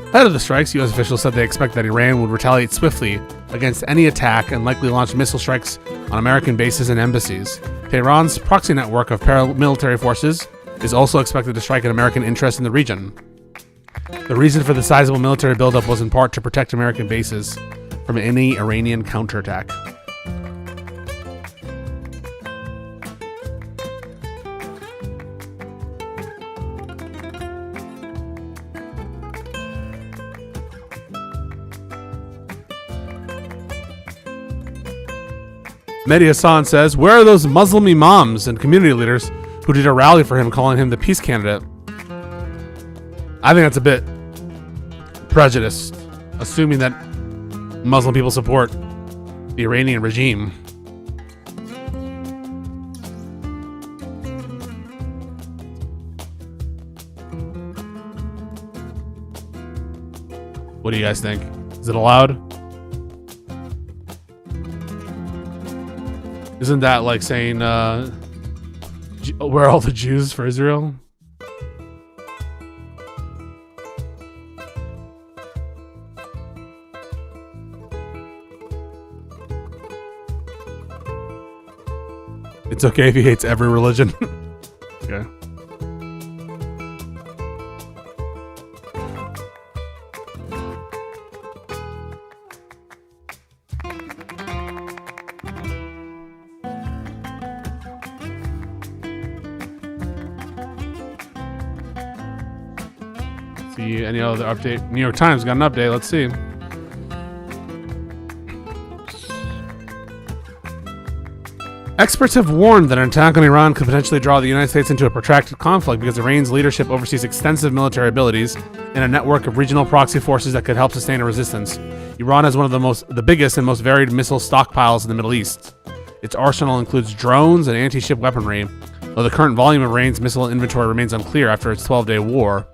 Ahead of the strikes, U.S. officials said they expect that Iran would retaliate swiftly against any attack and likely launch missile strikes on American bases and embassies. Tehran's proxy network of paramilitary forces is also expected to strike at American interests in the region. The reason for the sizable military buildup was in part to protect American bases from any Iranian counterattack. Mehdi Hassan says, where are those Muslim imams and community leaders who did a rally for him, calling him the peace candidate? I think that's a bit prejudiced, assuming that Muslim people support the Iranian regime. What do you guys think? Is it allowed? Isn't that like saying, where are all the Jews for Israel? It's okay if he hates every religion. Okay. See any other update? New York Times got an update. Let's see. Experts have warned that an attack on Iran could potentially draw the United States into a protracted conflict because Iran's leadership oversees extensive military abilities and a network of regional proxy forces that could help sustain a resistance. Iran has one of the biggest and most varied missile stockpiles in the Middle East. Its arsenal includes drones and anti-ship weaponry, though the current volume of Iran's missile inventory remains unclear after its 12-day war.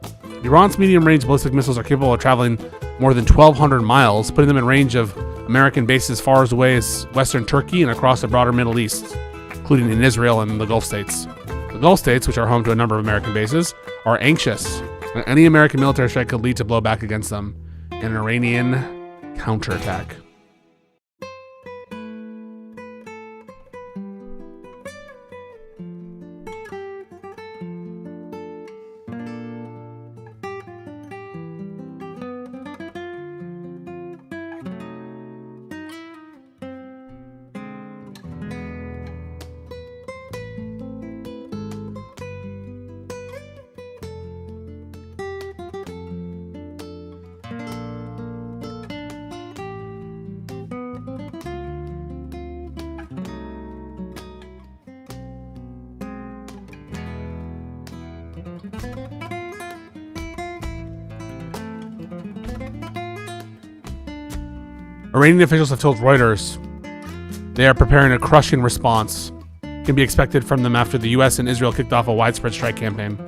Iran's medium-range ballistic missiles are capable of traveling more than 1,200 miles, putting them in range of American bases as far away as western Turkey and across the broader Middle East, including in Israel and the Gulf states. The Gulf states, which are home to a number of American bases, are anxious that any American military strike could lead to blowback against them in an Iranian counterattack. Iranian officials have told Reuters they are preparing a crushing response. Can be expected from them after the US and Israel kicked off a widespread strike campaign.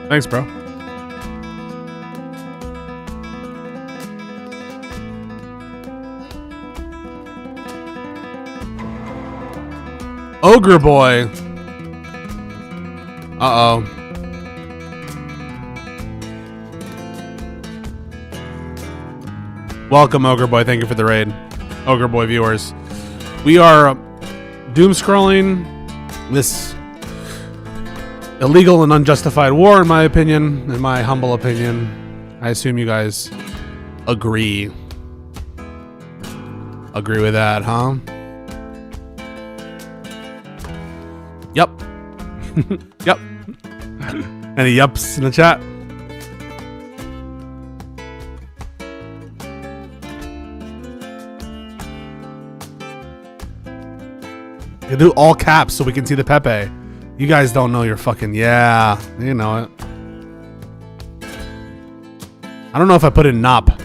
Thanks, bro. Ogre Boy. Uh-oh. Welcome, Ogre Boy. Thank you for the raid. Ogre Boy viewers. We are doom scrolling this illegal and unjustified war, in my opinion, in my humble opinion. I assume you guys agree. Agree with that, huh? Yup. Yup. Any yups in the chat? You do all caps so we can see the Pepe. You guys don't know your fucking... Yeah, you know it. I don't know if I put in Nop.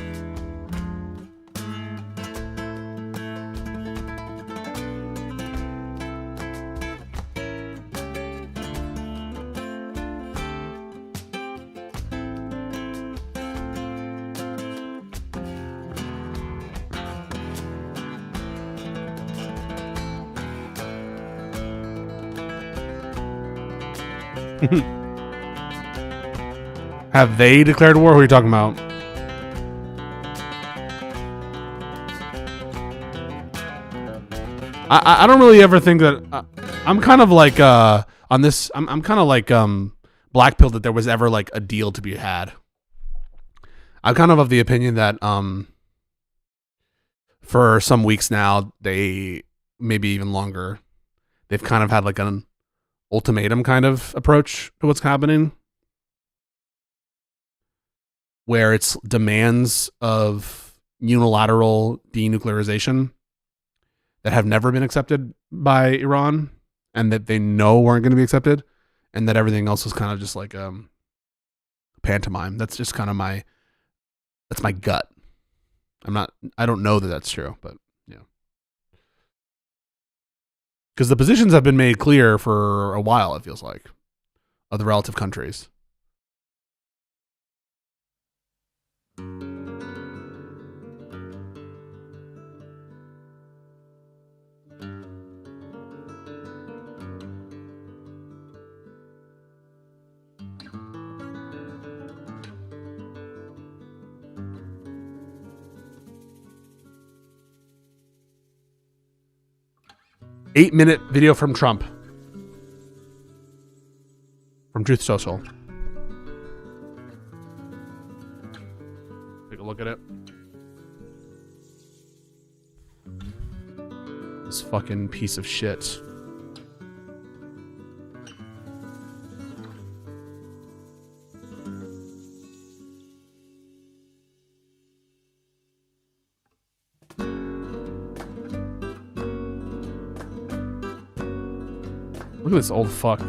Have they declared war? Who are you talking about? I don't really ever think that I'm kind of like on this. I'm kind of like black pilled that there was ever like a deal to be had. I'm kind of the opinion that for some weeks now, they maybe even longer, they've kind of had like an ultimatum kind of approach to what's happening, where it's demands of unilateral denuclearization that have never been accepted by Iran and that they know weren't going to be accepted, and that everything else was kind of just like pantomime. That's just kind of that's my gut. I don't know that that's true, but yeah. Because the positions have been made clear for a while, it feels like, of the relative countries. Eight-minute video from Trump. From Truth Social. Take a look at it. This fucking piece of shit. Look at this old fuck.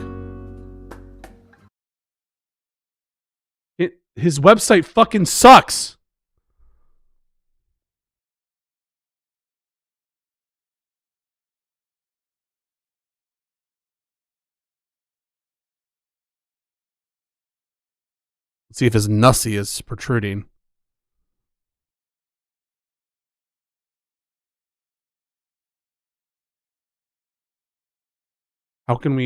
His website fucking sucks. Let's see if his nussy is protruding. How can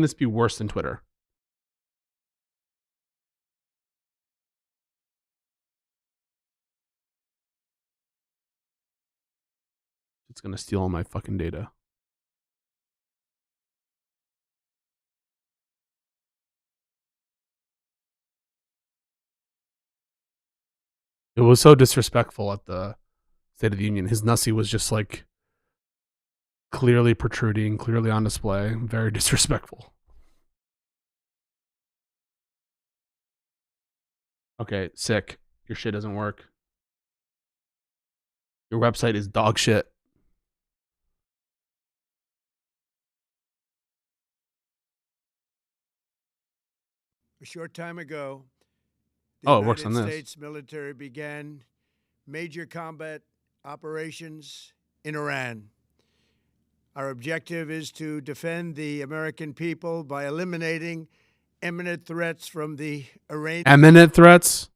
this be worse than Twitter? It's gonna steal all my fucking data. It was so disrespectful at the State of the Union. His nussy was just like clearly protruding, clearly on display. Very disrespectful. Okay, sick. Your shit doesn't work. Your website is dog shit. A short time ago, it works on United this. States military began major combat operations in Iran. Our objective is to defend the American people by eliminating imminent threats from the Eminent threats?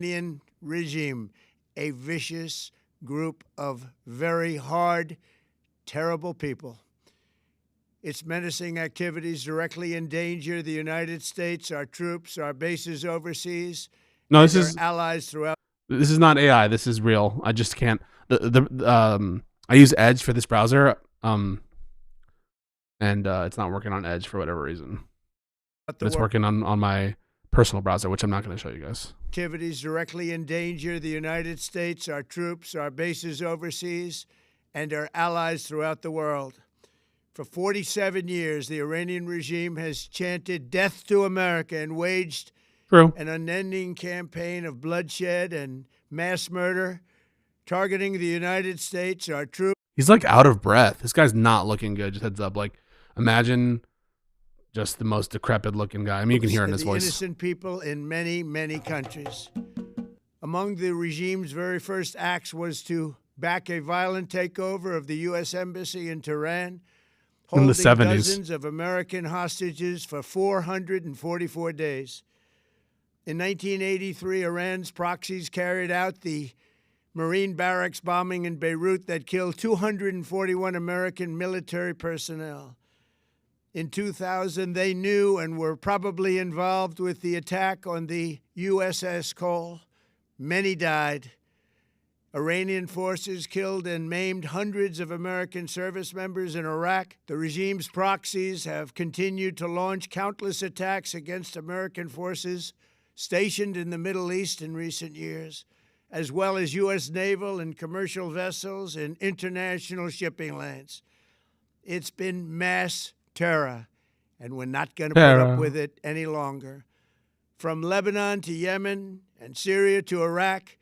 Iranian regime, a vicious group of very hard, terrible people. Its menacing activities directly endanger the United States, our troops, our bases overseas, No, and this is allies throughout. This is not AI. This is real. I just can't. I use Edge for this browser, and it's not working on Edge for whatever reason. But it's working on my personal browser, which I'm not going to show you guys. Activities directly endanger the United States, our troops, our bases overseas, and our allies throughout the world. For 47 years, the Iranian regime has chanted death to America and waged an unending campaign of bloodshed and mass murder, targeting the United States, our troops. He's like out of breath. This guy's not looking good. Just heads up. Like, imagine just the most decrepit looking guy. I mean, you can hear it in his voice. Innocent people in many, many countries. Among the regime's very first acts was to back a violent takeover of the U.S. Embassy in Tehran, in the holding 70s. dozens of American hostages for 444 days. In 1983, Iran's proxies carried out the Marine barracks bombing in Beirut that killed 241 American military personnel. In 2000, they knew and were probably involved with the attack on the USS Cole. Many died. Iranian forces killed and maimed hundreds of American service members in Iraq. The regime's proxies have continued to launch countless attacks against American forces stationed in the Middle East in recent years, as well as U.S. naval and commercial vessels in international shipping lanes. It's been mass terror, and we're not going to put up with it any longer. From Lebanon to Yemen and Syria to Iraq,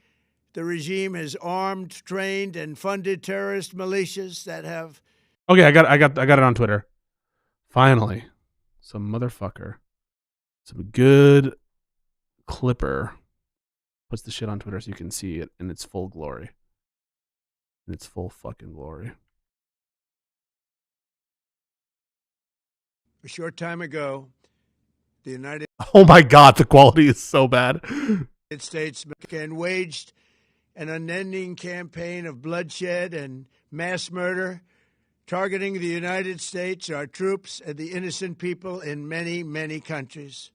the regime has armed, trained, and funded terrorist militias that have... Okay, I got it on Twitter. Finally, some motherfucker, some good clipper puts the shit on Twitter so you can see it in its full glory. In its full fucking glory. A short time ago, the United Oh my God, the quality is so bad. States waged an unending campaign of bloodshed and mass murder, targeting the United States, our troops, and the innocent people in many, many countries.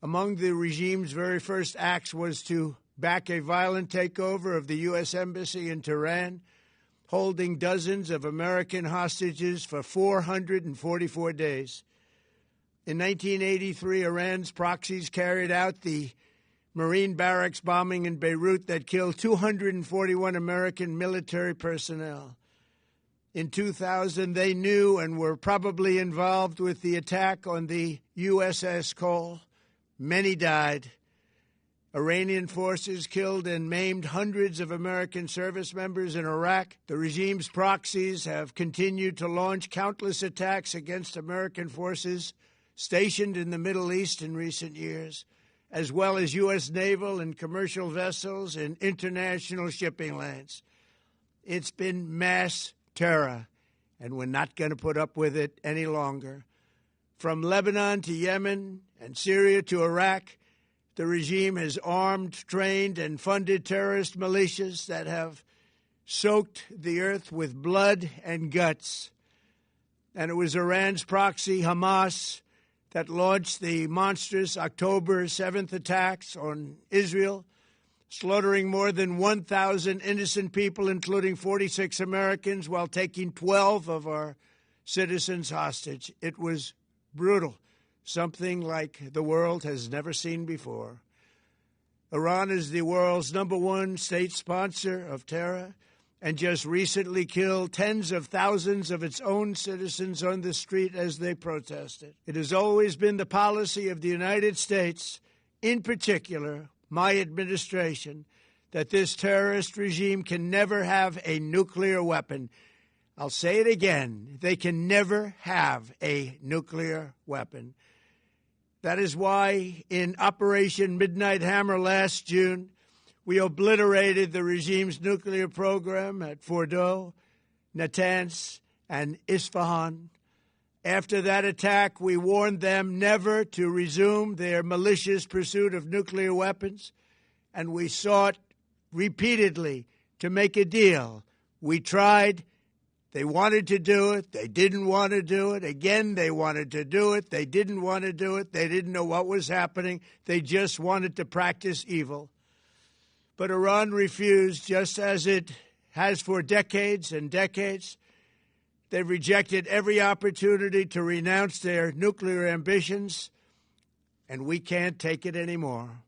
Among the regime's very first acts was to back a violent takeover of the U.S. Embassy in Tehran, holding dozens of American hostages for 444 days. In 1983, Iran's proxies carried out the Marine barracks bombing in Beirut that killed 241 American military personnel. In 2000, they knew and were probably involved with the attack on the USS Cole. Many died. Iranian forces killed and maimed hundreds of American service members in Iraq. The regime's proxies have continued to launch countless attacks against American forces stationed in the Middle East in recent years, as well as U.S. naval and commercial vessels in international shipping lanes. It's been mass terror, and we're not going to put up with it any longer. From Lebanon to Yemen and Syria to Iraq, the regime has armed, trained, and funded terrorist militias that have soaked the earth with blood and guts. And it was Iran's proxy, Hamas, that launched the monstrous October 7th attacks on Israel, slaughtering more than 1,000 innocent people, including 46 Americans, while taking 12 of our citizens hostage. It was brutal, something like the world has never seen before. Iran is the world's #1 state sponsor of terror and just recently killed tens of thousands of its own citizens on the street as they protested. It has always been the policy of the United States, in particular my administration, that this terrorist regime can never have a nuclear weapon. I'll say it again. They can never have a nuclear weapon. That is why in Operation Midnight Hammer last June, we obliterated the regime's nuclear program at Fordow, Natanz, and Isfahan. After that attack, we warned them never to resume their malicious pursuit of nuclear weapons, and we sought repeatedly to make a deal. We tried. They wanted to do it. They didn't want to do it. Again, they wanted to do it. They didn't want to do it. They didn't know what was happening. They just wanted to practice evil. But Iran refused, just as it has for decades and decades. They've rejected every opportunity to renounce their nuclear ambitions, and we can't take it anymore.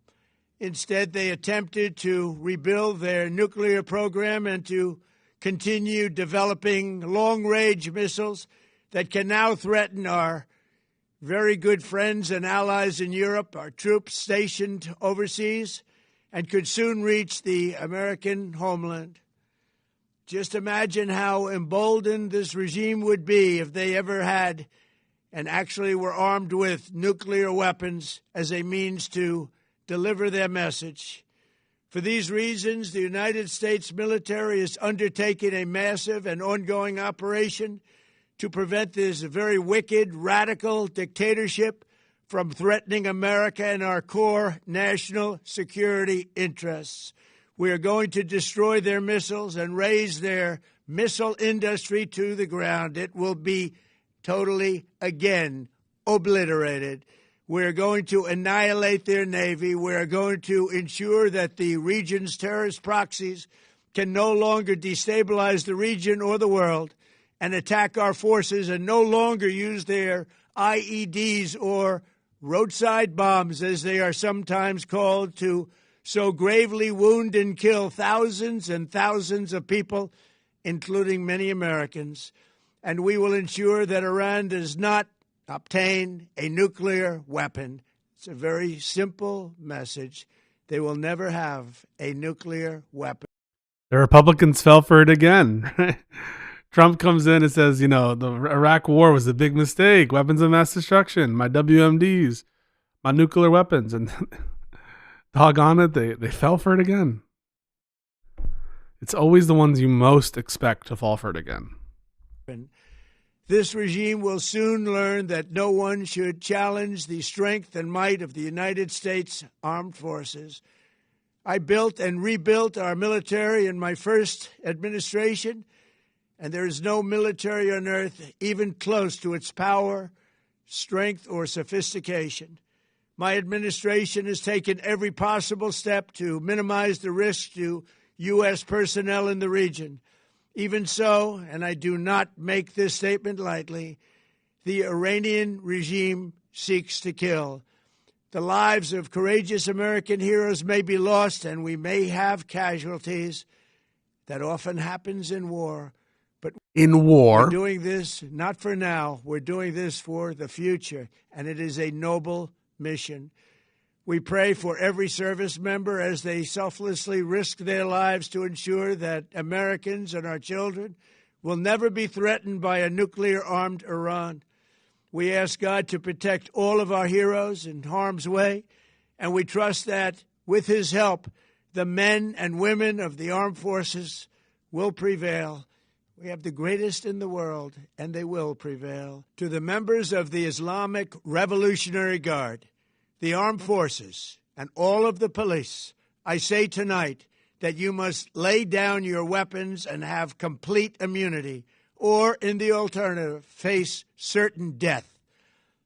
Instead, they attempted to rebuild their nuclear program and to continue developing long-range missiles that can now threaten our very good friends and allies in Europe, our troops stationed overseas, and could soon reach the American homeland. Just imagine how emboldened this regime would be if they ever had and actually were armed with nuclear weapons as a means to deliver their message. For these reasons, the United States military is undertaking a massive and ongoing operation to prevent this very wicked, radical dictatorship from threatening America and our core national security interests. We are going to destroy their missiles and raise their missile industry to the ground. It will be totally, again, obliterated. We're going to annihilate their Navy. We're going to ensure that the region's terrorist proxies can no longer destabilize the region or the world and attack our forces and no longer use their IEDs or roadside bombs, as they are sometimes called, to so gravely wound and kill thousands and thousands of people, including many Americans. And we will ensure that Iran does not obtain a nuclear weapon. It's a very simple message. They will never have a nuclear weapon. The Republicans fell for it again. Trump comes in and says, you know, the Iraq war was a big mistake. Weapons of mass destruction, my WMDs, my nuclear weapons. And doggone it, they fell for it again. It's always the ones you most expect to fall for it again. This regime will soon learn that no one should challenge the strength and might of the United States Armed Forces. I built and rebuilt our military in my first administration, and there is no military on earth even close to its power, strength, or sophistication. My administration has taken every possible step to minimize the risk to U.S. personnel in the region. Even so, and I do not make this statement lightly, the Iranian regime seeks to kill. The lives of courageous American heroes may be lost, and we may have casualties. That often happens in war. But in war, we're doing this not for now. We're doing this for the future, and it is a noble mission. We pray for every service member as they selflessly risk their lives to ensure that Americans and our children will never be threatened by a nuclear-armed Iran. We ask God to protect all of our heroes in harm's way, and we trust that, with his help, the men and women of the armed forces will prevail. We have the greatest in the world, and they will prevail. To the members of the Islamic Revolutionary Guard, the armed forces, and all of the police, I say tonight that you must lay down your weapons and have complete immunity, or, in the alternative, face certain death.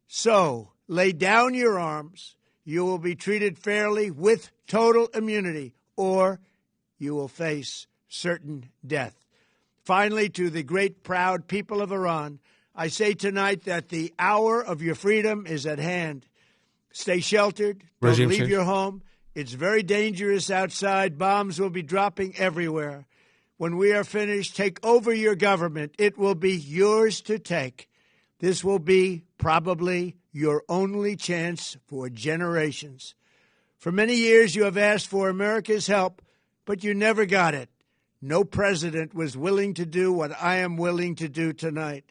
So, lay down your arms. You will be treated fairly with total immunity, or you will face certain death. Finally, to the great, proud people of Iran, I say tonight that the hour of your freedom is at hand. Stay sheltered. Don't leave your home. It's very dangerous outside. Bombs will be dropping everywhere. When we are finished, take over your government. It will be yours to take. This will be probably your only chance for generations. For many years, you have asked for America's help, but you never got it. No president was willing to do what I am willing to do tonight.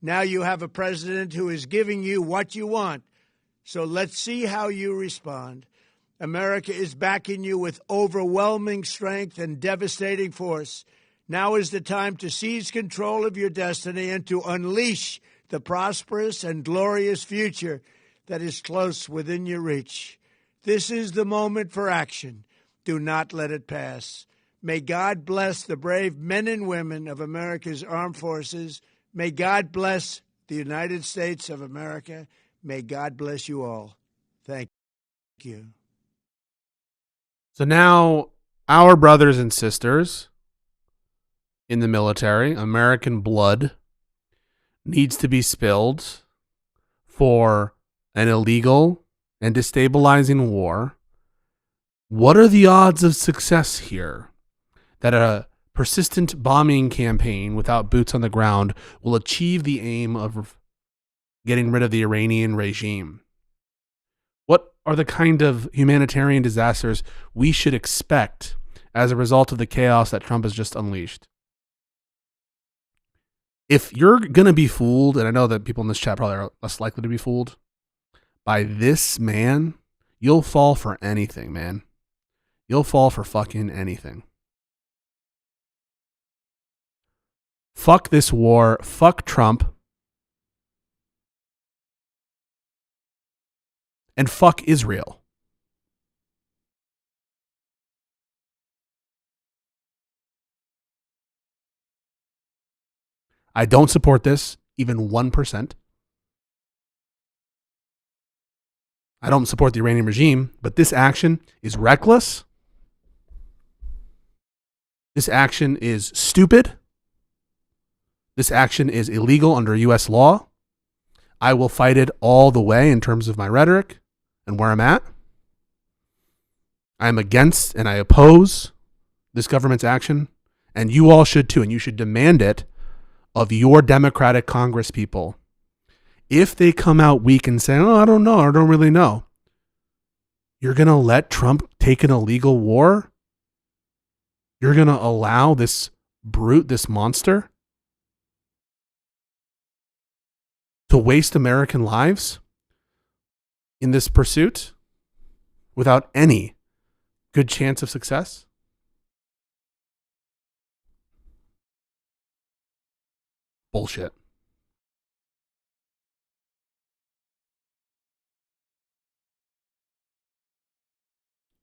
Now you have a president who is giving you what you want. So let's see how you respond. America is backing you with overwhelming strength and devastating force. Now is the time to seize control of your destiny and to unleash the prosperous and glorious future that is close within your reach. This is the moment for action. Do not let it pass. May God bless the brave men and women of America's armed forces. May God bless the United States of America. May God bless you all. Thank you. So now our brothers and sisters in the military, American blood, needs to be spilled for an illegal and destabilizing war. What are the odds of success here? That a persistent bombing campaign without boots on the ground will achieve the aim of getting rid of the Iranian regime? What are the kind of humanitarian disasters we should expect as a result of the chaos that Trump has just unleashed? If you're going to be fooled, and I know that people in this chat probably are less likely to be fooled by this man, you'll fall for anything, man. You'll fall for fucking anything. Fuck this war. Fuck Trump. And fuck Israel. I don't support this, even 1%. I don't support the Iranian regime, but this action is reckless. This action is stupid. This action is illegal under U.S. law. I will fight it all the way in terms of my rhetoric and where I'm at. I'm against and I oppose this government's action, and you all should too, and you should demand it of your Democratic Congress people. If they come out weak and say, oh, I don't know, I don't really know, you're going to let Trump take an illegal war? You're going to allow this brute, this monster, to waste American lives in this pursuit without any good chance of success? Bullshit.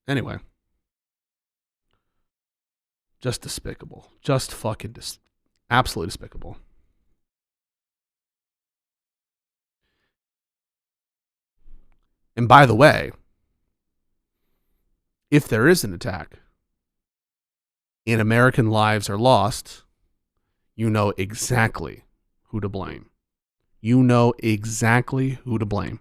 Anyway. Just despicable. Just fucking absolutely despicable. And by the way, if there is an attack and American lives are lost, you know exactly who to blame. You know exactly who to blame.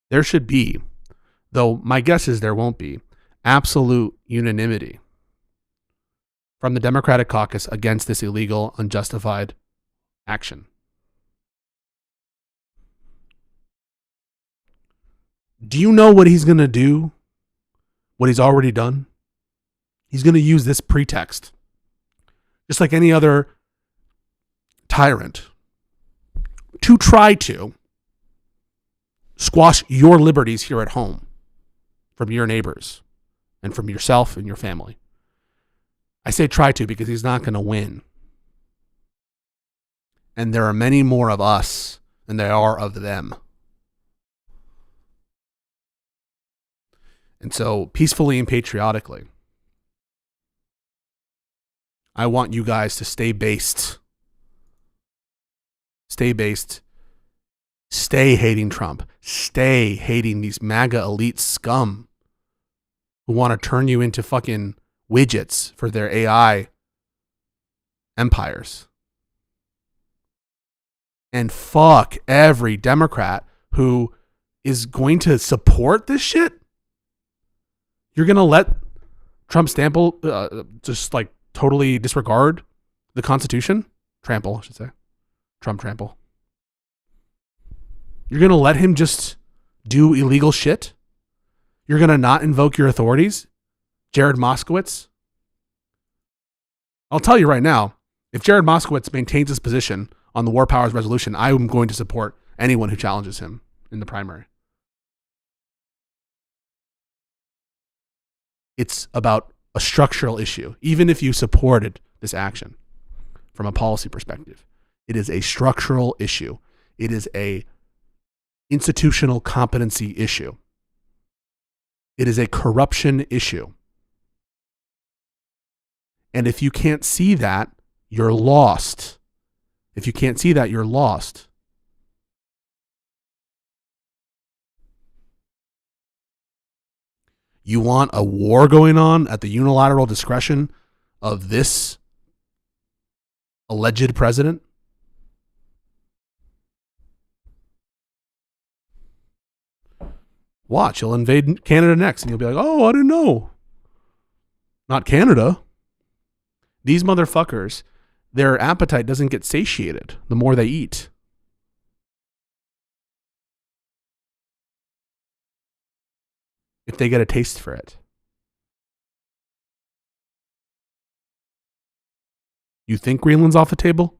There should be, though my guess is there won't be, absolute unanimity from the Democratic caucus against this illegal, unjustified action. Do you know what he's going to do? What he's already done? He's going to use this pretext, just like any other tyrant, to try to squash your liberties here at home from your neighbors and from yourself and your family. I say try to because he's not going to win. And there are many more of us than there are of them. And so, peacefully and patriotically, I want you guys to stay based. Stay based. Stay hating Trump. Stay hating these MAGA elite scum who want to turn you into fucking widgets for their AI empires. And fuck every Democrat who is going to support this shit. You're going to let Trump just like totally disregard the Constitution? Trample, I should say. Trump trample. You're going to let him just do illegal shit? You're going to not invoke your authorities? Jared Moskowitz? I'll tell you right now, if Jared Moskowitz maintains his position on the War Powers Resolution, I am going to support anyone who challenges him in the primary. It's about a structural issue. Even if you supported this action from a policy perspective, it is a structural issue. It is a institutional competency issue. It is a corruption issue. And if you can't see that, you're lost. If you can't see that, you're lost. You want a war going on at the unilateral discretion of this alleged president? Watch, he'll invade Canada next, and you'll be like, oh, I didn't know. Not Canada. These motherfuckers, their appetite doesn't get satiated the more they eat. If they get a taste for it. You think Greenland's off the table?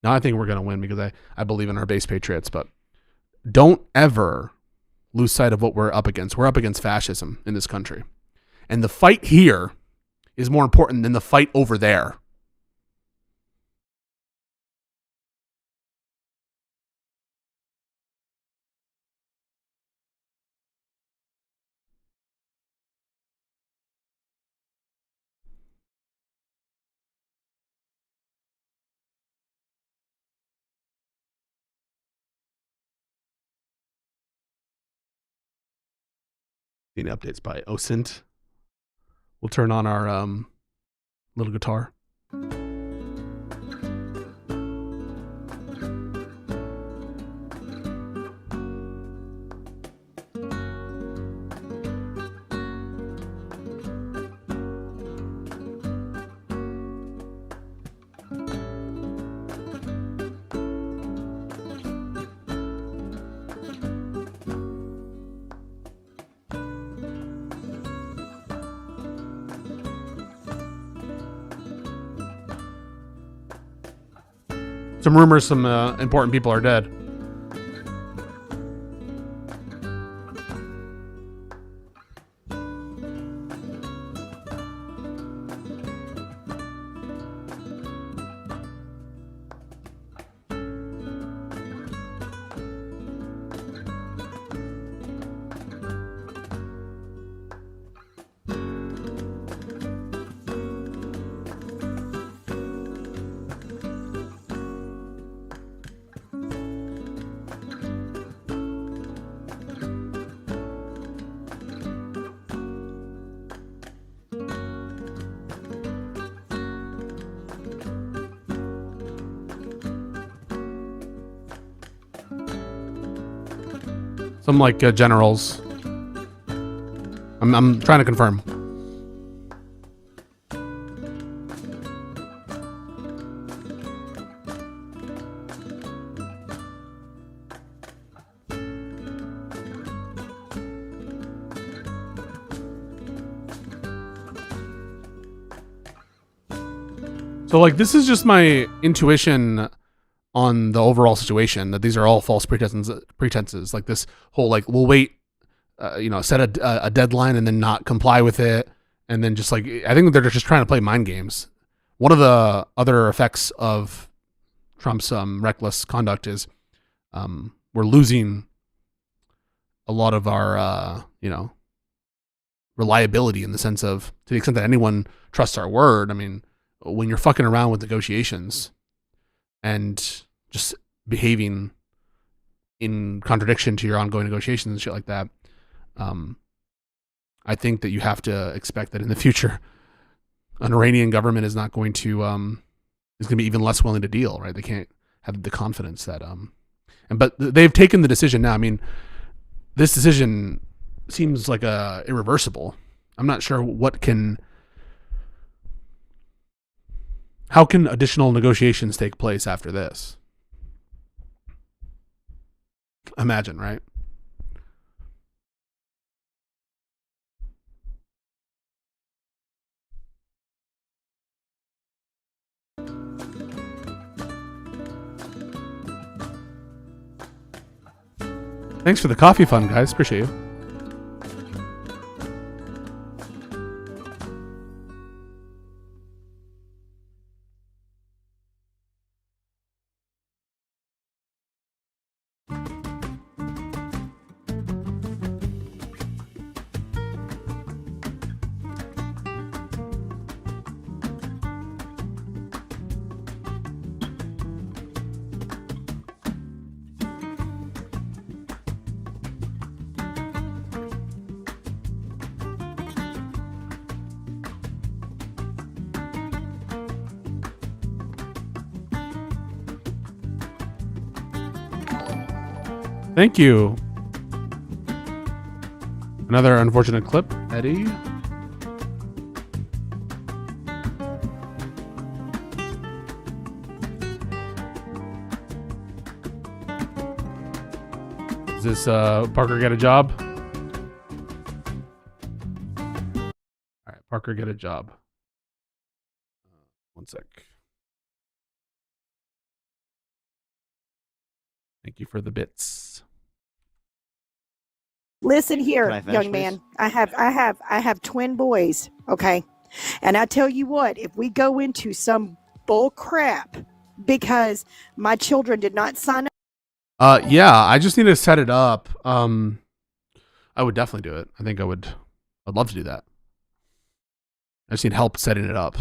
Now I think we're going to win because I believe in our base patriots, but don't ever lose sight of what we're up against. We're up against fascism in this country. And the fight here is more important than the fight over there. Any updates by OSINT. We'll turn on our little guitar. Some rumors, some important people are dead. Some like generals. I'm trying to confirm. So like this is just my intuition on the overall situation, that these are all false pretenses. Like this whole like we'll wait, set a deadline and then not comply with it, and then just like I think they're just trying to play mind games. One of the other effects of Trump's reckless conduct is we're losing a lot of our reliability, in the sense of, to the extent that anyone trusts our word. I mean, when you're fucking around with negotiations and just behaving in contradiction to your ongoing negotiations and shit like that, I think that you have to expect that in the future, an Iranian government is not going to is going to be even less willing to deal. Right? They can't have the confidence that but they've taken the decision now. I mean, this decision seems like irreversible. I'm not sure how can additional negotiations take place after this? Imagine, right? Thanks for the coffee fund, guys. Appreciate you. Thank you. Another unfortunate clip, Eddie. Does this Parker get a job? All right, Parker, get a job. One sec. Thank you for the bits. Listen Can here, I finish, young please? man. I have twin boys, okay? And I tell you what, if we go into some bull crap because my children did not sign up. Yeah, I just need to set it up. I would definitely do it. I think I'd love to do that. I just need help setting it up.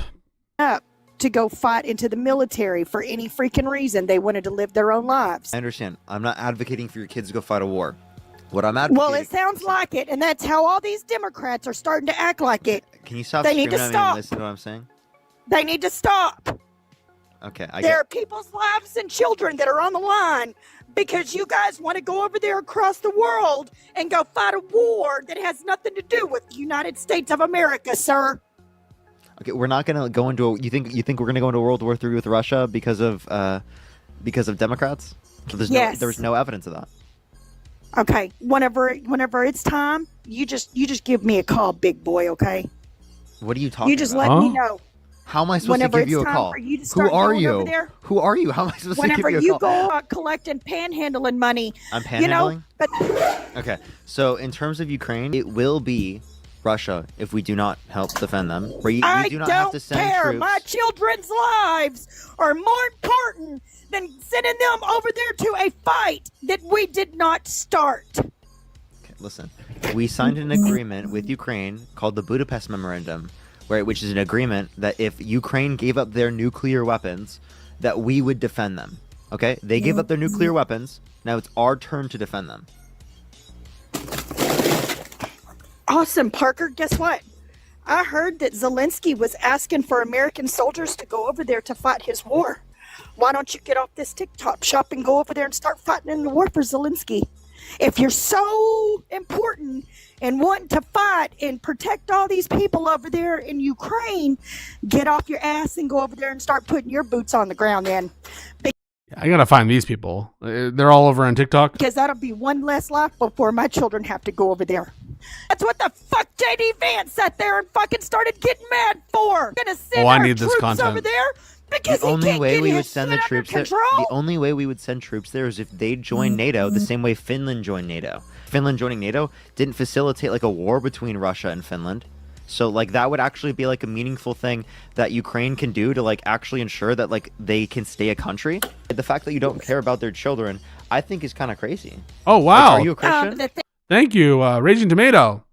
To go fight into the military for any freaking reason. They wanted to live their own lives. I understand. I'm not advocating for your kids to go fight a war. What I'm advocating... Well, it sounds like it, and that's how all these Democrats are starting to act like it. Can you stop They need screaming to at me and stop. listen to what I'm saying? They need to stop. Okay, There are people's lives and children that are on the line because you guys want to go over there across the world and go fight a war that has nothing to do with the United States of America, sir. Okay, we're not gonna go into. You think we're gonna go into World War III with Russia because of Democrats? So Yes. There's no evidence of that. Okay, whenever it's time, you just give me a call, big boy. Okay, What are you talking you just about? let me know. How am I supposed Whenever to give you a it's time call? for you to Who start are going over you? there. Who are you? How am I supposed Whenever to give you you a call? go collecting panhandling money, I'm you know, panhandling? but Okay, so in terms of Ukraine, it will be Russia if we do not help defend them. We I do not don't have to send care. troops. My children's lives are more important than sending them over there to a fight that we did not start. Okay, listen, we signed an agreement with Ukraine called the Budapest Memorandum, which is an agreement that if Ukraine gave up their nuclear weapons, that we would defend them. Okay, they gave up their nuclear weapons. Now it's our turn to defend them. Awesome, Parker. Guess what? I heard that Zelensky was asking for American soldiers to go over there to fight his war. Why don't you get off this TikTok shop and go over there and start fighting in the war for Zelensky? If you're so important and wanting to fight and protect all these people over there in Ukraine, get off your ass and go over there and start putting your boots on the ground then. I gotta find these people. They're all over on TikTok. Because that'll be one less life before my children have to go over there. That's what the fuck JD Vance sat there and fucking started getting mad for. Gonna send I our need this troops content. over there because The he only can't way get we his would send the shit under troops there, control. the only way we would send troops there is if they join NATO the same way Finland joined NATO. Finland joining NATO didn't facilitate like a war between Russia and Finland. So like that would actually be like a meaningful thing that Ukraine can do to like actually ensure that like they can stay a country. The fact that you don't care about their children, I think is kind of crazy. Oh wow! Like, are you a Christian? Thank you, Raging Tomato.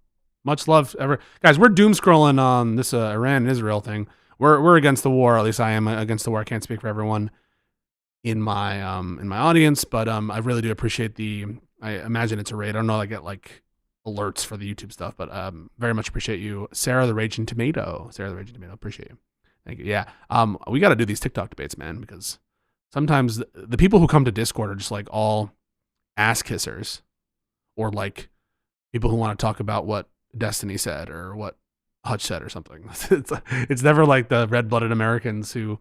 Much love, ever guys. We're doom scrolling on this Iran and Israel thing. We're against the war. At least I am against the war. I can't speak for everyone in my audience, but I really do appreciate the. I imagine it's a raid. I don't know. I get like alerts for the YouTube stuff, but very much appreciate you, Sarah the Raging Tomato. Sarah the Raging Tomato, appreciate you. Thank you. Yeah. We got to do these TikTok debates, man, because sometimes the people who come to Discord are just like all ass kissers, or like people who want to talk about what Destiny said or what Hutch said or something. It's never like the red-blooded Americans who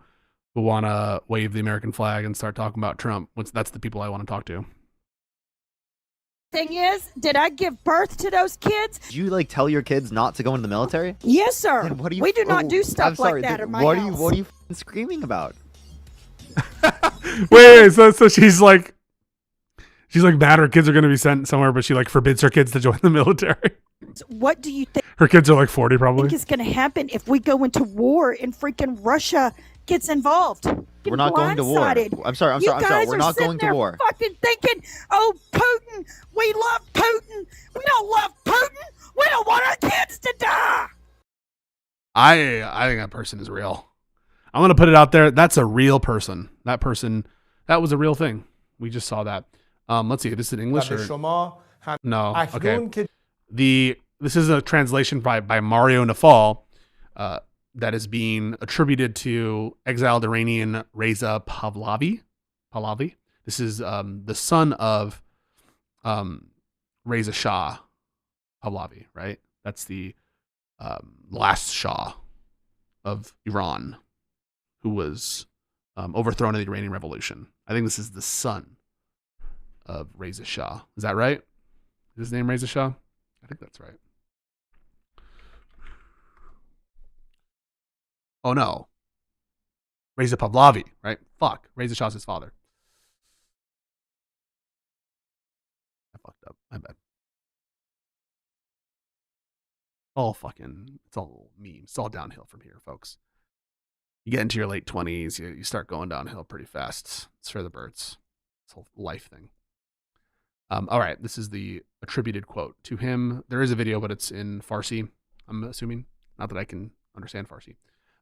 want to wave the American flag and start talking about Trump. That's the people I want to talk to. Thing is, did I give birth to those kids? Did you like tell your kids not to go into the military? Yes, sir. Then what do you, We do not do I'm stuff sorry, like that then in my what house. What are you f***ing screaming about? Wait, so she's like mad her kids are going to be sent somewhere, but she like forbids her kids to join the military. What do you think Her kids are like 40 probably. is going to happen if we go into war and freaking Russia gets involved? We're not going to war. Blindsided. I'm sorry. You We're guys are not sitting going to there war. Fucking thinking, oh, Putin, we love Putin. We don't love Putin. We don't want our kids to die. I think that person is real. I'm going to put it out there. That's a real person. That was a real thing. We just saw that. Let's see. This is in English or no? Okay. This is a translation by Mario Nafal that is being attributed to exiled Iranian Reza Pahlavi. This is the son of Reza Shah Pahlavi, right? That's the last Shah of Iran who was overthrown in the Iranian Revolution. I think this is the son of Reza Shah. Is that right? Is his name Reza Shah? I think that's right. Oh no. Reza Pahlavi, right? Fuck. Reza Shah's his father. I fucked up. My bad. It's all memes. It's all downhill from here, folks. You get into your late 20s, you start going downhill pretty fast. It's for the birds. It's a whole life thing. All right, this is the attributed quote to him. There is a video, but it's in Farsi, I'm assuming. Not that I can understand Farsi.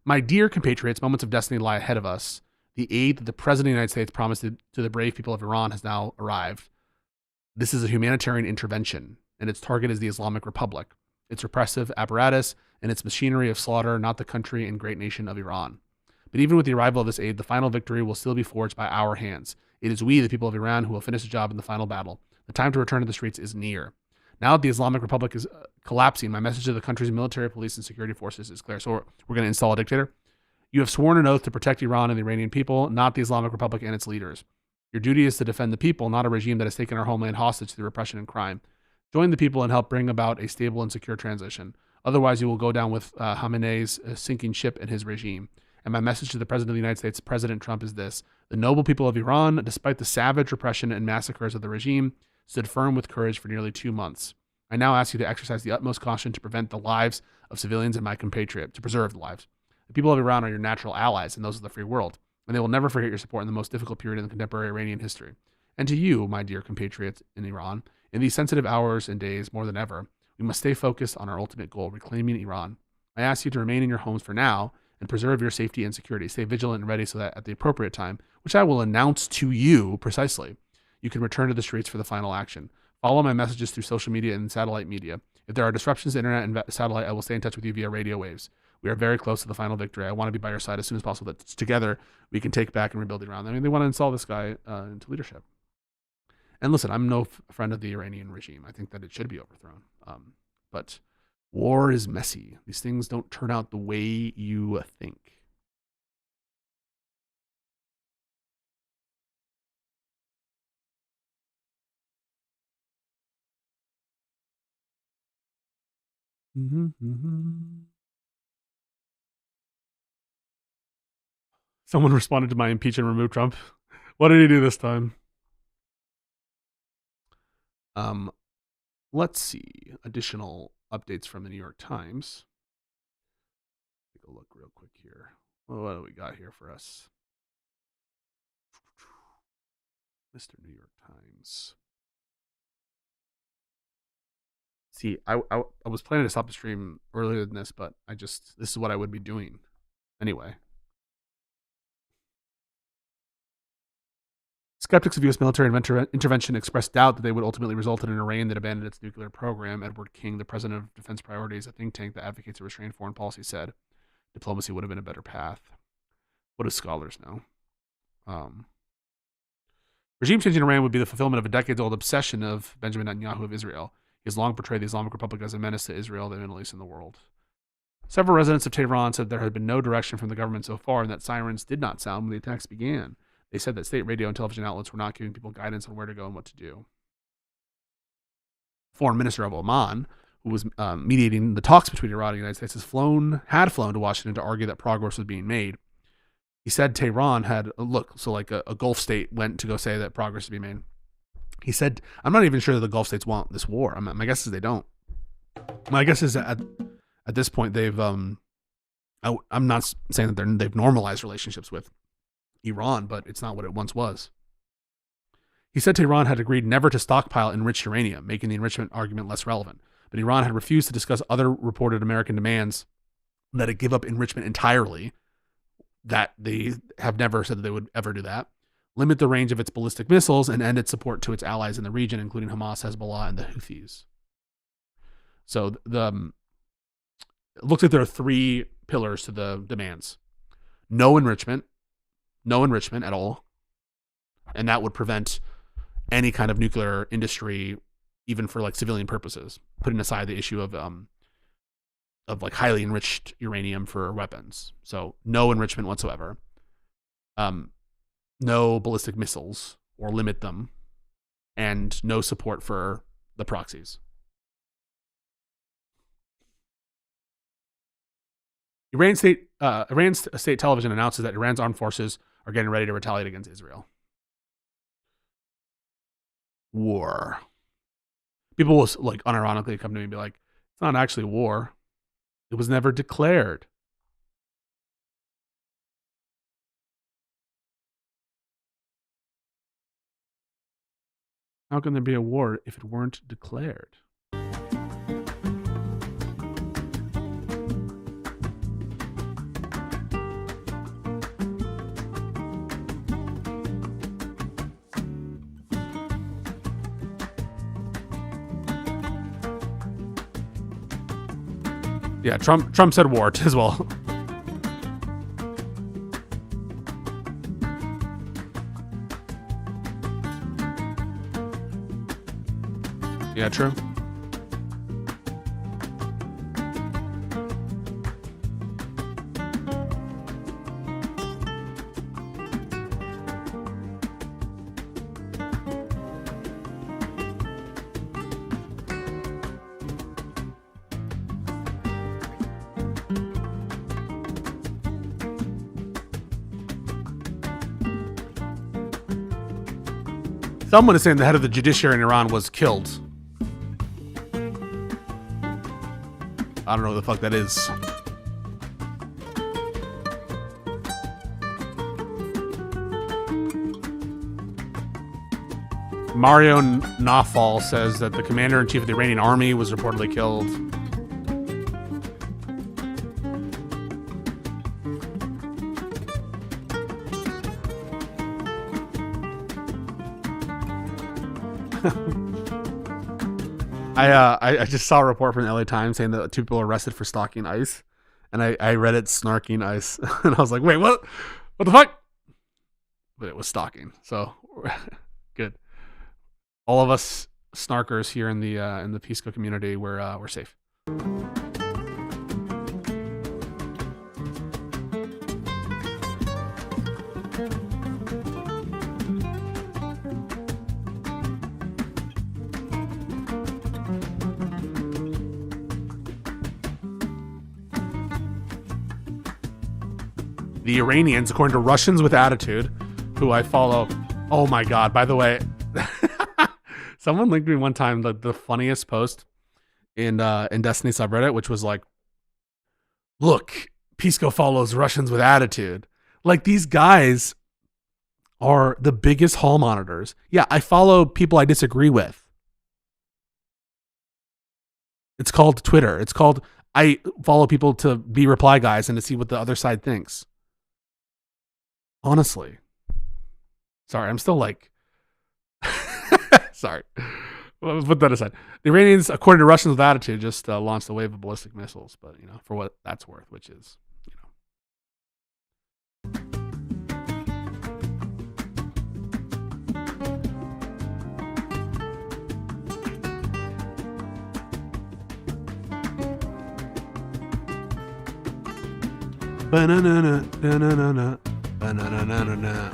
My dear compatriots, moments of destiny lie ahead of us. The aid that the President of the United States promised to the brave people of Iran has now arrived. This is a humanitarian intervention, and its target is the Islamic Republic, its repressive apparatus, and its machinery of slaughter, not the country and great nation of Iran. But even with the arrival of this aid, the final victory will still be forged by our hands. It is we, the people of Iran, who will finish the job in the final battle. The time to return to the streets is near. Now that the Islamic Republic is collapsing, my message to the country's military, police, and security forces is clear. So we're going to install a dictator. You have sworn an oath to protect Iran and the Iranian people, not the Islamic Republic and its leaders. Your duty is to defend the people, not a regime that has taken our homeland hostage through repression and crime. Join the people and help bring about a stable and secure transition. Otherwise, you will go down with Khamenei's sinking ship and his regime. And my message to the President of the United States, President Trump, is this. The noble people of Iran, despite the savage repression and massacres of the regime, stood firm with courage for nearly 2 months. I now ask you to exercise the utmost caution to prevent the lives of civilians and my compatriot, to preserve the lives. The people of Iran are your natural allies and those of the free world, and they will never forget your support in the most difficult period in contemporary Iranian history. And to you, my dear compatriots in Iran, in these sensitive hours and days more than ever, we must stay focused on our ultimate goal, reclaiming Iran. I ask you to remain in your homes for now and preserve your safety and security. Stay vigilant and ready so that at the appropriate time, which I will announce to you precisely, you can return to the streets for the final action. Follow my messages through social media and satellite media. If there are disruptions to internet and satellite, I will stay in touch with you via radio waves. We are very close to the final victory. I want to be by your side as soon as possible. That together we can take back and rebuild Iran. I mean, they want to install this guy into leadership. And listen, I'm no friend of the Iranian regime. I think that it should be overthrown. But war is messy. These things don't turn out the way you think. Someone responded to my impeach and remove Trump. What did he do this time? Let's see. Additional updates from the New York Times. Take a look real quick here. What do we got here for us? Mr. New York Times. See, I was planning to stop the stream earlier than this, but this is what I would be doing anyway. Skeptics of U.S. military intervention expressed doubt that they would ultimately result in an Iran that abandoned its nuclear program. Edward King, the president of Defense Priorities, a think tank that advocates a restrained foreign policy, said diplomacy would have been a better path. What do scholars know? Regime change in Iran would be the fulfillment of a decades-old obsession of Benjamin Netanyahu of Israel. He has long portrayed the Islamic Republic as a menace to Israel, the Middle East, and the world. Several residents of Tehran said there had been no direction from the government so far and that sirens did not sound when the attacks began. They said that state radio and television outlets were not giving people guidance on where to go and what to do. Foreign Minister of Oman, who was mediating the talks between Iran and the United States, had flown to Washington to argue that progress was being made. He said Tehran had a Gulf state went to go say that progress is being made. He said, I'm not even sure that the Gulf states want this war. My guess is they don't. My guess is that at this point they've I'm not saying that they've normalized relationships with Iran, but it's not what it once was. He said Tehran had agreed never to stockpile enriched uranium, making the enrichment argument less relevant. But Iran had refused to discuss other reported American demands that it give up enrichment entirely, that they have never said that they would ever do that, limit the range of its ballistic missiles, and end its support to its allies in the region, including Hamas, Hezbollah, and the Houthis. So it looks like there are three pillars to the demands. No enrichment at all, and that would prevent any kind of nuclear industry, even for like civilian purposes, putting aside the issue of like highly enriched uranium for weapons. So no enrichment whatsoever. No ballistic missiles or limit them, and no support for the proxies. Iranian state Iran's state television announces that Iran's armed forces are getting ready to retaliate against Israel. War. People will like unironically come to me and be like, "It's not actually war. It was never declared." How can there be a war if it weren't declared? Yeah, Trump said war as well. Yeah, true. Someone is saying the head of the judiciary in Iran was killed. I don't know what the fuck that is. Mario Nafal says that the commander-in-chief of the Iranian army was reportedly killed. I just saw a report from the LA Times saying that 2 people were arrested for stalking ICE, and I read it snarking ICE, and I was like, wait, what the fuck? But it was stalking, so good. All of us snarkers here in the Pisco community, we're safe. The Iranians, according to Russians with Attitude, who I follow. Oh my God, by the way, someone linked me one time the funniest post in Destiny subreddit, which was like, look, Pisco follows Russians with Attitude. Like, these guys are the biggest hall monitors. Yeah, I follow people I disagree with. It's called Twitter. It's called, I follow people to be reply guys and to see what the other side thinks. Honestly. Sorry, I'm still like... Sorry. Let's put that aside. The Iranians, according to Russians with Attitude, just launched a wave of ballistic missiles, but, you know, for what that's worth, which is, you know. Banana, banana, banana.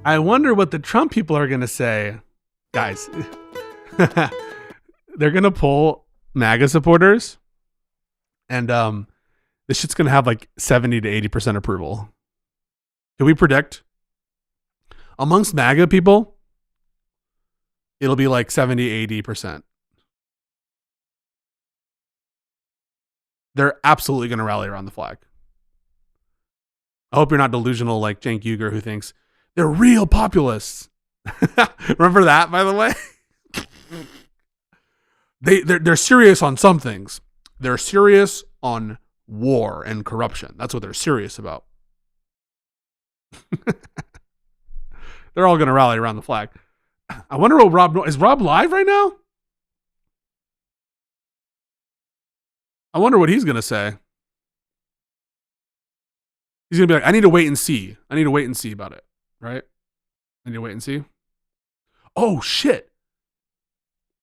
I wonder what the Trump people are going to say. Guys, they're going to pull MAGA supporters, and this shit's going to have like 70 to 80% approval. Can we predict? Amongst MAGA people, it'll be like 70, 80%. They're absolutely going to rally around the flag. I hope you're not delusional like Cenk Uygur, who thinks they're real populists. Remember that, by the way? They're serious on some things. They're serious on war and corruption. That's what they're serious about. They're all going to rally around the flag. I wonder what is Rob live right now? I wonder what he's going to say. He's going to be like, I need to wait and see. I need to wait and see about it. Right? I need to wait and see. Oh, shit.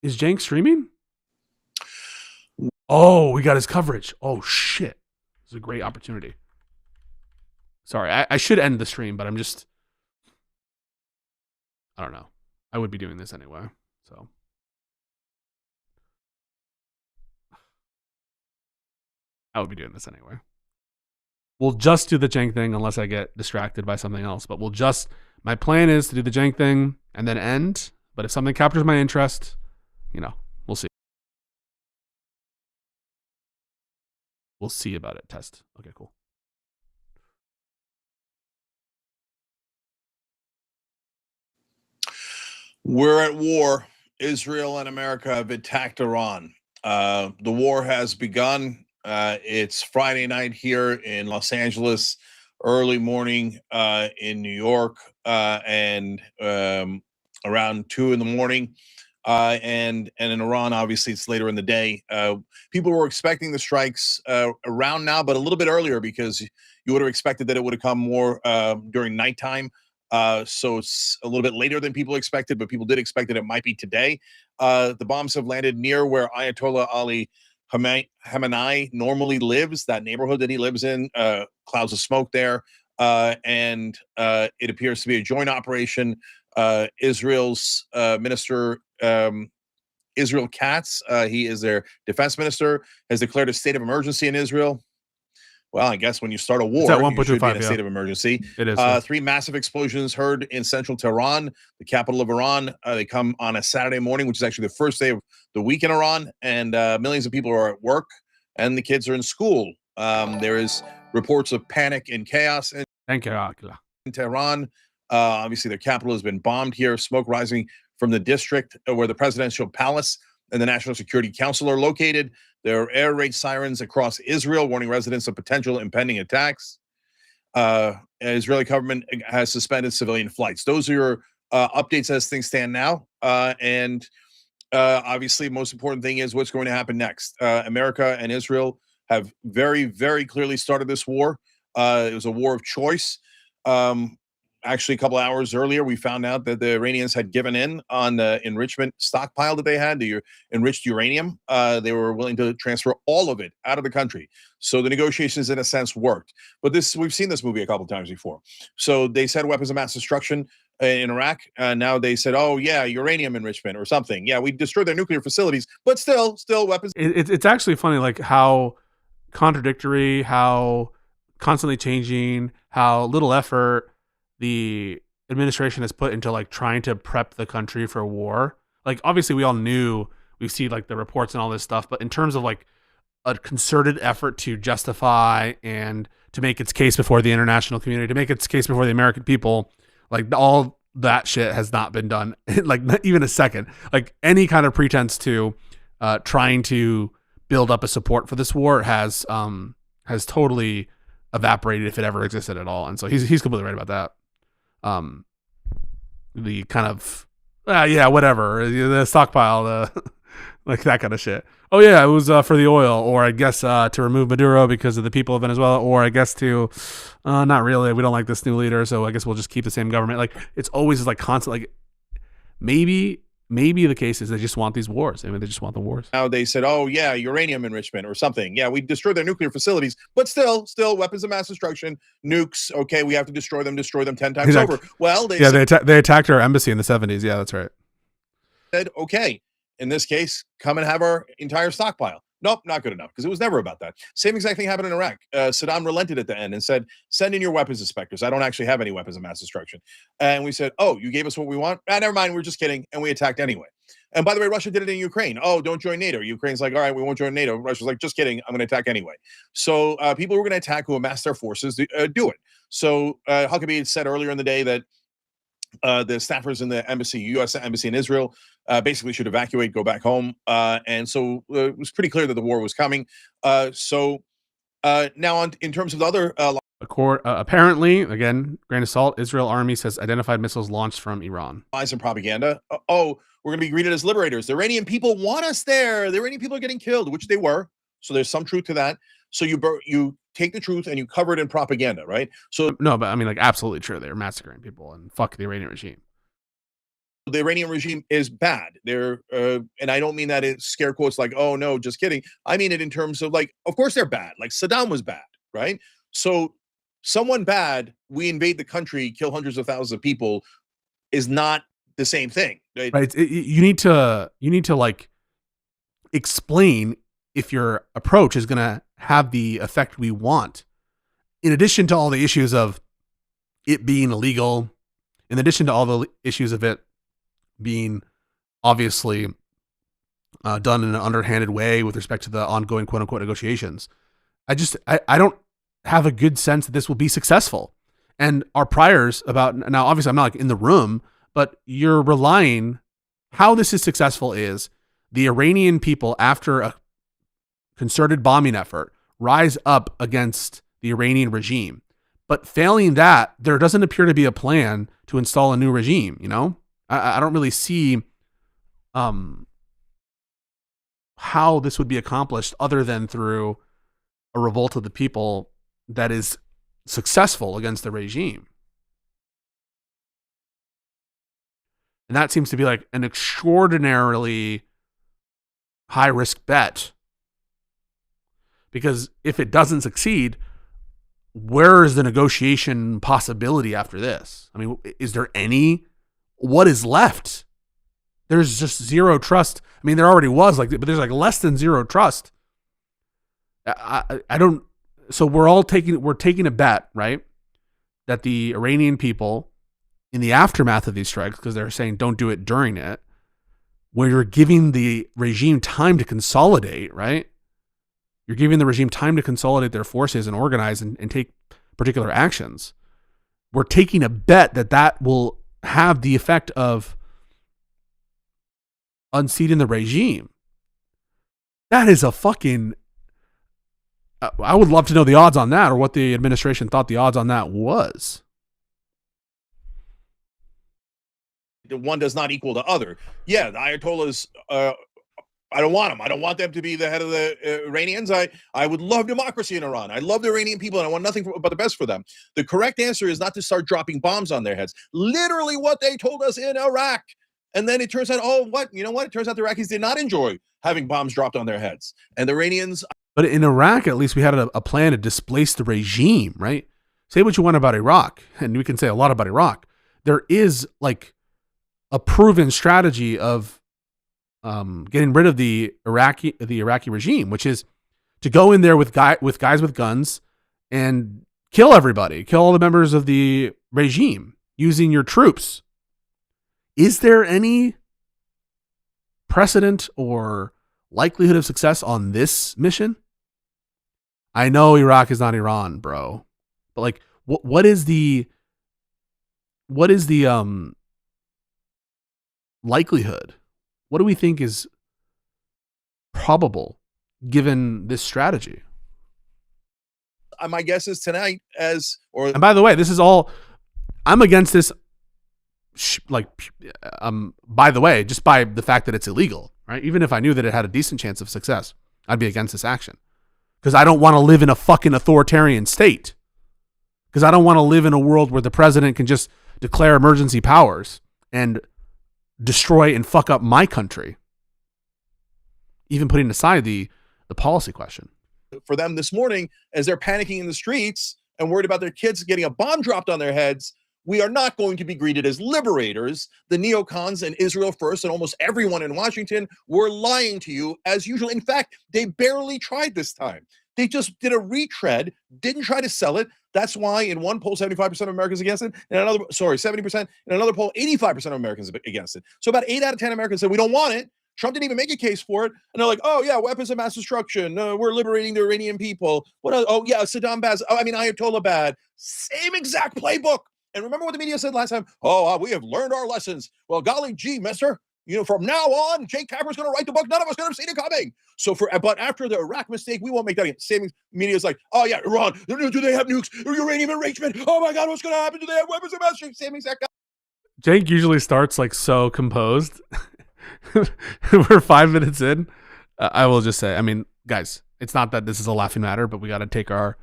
Is Cenk streaming? Oh, we got his coverage. Oh, shit. This is a great opportunity. Sorry, I should end the stream, but I'm just, I don't know. I would be doing this anyway, so. I would be doing this anyway. We'll just do the Cenk thing unless I get distracted by something else, but my plan is to do the Cenk thing and then end, but if something captures my interest, we'll see. We'll see about it. Test. Okay, cool. We're at war. Israel and America have attacked Iran. The war has begun. It's Friday night here in Los Angeles, early morning in New York, and around 2 in the morning. And in Iran, obviously, it's later in the day. People were expecting the strikes around now, but a little bit earlier, because you would have expected that it would have come more during nighttime. So it's a little bit later than people expected, but people did expect that it might be today. The bombs have landed near where Ayatollah Ali Khamenei normally lives, that neighborhood that he lives in. Clouds of smoke there. And it appears to be a joint operation. Israel's minister, Israel Katz, he is their defense minister, has declared a state of emergency in Israel. Well, I guess when you start a war, you should be in a state of emergency. It is. 3 massive explosions heard in central Tehran, the capital of Iran. They come on a Saturday morning, which is actually the first day of the week in Iran, and millions of people are at work, and the kids are in school. There is reports of panic and chaos in Tehran. Obviously, their capital has been bombed here. Smoke rising from the district where the presidential palace and the National Security Council are located. There are air raid sirens across Israel, warning residents of potential impending attacks. Israeli government has suspended civilian flights. Those are your updates as things stand now. And obviously, most important thing is what's going to happen next. America and Israel have very, very clearly started this war. It was a war of choice. Actually, a couple hours earlier, we found out that the Iranians had given in on the enrichment stockpile that they had, the enriched uranium. They were willing to transfer all of it out of the country. So the negotiations, in a sense, worked. But we've seen this movie a couple times before. So they said weapons of mass destruction in Iraq. Now they said, oh, yeah, uranium enrichment or something. Yeah, we destroyed their nuclear facilities, but still weapons. It's actually funny, like how contradictory, how constantly changing, how little effort the administration has put into like trying to prep the country for war. Like, obviously we all knew, we see like the reports and all this stuff, but in terms of like a concerted effort to justify and to make its case before the international community, to make its case before the American people, like all that shit has not been done in like not even a second. Like any kind of pretense to trying to build up a support for this war has totally evaporated, if it ever existed at all. And so he's completely right about that. The kind of yeah, whatever, the stockpile, like that kind of shit. Oh yeah, it was for the oil, or I guess to remove Maduro because of the people of Venezuela, or I guess to not really, we don't like this new leader, so I guess we'll just keep the same government. Like it's always like constant. Like maybe the case is they just want these wars. I mean, they just want the wars. Now they said, oh yeah, uranium enrichment or something. Yeah, we destroyed their nuclear facilities, but still weapons of mass destruction, nukes. Okay, we have to destroy them 10 times over. Well, they attacked our embassy in the 70s. Yeah, that's right. Said, okay, in this case, come and have our entire stockpile. Nope, not good enough, because it was never about that. Same exact thing happened in Iraq. Saddam relented at the end and said, send in your weapons inspectors. I don't actually have any weapons of mass destruction. And we said, oh, you gave us what we want? Never mind, we're just kidding. And we attacked anyway. And by the way, Russia did it in Ukraine. Oh, don't join NATO. Ukraine's like, all right, we won't join NATO. Russia's like, just kidding. I'm going to attack anyway. So people who are going to attack who amass their forces do it. So Huckabee said earlier in the day that the staffers in the embassy, U.S. embassy in Israel, basically should evacuate, go back home. And so it was pretty clear that the war was coming. Now in terms of the other... apparently, again, grain of salt, Israel army says identified missiles launched from Iran. Lies and propaganda. We're going to be greeted as liberators. The Iranian people want us there. The Iranian people are getting killed, which they were. So there's some truth to that. So you take the truth and you cover it in propaganda, right? So no, but I mean, like, absolutely true. They're massacring people, and fuck the Iranian regime. The Iranian regime is bad. They're, and I don't mean that in scare quotes like, oh no, just kidding. I mean it in terms of like, of course they're bad. Like Saddam was bad, right? So someone bad, we invade the country, kill hundreds of thousands of people, is not the same thing. Right. You need to like explain if your approach is going to have the effect we want. In addition to all the issues of it being illegal, in addition to all the issues of it being obviously done in an underhanded way with respect to the ongoing quote unquote negotiations, I don't have a good sense that this will be successful. And our priors about, now obviously I'm not like in the room, but you're relying, how this is successful is the Iranian people, after a concerted bombing effort, rise up against the Iranian regime. But failing that, there doesn't appear to be a plan to install a new regime. You know, I don't really see how this would be accomplished other than through a revolt of the people that is successful against the regime. And that seems to be like an extraordinarily high risk bet. Because if it doesn't succeed, where is the negotiation possibility after this? I mean, is there any? What is left? There's just zero trust. I mean, there already was but there's like less than zero trust. I don't. So we're taking a bet, right? That the Iranian people, in the aftermath of these strikes, because they're saying don't do it during it, where you're giving the regime time to consolidate, right? You're giving the regime time to consolidate their forces and organize and take particular actions. We're taking a bet that will have the effect of unseating the regime. That is a fucking... I would love to know the odds on that, or what the administration thought the odds on that was. One does not equal the other. Yeah, the Ayatollahs, I don't want them. I don't want them to be the head of the Iranians. I would love democracy in Iran. I love the Iranian people, and I want nothing but the best for them. The correct answer is not to start dropping bombs on their heads. Literally what they told us in Iraq. And then it turns out, it turns out the Iraqis did not enjoy having bombs dropped on their heads. And the Iranians... But in Iraq, at least we had a plan to displace the regime, right? Say what you want about Iraq, and we can say a lot about Iraq. There is like a proven strategy of getting rid of the Iraqi regime, which is to go in there with guys with guns and kill everybody, kill all the members of the regime using your troops. Is there any precedent or likelihood of success on this mission? I know Iraq is not Iran, bro, but like, what is the likelihood? What do we think is probable given this strategy? My guess is tonight, and by the way, this is all, I'm against this. By the way, just by the fact that it's illegal, right? Even if I knew that it had a decent chance of success, I'd be against this action. Because I don't want to live in a fucking authoritarian state. Because I don't want to live in a world where the president can just declare emergency powers and destroy and fuck up my country. Even putting aside the policy question. For them this morning, as they're panicking in the streets and worried about their kids getting a bomb dropped on their heads, we are not going to be greeted as liberators. The neocons and Israel First and almost everyone in Washington were lying to you as usual. In fact, they barely tried this time. They just did a retread, didn't try to sell it. That's why in one poll, 75% of Americans against it, and 70%, in another poll, 85% of Americans against it. So about 8 out of 10 Americans said, we don't want it. Trump didn't even make a case for it. And they're like, oh yeah, weapons of mass destruction. We're liberating the Iranian people. What else? Oh yeah, Saddam bad. Ayatollah bad. Same exact playbook. And remember what the media said last time? Oh, we have learned our lessons. Well, golly gee, mister, from now on, Jake Tapper's going to write the book. None of us going to have seen it coming. But after the Iraq mistake, we won't make that again. Same media is like, oh yeah, Iran, do they have nukes? Uranium enrichment? Oh my God, what's going to happen? Do they have weapons of mass destruction? Same exact guy. Jake usually starts like so composed. We're 5 minutes in. I will just say, I mean, guys, it's not that this is a laughing matter, but we got to take our,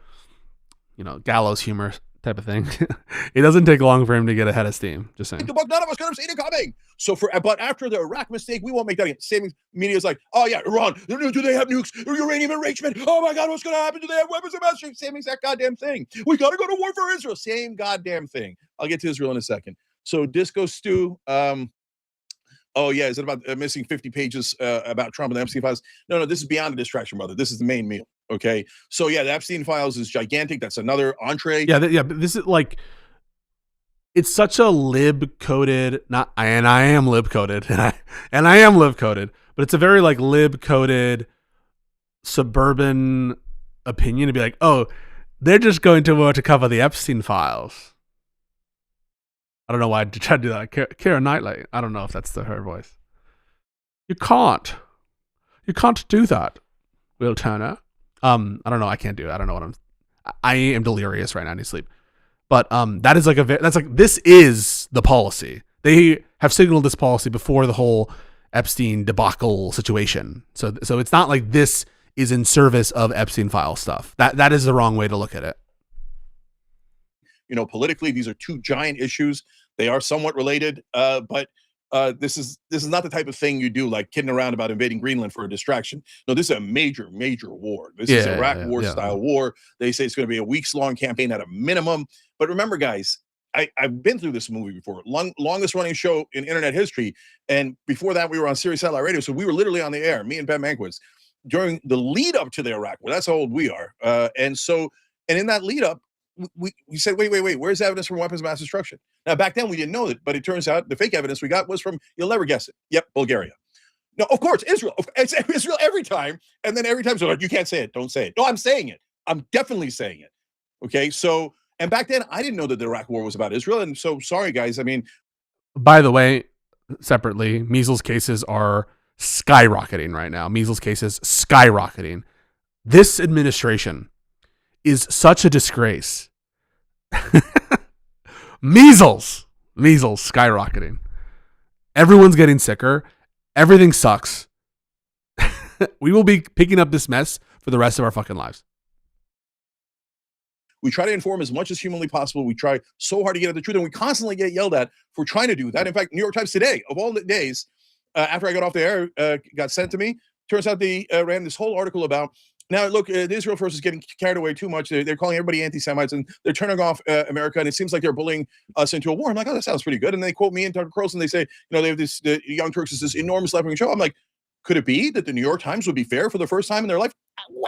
gallows humor type of thing. It doesn't take long for him to get ahead of steam. Just saying. The book, none of us could have seen it coming. But after the Iraq mistake, we won't make that again. Same media is like, oh yeah, Iran, do they have nukes or uranium enrichment? Oh my God, what's going to happen? Do they have weapons of mass destruction? Same exact goddamn thing. We got to go to war for Israel. Same goddamn thing. I'll get to Israel in a second. So Disco Stew, oh yeah, is it about missing 50 pages about Trump and the Epstein files? No, this is beyond a distraction, brother. This is the main meal. Okay, so yeah, the Epstein files is gigantic. That's another entree. Yeah, but this is like, it's such a lib-coded, and I am lib-coded, and I am lib-coded, but it's a very like lib-coded suburban opinion to be like, oh, they're just going to war to cover the Epstein files. I don't know why I tried to do that. Keira Knightley. I don't know if that's her voice. You can't do that, Will Turner. I don't know. I can't do it. I don't know I am delirious right now. I need sleep. But that is this is the policy. They have signaled this policy before the whole Epstein debacle situation. So it's not like this is in service of Epstein file stuff. That is the wrong way to look at it. Politically, these are two giant issues. They are somewhat related, but this is not the type of thing you do, like kidding around about invading Greenland for a distraction. No, this is a major war. This is Iraq war style war. They say it's going to be a weeks-long campaign at a minimum. But remember, guys, I've been through this movie before. Longest running show in internet history. And before that, we were on Sirius Satellite Radio. So we were literally on the air, me and Ben Mankiewicz, during the lead up to the Iraq war. That's how old we are. And in that lead up, we said, wait, where's evidence from weapons of mass destruction? Now, back then we didn't know that, but it turns out the fake evidence we got was from, you'll never guess it. Yep, Bulgaria. No, of course, Israel. It's Israel every time. And then every time, so like, you can't say it. Don't say it. No, I'm saying it. I'm definitely saying it. Okay, so, and back then I didn't know that the Iraq war was about Israel. And so, sorry, guys. I mean, by the way, separately, measles cases are skyrocketing right now. Measles cases skyrocketing. This administration is such a disgrace. Measles skyrocketing. Everyone's getting sicker. Everything sucks. We will be picking up this mess for the rest of our fucking lives. We try to inform as much as humanly possible. We try so hard to get at the truth, and we constantly get yelled at for trying to do that. In fact, New York Times today, of all the days, after I got off the air, got sent to me. Turns out they ran this whole article about, now, look, the Israel First is getting carried away too much. They're calling everybody anti-Semites, and they're turning off America, and it seems like they're bullying us into a war. I'm like, oh, that sounds pretty good. And they quote me and Tucker Carlson. They say, they have this, the Young Turks is this enormous left-wing show. I'm like, could it be that the New York Times would be fair for the first time in their life?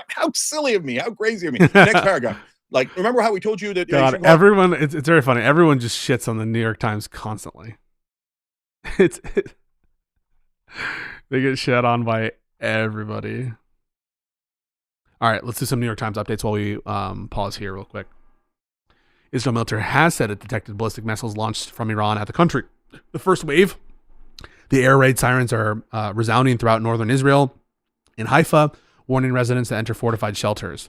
How silly of me. How crazy of me. Next paragraph. Like, remember how we told you that... God, everyone, it's very funny. Everyone just shits on the New York Times constantly. They get shit on by everybody. All right, let's do some New York Times updates while we pause here real quick. Israel military has said it detected ballistic missiles launched from Iran at the country. The first wave, the air raid sirens are resounding throughout northern Israel. In Haifa, warning residents to enter fortified shelters.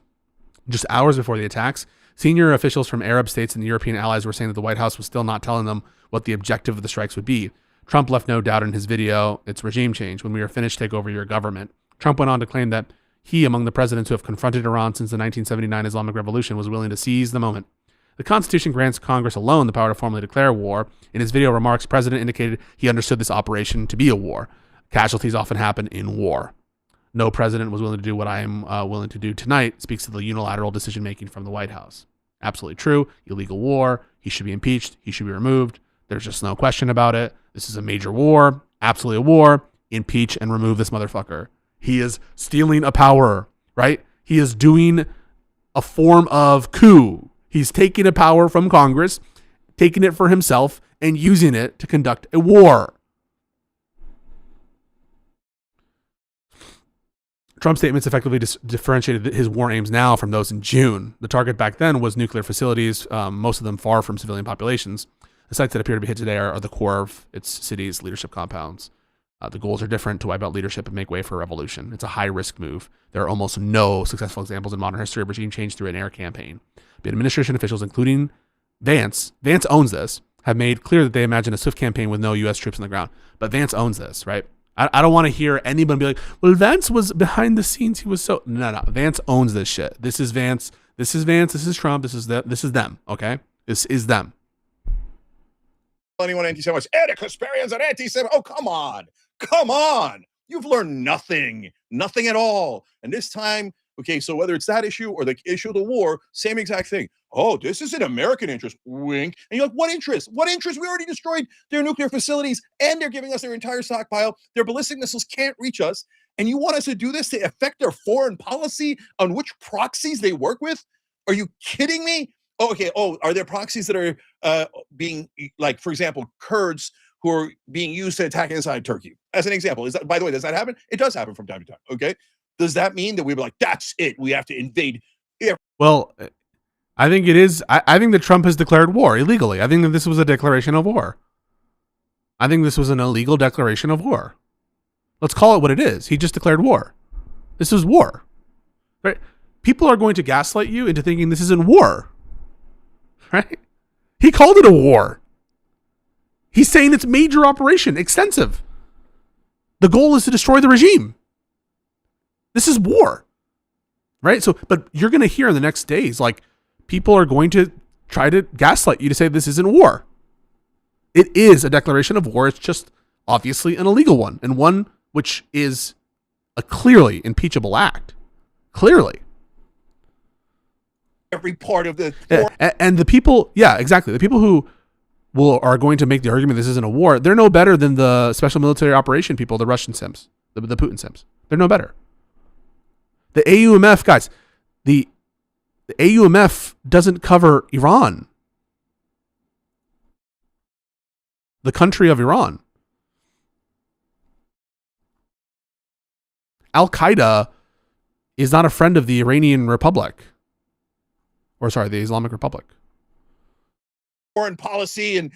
Just hours before the attacks, senior officials from Arab states and the European allies were saying that the White House was still not telling them what the objective of the strikes would be. Trump left no doubt in his video, "It's regime change. When we are finished, take over your government." Trump went on to claim that he, among the presidents who have confronted Iran since the 1979 Islamic Revolution, was willing to seize the moment. The Constitution grants Congress alone the power to formally declare war. In his video remarks, the president indicated he understood this operation to be a war. Casualties often happen in war. No president was willing to do what I am willing to do tonight, speaks to the unilateral decision-making from the White House. Absolutely true. Illegal war. He should be impeached. He should be removed. There's just no question about it. This is a major war. Absolutely a war. Impeach and remove this motherfucker. He is stealing a power, right? He is doing a form of coup. He's taking a power from Congress, taking it for himself, and using it to conduct a war. Trump's statements effectively differentiated his war aims now from those in June. The target back then was nuclear facilities, most of them far from civilian populations. The sites that appear to be hit today are the core of its cities' leadership compounds. The goals are different: to wipe out leadership and make way for revolution. It's a high-risk move. There are almost no successful examples in modern history of regime change through an air campaign. But administration officials, including Vance owns this, have made clear that they imagine a swift campaign with no U.S. troops on the ground. But Vance owns this, right? I don't want to hear anyone be like, well, Vance was behind the scenes. He was so... No. Vance owns this shit. This is Vance. This is Vance. This is Trump. This is them. Okay? This is them. anyone anti-Semites. Anti-Kasparians and anti-Semites. Oh, come on. Come on. You've learned nothing. Nothing at all. And this time, okay, so whether it's that issue or the issue of the war, same exact thing. Oh, this is an American interest. Wink. And you're like, what interest? What interest? We already destroyed their nuclear facilities and they're giving us their entire stockpile. Their ballistic missiles can't reach us. And you want us to do this to affect their foreign policy on which proxies they work with? Are you kidding me? Oh, okay. Oh, are there proxies that are being, like, for example, Kurds who are being used to attack inside Turkey? As an example, is that, by the way, does that happen? It does happen from time to time. Okay. Does that mean that we were like, that's it? We have to invade? Well, I think it is. I think that Trump has declared war illegally. I think that this was a declaration of war. I think this was an illegal declaration of war. Let's call it what it is. He just declared war. This is war. Right? People are going to gaslight you into thinking this isn't war. Right? He called it a war. He's saying it's major operation, extensive. The goal is to destroy the regime. This is war. Right? So, but you're going to hear in the next days, like, people are going to try to gaslight you to say this isn't war. It is a declaration of war. It's just obviously an illegal one, and one which is a clearly impeachable act. Clearly. Every part of the... And the people, yeah, exactly. The people who are going to make the argument this isn't a war, they're no better than the special military operation people, the Russian Sims, the Putin Sims. They're no better. The AUMF, guys, the AUMF doesn't cover Iran, the country of Iran. Al-Qaeda is not a friend of the Iranian Republic. Or sorry, the Islamic Republic. Foreign policy and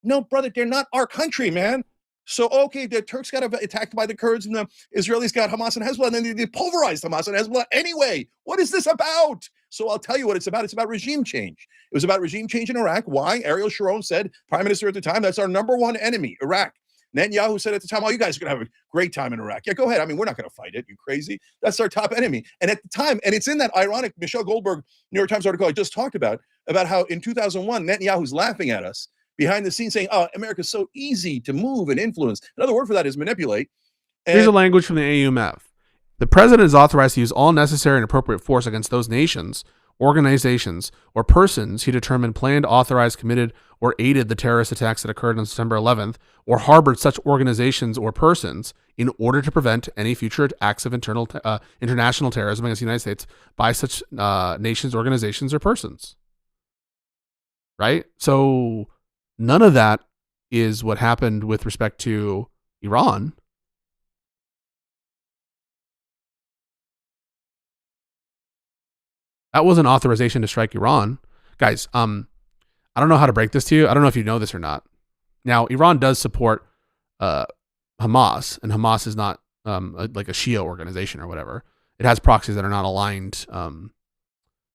no, brother, they're not our country, man. So, okay, the Turks got attacked by the Kurds and the Israelis got Hamas and Hezbollah, and then they pulverized Hamas and Hezbollah anyway. What is this about? So I'll tell you what it's about. It's about regime change. It was about regime change in Iraq. Why? Ariel Sharon said, prime minister at the time, that's our number one enemy, Iraq. Netanyahu said at the time, oh, you guys are going to have a great time in Iraq. Yeah, go ahead. I mean, we're not going to fight it. You crazy? That's our top enemy. And at the time, and it's in that ironic Michelle Goldberg New York Times article I just talked about how in 2001, Netanyahu's laughing at us behind the scenes saying, oh, America's so easy to move and influence. Another word for that is manipulate. Here's a language from the AUMF. The president is authorized to use all necessary and appropriate force against those nations, organizations, or persons he determined planned, authorized, committed, or aided the terrorist attacks that occurred on September 11th, or harbored such organizations or persons in order to prevent any future acts of international terrorism against the United States by such nations, organizations, or persons. Right? So none of that is what happened with respect to Iran. That wasn't authorization to strike Iran. Guys, I don't know how to break this to you. I don't know if you know this or not. Now, Iran does support Hamas, and Hamas is not like a Shia organization or whatever. It has proxies that are not aligned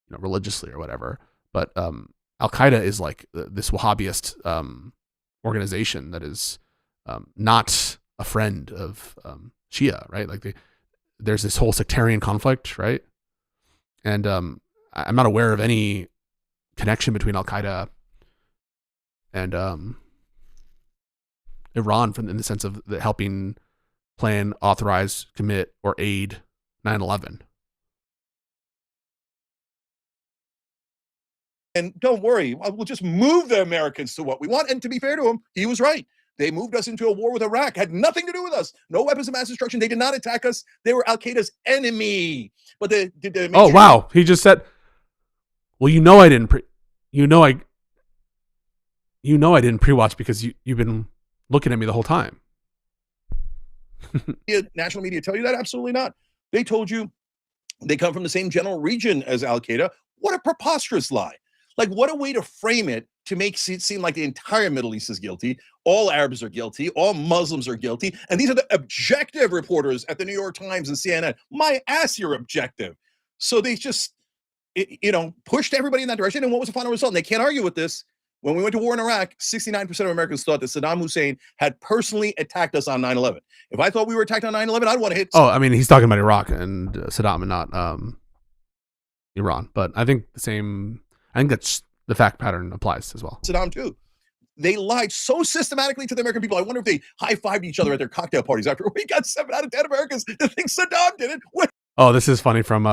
religiously or whatever. But Al-Qaeda is like this Wahhabist organization that is not a friend of Shia, right? Like there's this whole sectarian conflict, right? And I'm not aware of any connection between Al-Qaeda and Iran in the sense of helping plan, authorize, commit, or aid 9/11. And don't worry, we'll just move the Americans to what we want. And to be fair to him, he was right. They moved us into a war with Iraq, had nothing to do with us. No weapons of mass destruction. They did not attack us. They were Al-Qaeda's enemy. But oh, wow. He just said, well, I didn't pre-watch because you've been looking at me the whole time. National media tell you that? Absolutely not. They told you they come from the same general region as Al-Qaeda. What a preposterous lie. Like, what a way to frame it to make it seem like the entire Middle East is guilty. All Arabs are guilty. All Muslims are guilty. And these are the objective reporters at the New York Times and CNN. My ass, you're objective. So they just, pushed everybody in that direction. And what was the final result? And they can't argue with this. When we went to war in Iraq, 69% of Americans thought that Saddam Hussein had personally attacked us on 9/11. If I thought we were attacked on 9/11, I'd want to hit. Oh, I mean, he's talking about Iraq and Saddam and not Iran. But I think that's the fact pattern applies as well. Saddam too. They lied so systematically to the American people. I wonder if they high-fived each other at their cocktail parties after we got 7 out of 10 Americans to think Saddam did it. Oh, this is funny from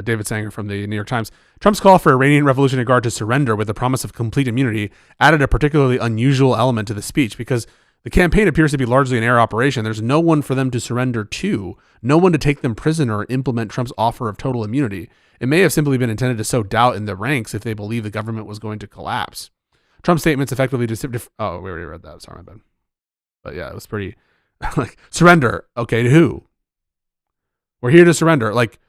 David Sanger from the New York Times. Trump's call for Iranian Revolutionary Guard to surrender with the promise of complete immunity added a particularly unusual element to the speech because the campaign appears to be largely an air operation. There's no one for them to surrender to, no one to take them prisoner or implement Trump's offer of total immunity. It may have simply been intended to sow doubt in the ranks if they believe the government was going to collapse. Trump's statements effectively oh, we already read that. Sorry, my bad. But yeah, it was pretty like surrender. Okay, to who? We're here to surrender. Like,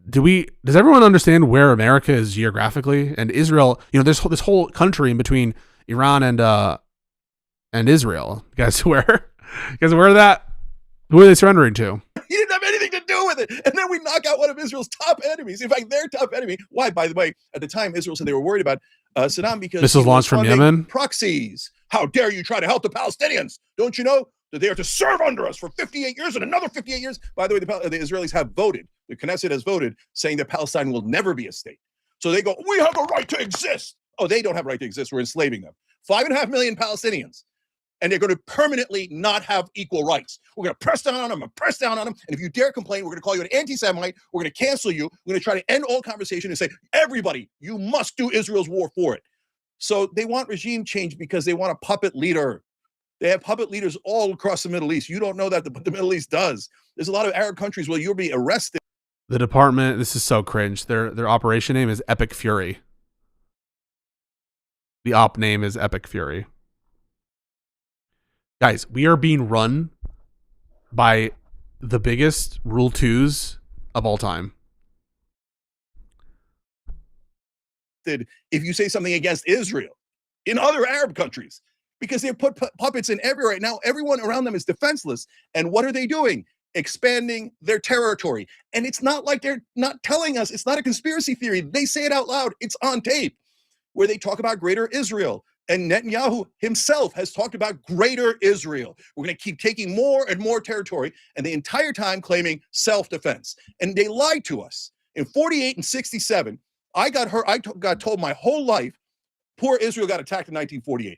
does everyone understand where America is geographically and Israel? You know, there's this whole country in between Iran and Israel. You guys aware? You guys aware of that? Who are they surrendering to? He didn't have anything to do with it. And then we knock out one of Israel's top enemies. In fact, their top enemy. Why, by the way, at the time, Israel said they were worried about Saddam because missiles launched from Yemen. Proxies. How dare you try to help the Palestinians? Don't you know that they are to serve under us for 58 years and another 58 years? By the way, the Israelis have voted. The Knesset has voted saying that Palestine will never be a state. So they go, we have a right to exist. Oh, they don't have a right to exist. We're enslaving them. 5.5 million Palestinians. And they're going to permanently not have equal rights. We're going to press down on them and press down on them. And if you dare complain, we're going to call you an anti-Semite. We're going to cancel you. We're going to try to end all conversation and say, everybody, you must do Israel's war for it. So they want regime change because they want a puppet leader. They have puppet leaders all across the Middle East. You don't know that, but the Middle East does. There's a lot of Arab countries where you'll be arrested. The department, this is so cringe. Their operation name is Epic Fury. The op name is Epic Fury. Guys, we are being run by the biggest Rule 2s of all time. If you say something against Israel in other Arab countries, because they put puppets in everywhere right now, everyone around them is defenseless. And what are they doing? Expanding their territory. And it's not like they're not telling us. It's not a conspiracy theory. They say it out loud. It's on tape where they talk about greater Israel. And Netanyahu himself has talked about greater Israel. We're going to keep taking more and more territory, and the entire time claiming self-defense. And they lied to us. In 48 and 67, I got told my whole life, poor Israel got attacked in 1948.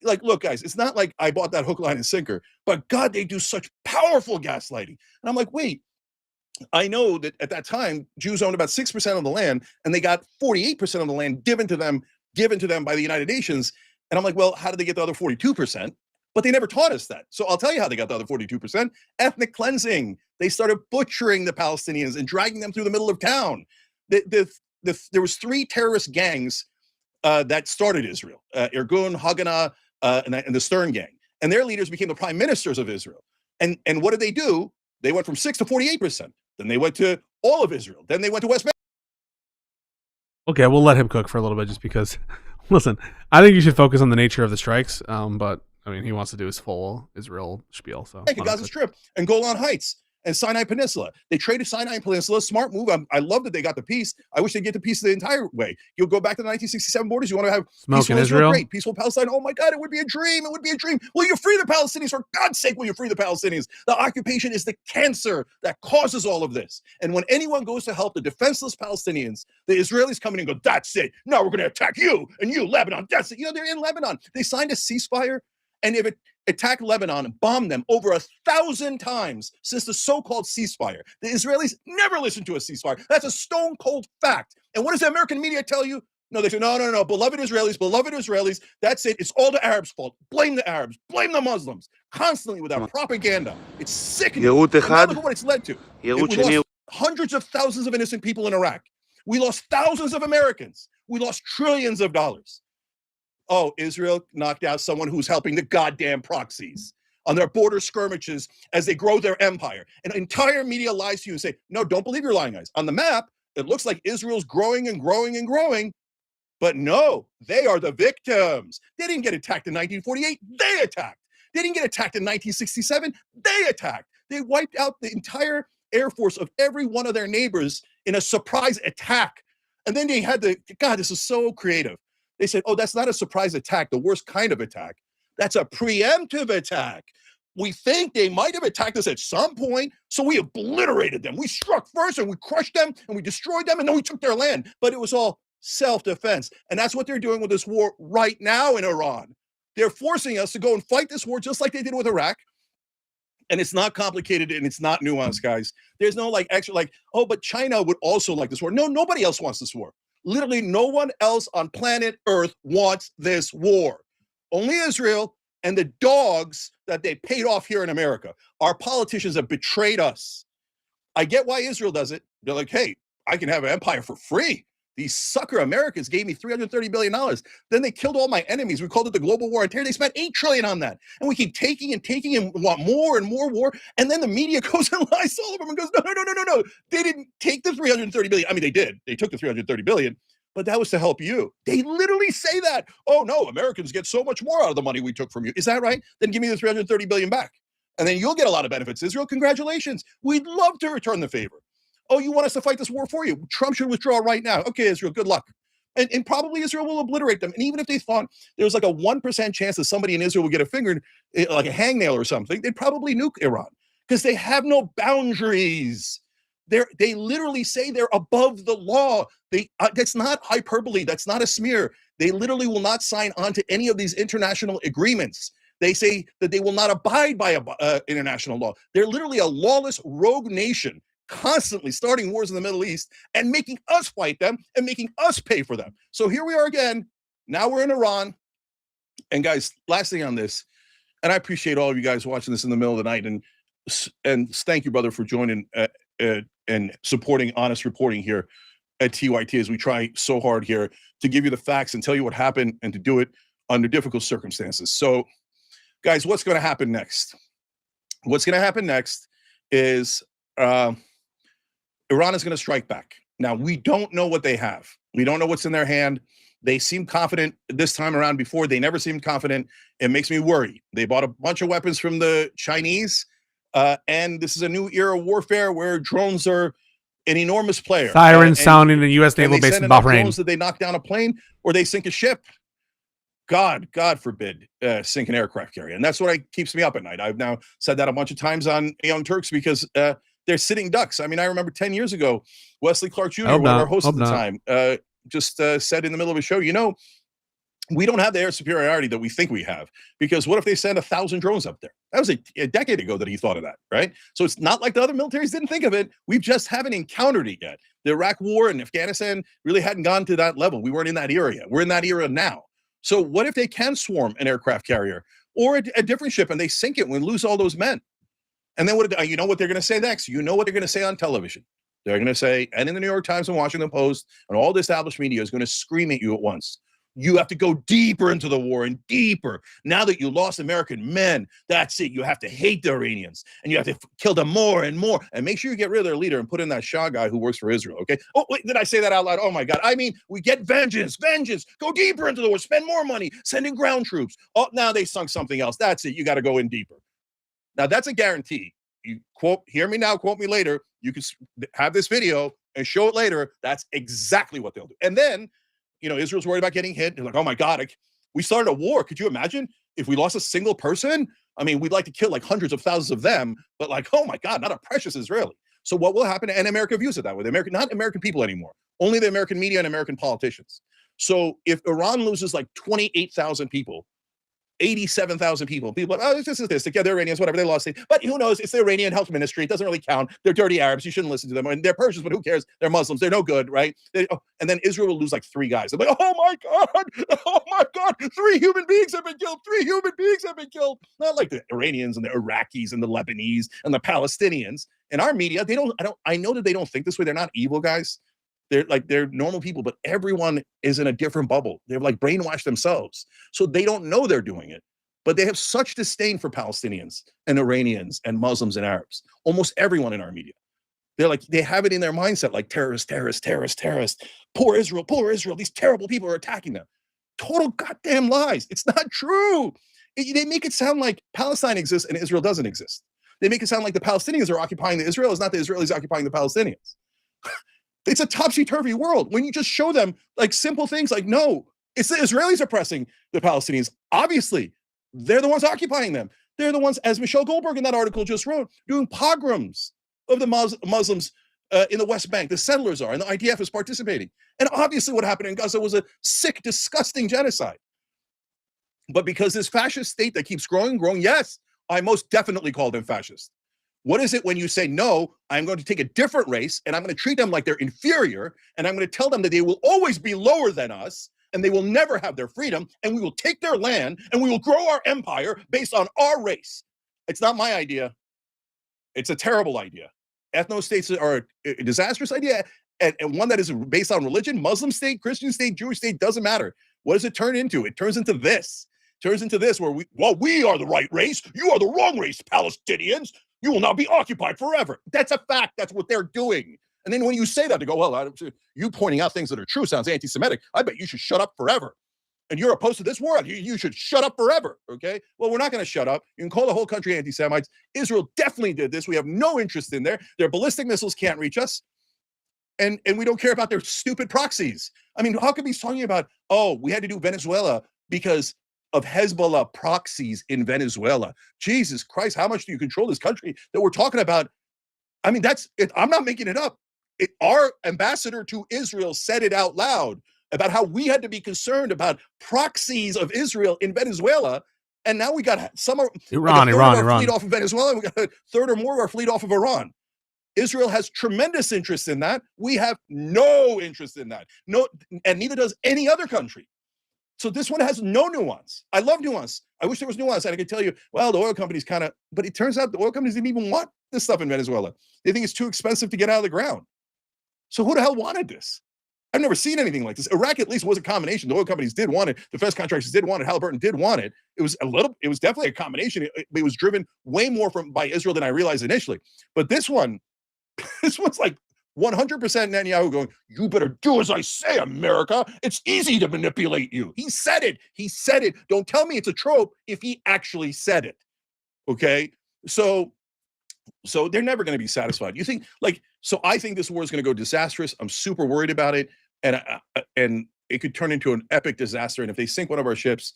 Like, look, guys, it's not like I bought that hook, line, and sinker, but God, they do such powerful gaslighting. And I'm like, wait, I know that at that time, Jews owned about 6% of the land, and they got 48% of the land given to them by the United Nations. And I'm like, well, how did they get the other 42%? But they never taught us that. So I'll tell you how they got the other 42%. Ethnic cleansing. They started butchering the Palestinians and dragging them through the middle of town. There was 3 terrorist gangs that started Israel. Irgun, Haganah, and the Stern Gang. And their leaders became the prime ministers of Israel. And what did they do? They went from 6 to 48%. Then they went to all of Israel. Then they went to West Bank. Okay, we'll let him cook for a little bit just because, listen, I think you should focus on the nature of the strikes. But, I mean, he wants to do his full Israel spiel. So Gaza Strip and Golan Heights and Sinai Peninsula. They traded Sinai Peninsula. Smart move. I love that they got the peace. I wish they'd get the peace the entire way. You'll go back to the 1967 borders. You want to have peaceful Israel? Great. Peaceful Palestine. Oh, my God, it would be a dream. It would be a dream. Will you free the Palestinians? For God's sake, will you free the Palestinians? The occupation is the cancer that causes all of this. And when anyone goes to help the defenseless Palestinians, the Israelis come in and go, that's it. Now we're going to attack you and you, Lebanon. That's it. You know, they're in Lebanon. They signed a ceasefire. And if it attacked Lebanon and bombed them over 1,000 times since the so-called ceasefire. The Israelis never listened to a ceasefire. That's a stone cold fact. And what does the American media tell you? No, they say, no, beloved Israelis, that's it. It's all the Arabs' fault. Blame the Arabs. Blame the Muslims. Constantly with our propaganda. It's sickening. And look at what it's led to. We lost hundreds of thousands of innocent people in Iraq. We lost thousands of Americans. We lost trillions of dollars. Oh, Israel knocked out someone who's helping the goddamn proxies on their border skirmishes as they grow their empire. And entire media lies to you and say, no, don't believe your lying eyes. On the map, it looks like Israel's growing and growing and growing. But no, they are the victims. They didn't get attacked in 1948. They attacked. They didn't get attacked in 1967. They attacked. They wiped out the entire air force of every one of their neighbors in a surprise attack. And then they had God, this is so creative. They said, oh, that's not a surprise attack, the worst kind of attack. That's a preemptive attack. We think they might have attacked us at some point, so we obliterated them. We struck first and we crushed them and we destroyed them and then we took their land. But it was all self-defense. And that's what they're doing with this war right now in Iran. They're forcing us to go and fight this war just like they did with Iraq. And it's not complicated and it's not nuanced, guys. There's no like extra like, oh, but China would also like this war. No, nobody else wants this war. Literally no one else on planet Earth wants this war. Only Israel and the dogs that they paid off here in America. Our politicians have betrayed us. I get why Israel does it. They're like, hey, I can have an empire for free. These sucker Americans gave me $330 billion. Then they killed all my enemies. We called it the global war on terror. They spent $8 trillion on that. And we keep taking and want more and more war. And then the media goes and lies to all of them and goes, no. They didn't take the $330 billion. I mean, they did. They took the $330 billion, but that was to help you. They literally say that. Oh, no, Americans get so much more out of the money we took from you. Is that right? Then give me the $330 billion back. And then you'll get a lot of benefits. Israel, congratulations. We'd love to return the favor. Oh, you want us to fight this war for you? Trump should withdraw right now. Okay, Israel, good luck. And probably Israel will obliterate them. And even if they thought there was like a 1% chance that somebody in Israel would get a finger, like a hangnail or something, they'd probably nuke Iran because they have no boundaries. They literally say they're above the law. That's not hyperbole. That's not a smear. They literally will not sign on to any of these international agreements. They say that they will not abide by international law. They're literally a lawless rogue nation, constantly starting wars in the Middle East and making us fight them and making us pay for them. So here we are again. Now we're in Iran. And guys, last thing on this, and I appreciate all of you guys watching this in the middle of the night. And thank you, brother, for joining and supporting honest reporting here at TYT as we try so hard here to give you the facts and tell you what happened and to do it under difficult circumstances. So, guys, what's going to happen next? What's going to happen next is Iran is going to strike back. Now, we don't know what they have. We don't know what's in their hand. They seem confident this time around. Before, they never seemed confident. It makes me worry. They bought a bunch of weapons from the Chinese, and this is a new era of warfare where drones are an enormous player. Sirens sounding in U.S. naval base in Bahrain. Drones that they knock down a plane or they sink a ship. God forbid, sink an aircraft carrier. And that's what keeps me up at night. I've now said that a bunch of times on Young Turks because they're sitting ducks. I mean, I remember 10 years ago, Wesley Clark Jr., one of our hosts at the time, just said in the middle of a show, we don't have the air superiority that we think we have, because what if they send 1,000 drones up there? That was a decade ago that he thought of that, right? So it's not like the other militaries didn't think of it. We just haven't encountered it yet. The Iraq war and Afghanistan really hadn't gone to that level. We weren't in that era yet. We're in that era now. So what if they can swarm an aircraft carrier or a different ship and they sink it and we lose all those men? And then you know what they're going to say next? You know what they're going to say on television? They're going to say, and in the New York Times and Washington Post and all the established media is going to scream at you at once. You have to go deeper into the war and deeper. Now that you lost American men, that's it. You have to hate the Iranians and you have to kill them more and more. And make sure you get rid of their leader and put in that Shah guy who works for Israel, okay? Oh, wait, did I say that out loud? Oh, my God. I mean, we get vengeance. Go deeper into the war. Spend more money. Send in ground troops. Oh, now they sunk something else. That's it. You got to go in deeper. Now, that's a guarantee. You hear me now, quote me later. You can have this video and show it later. That's exactly what they'll do. And then, Israel's worried about getting hit. They're like, oh my God, we started a war. Could you imagine if we lost a single person? I mean, we'd like to kill like hundreds of thousands of them, but like, oh my God, not a precious Israeli. So what will happen? And America views it that way. Not American people anymore, only the American media and American politicians. So if Iran loses like 28,000 people, 87,000 people are like, oh, this is this. They're Iranians, whatever, they lost it. But who knows? It's the Iranian health ministry. It doesn't really count. They're dirty Arabs. You shouldn't listen to them. And they're Persians, but who cares? They're Muslims. They're no good, right? And then Israel will lose like 3 guys. They're like, oh my God, 3 human beings have been killed. 3 human beings have been killed. Not like the Iranians and the Iraqis and the Lebanese and the Palestinians. In our media, I know that they don't think this way. They're not evil guys. They're normal people, but everyone is in a different bubble. They're like brainwashed themselves. So they don't know they're doing it, but they have such disdain for Palestinians and Iranians and Muslims and Arabs. Almost everyone in our media. They have it in their mindset, like terrorists. Poor Israel. These terrible people are attacking them. Total goddamn lies. It's not true. They make it sound like Palestine exists and Israel doesn't exist. They make it sound like the Palestinians are occupying the Israelis, not the Israelis occupying the Palestinians. It's a topsy-turvy world when you just show them like simple things like, no, it's the Israelis oppressing the Palestinians. Obviously, they're the ones occupying them. They're the ones, as Michelle Goldberg in that article just wrote, doing pogroms of the Muslims in the West Bank. The settlers are, and the IDF is participating. And obviously what happened in Gaza was a sick, disgusting genocide. But because this fascist state that keeps growing, yes, I most definitely call them fascist. What is it when you say, no, I'm going to take a different race and I'm going to treat them like they're inferior, and I'm going to tell them that they will always be lower than us and they will never have their freedom, and we will take their land and we will grow our empire based on our race. It's not my idea. It's a terrible idea. Ethno-states are a disastrous idea, and one that is based on religion. Muslim state, Christian state, Jewish state, doesn't matter. What does it turn into? It turns into this. Where we are the right race. You are the wrong race, Palestinians. You will not be occupied forever. That's a fact. That's what they're doing. And then when you say that, they go, well, you pointing out things that are true sounds anti-Semitic. I bet you should shut up forever. And you're opposed to this war. You should shut up forever, okay? Well, we're not going to shut up. You can call the whole country anti-Semites. Israel definitely did this. We have no interest in there. Their ballistic missiles can't reach us. And we don't care about their stupid proxies. I mean, how come he's talking about, oh, we had to do Venezuela because of Hezbollah proxies in Venezuela? Jesus Christ, how much do you control this country that we're talking about? I mean, that's it. I'm not making it up. Our ambassador to Israel said it out loud about how we had to be concerned about proxies of Israel in Venezuela. And now we got Iran fleet off of Venezuela. And we got a third or more of our fleet off of Iran. Israel has tremendous interest in that. We have no interest in that. No, and neither does any other country. So this one has no nuance. I love nuance. I wish there was nuance. And I could tell you, well, the oil companies but it turns out the oil companies didn't even want this stuff in Venezuela. They think it's too expensive to get out of the ground. So who the hell wanted this? I've never seen anything like this. Iraq at least was a combination. The oil companies did want it. Defense contractors did want it. Halliburton did want it. It was definitely a combination. It was driven way more by Israel than I realized initially. But this one's like 100% Netanyahu going, you better do as I say, America. It's easy to manipulate you. He said it. Don't tell me it's a trope if he actually said it. Okay? So they're never going to be satisfied. You think, so I think this war is going to go disastrous. I'm super worried about it. And it could turn into an epic disaster. And if they sink one of our ships,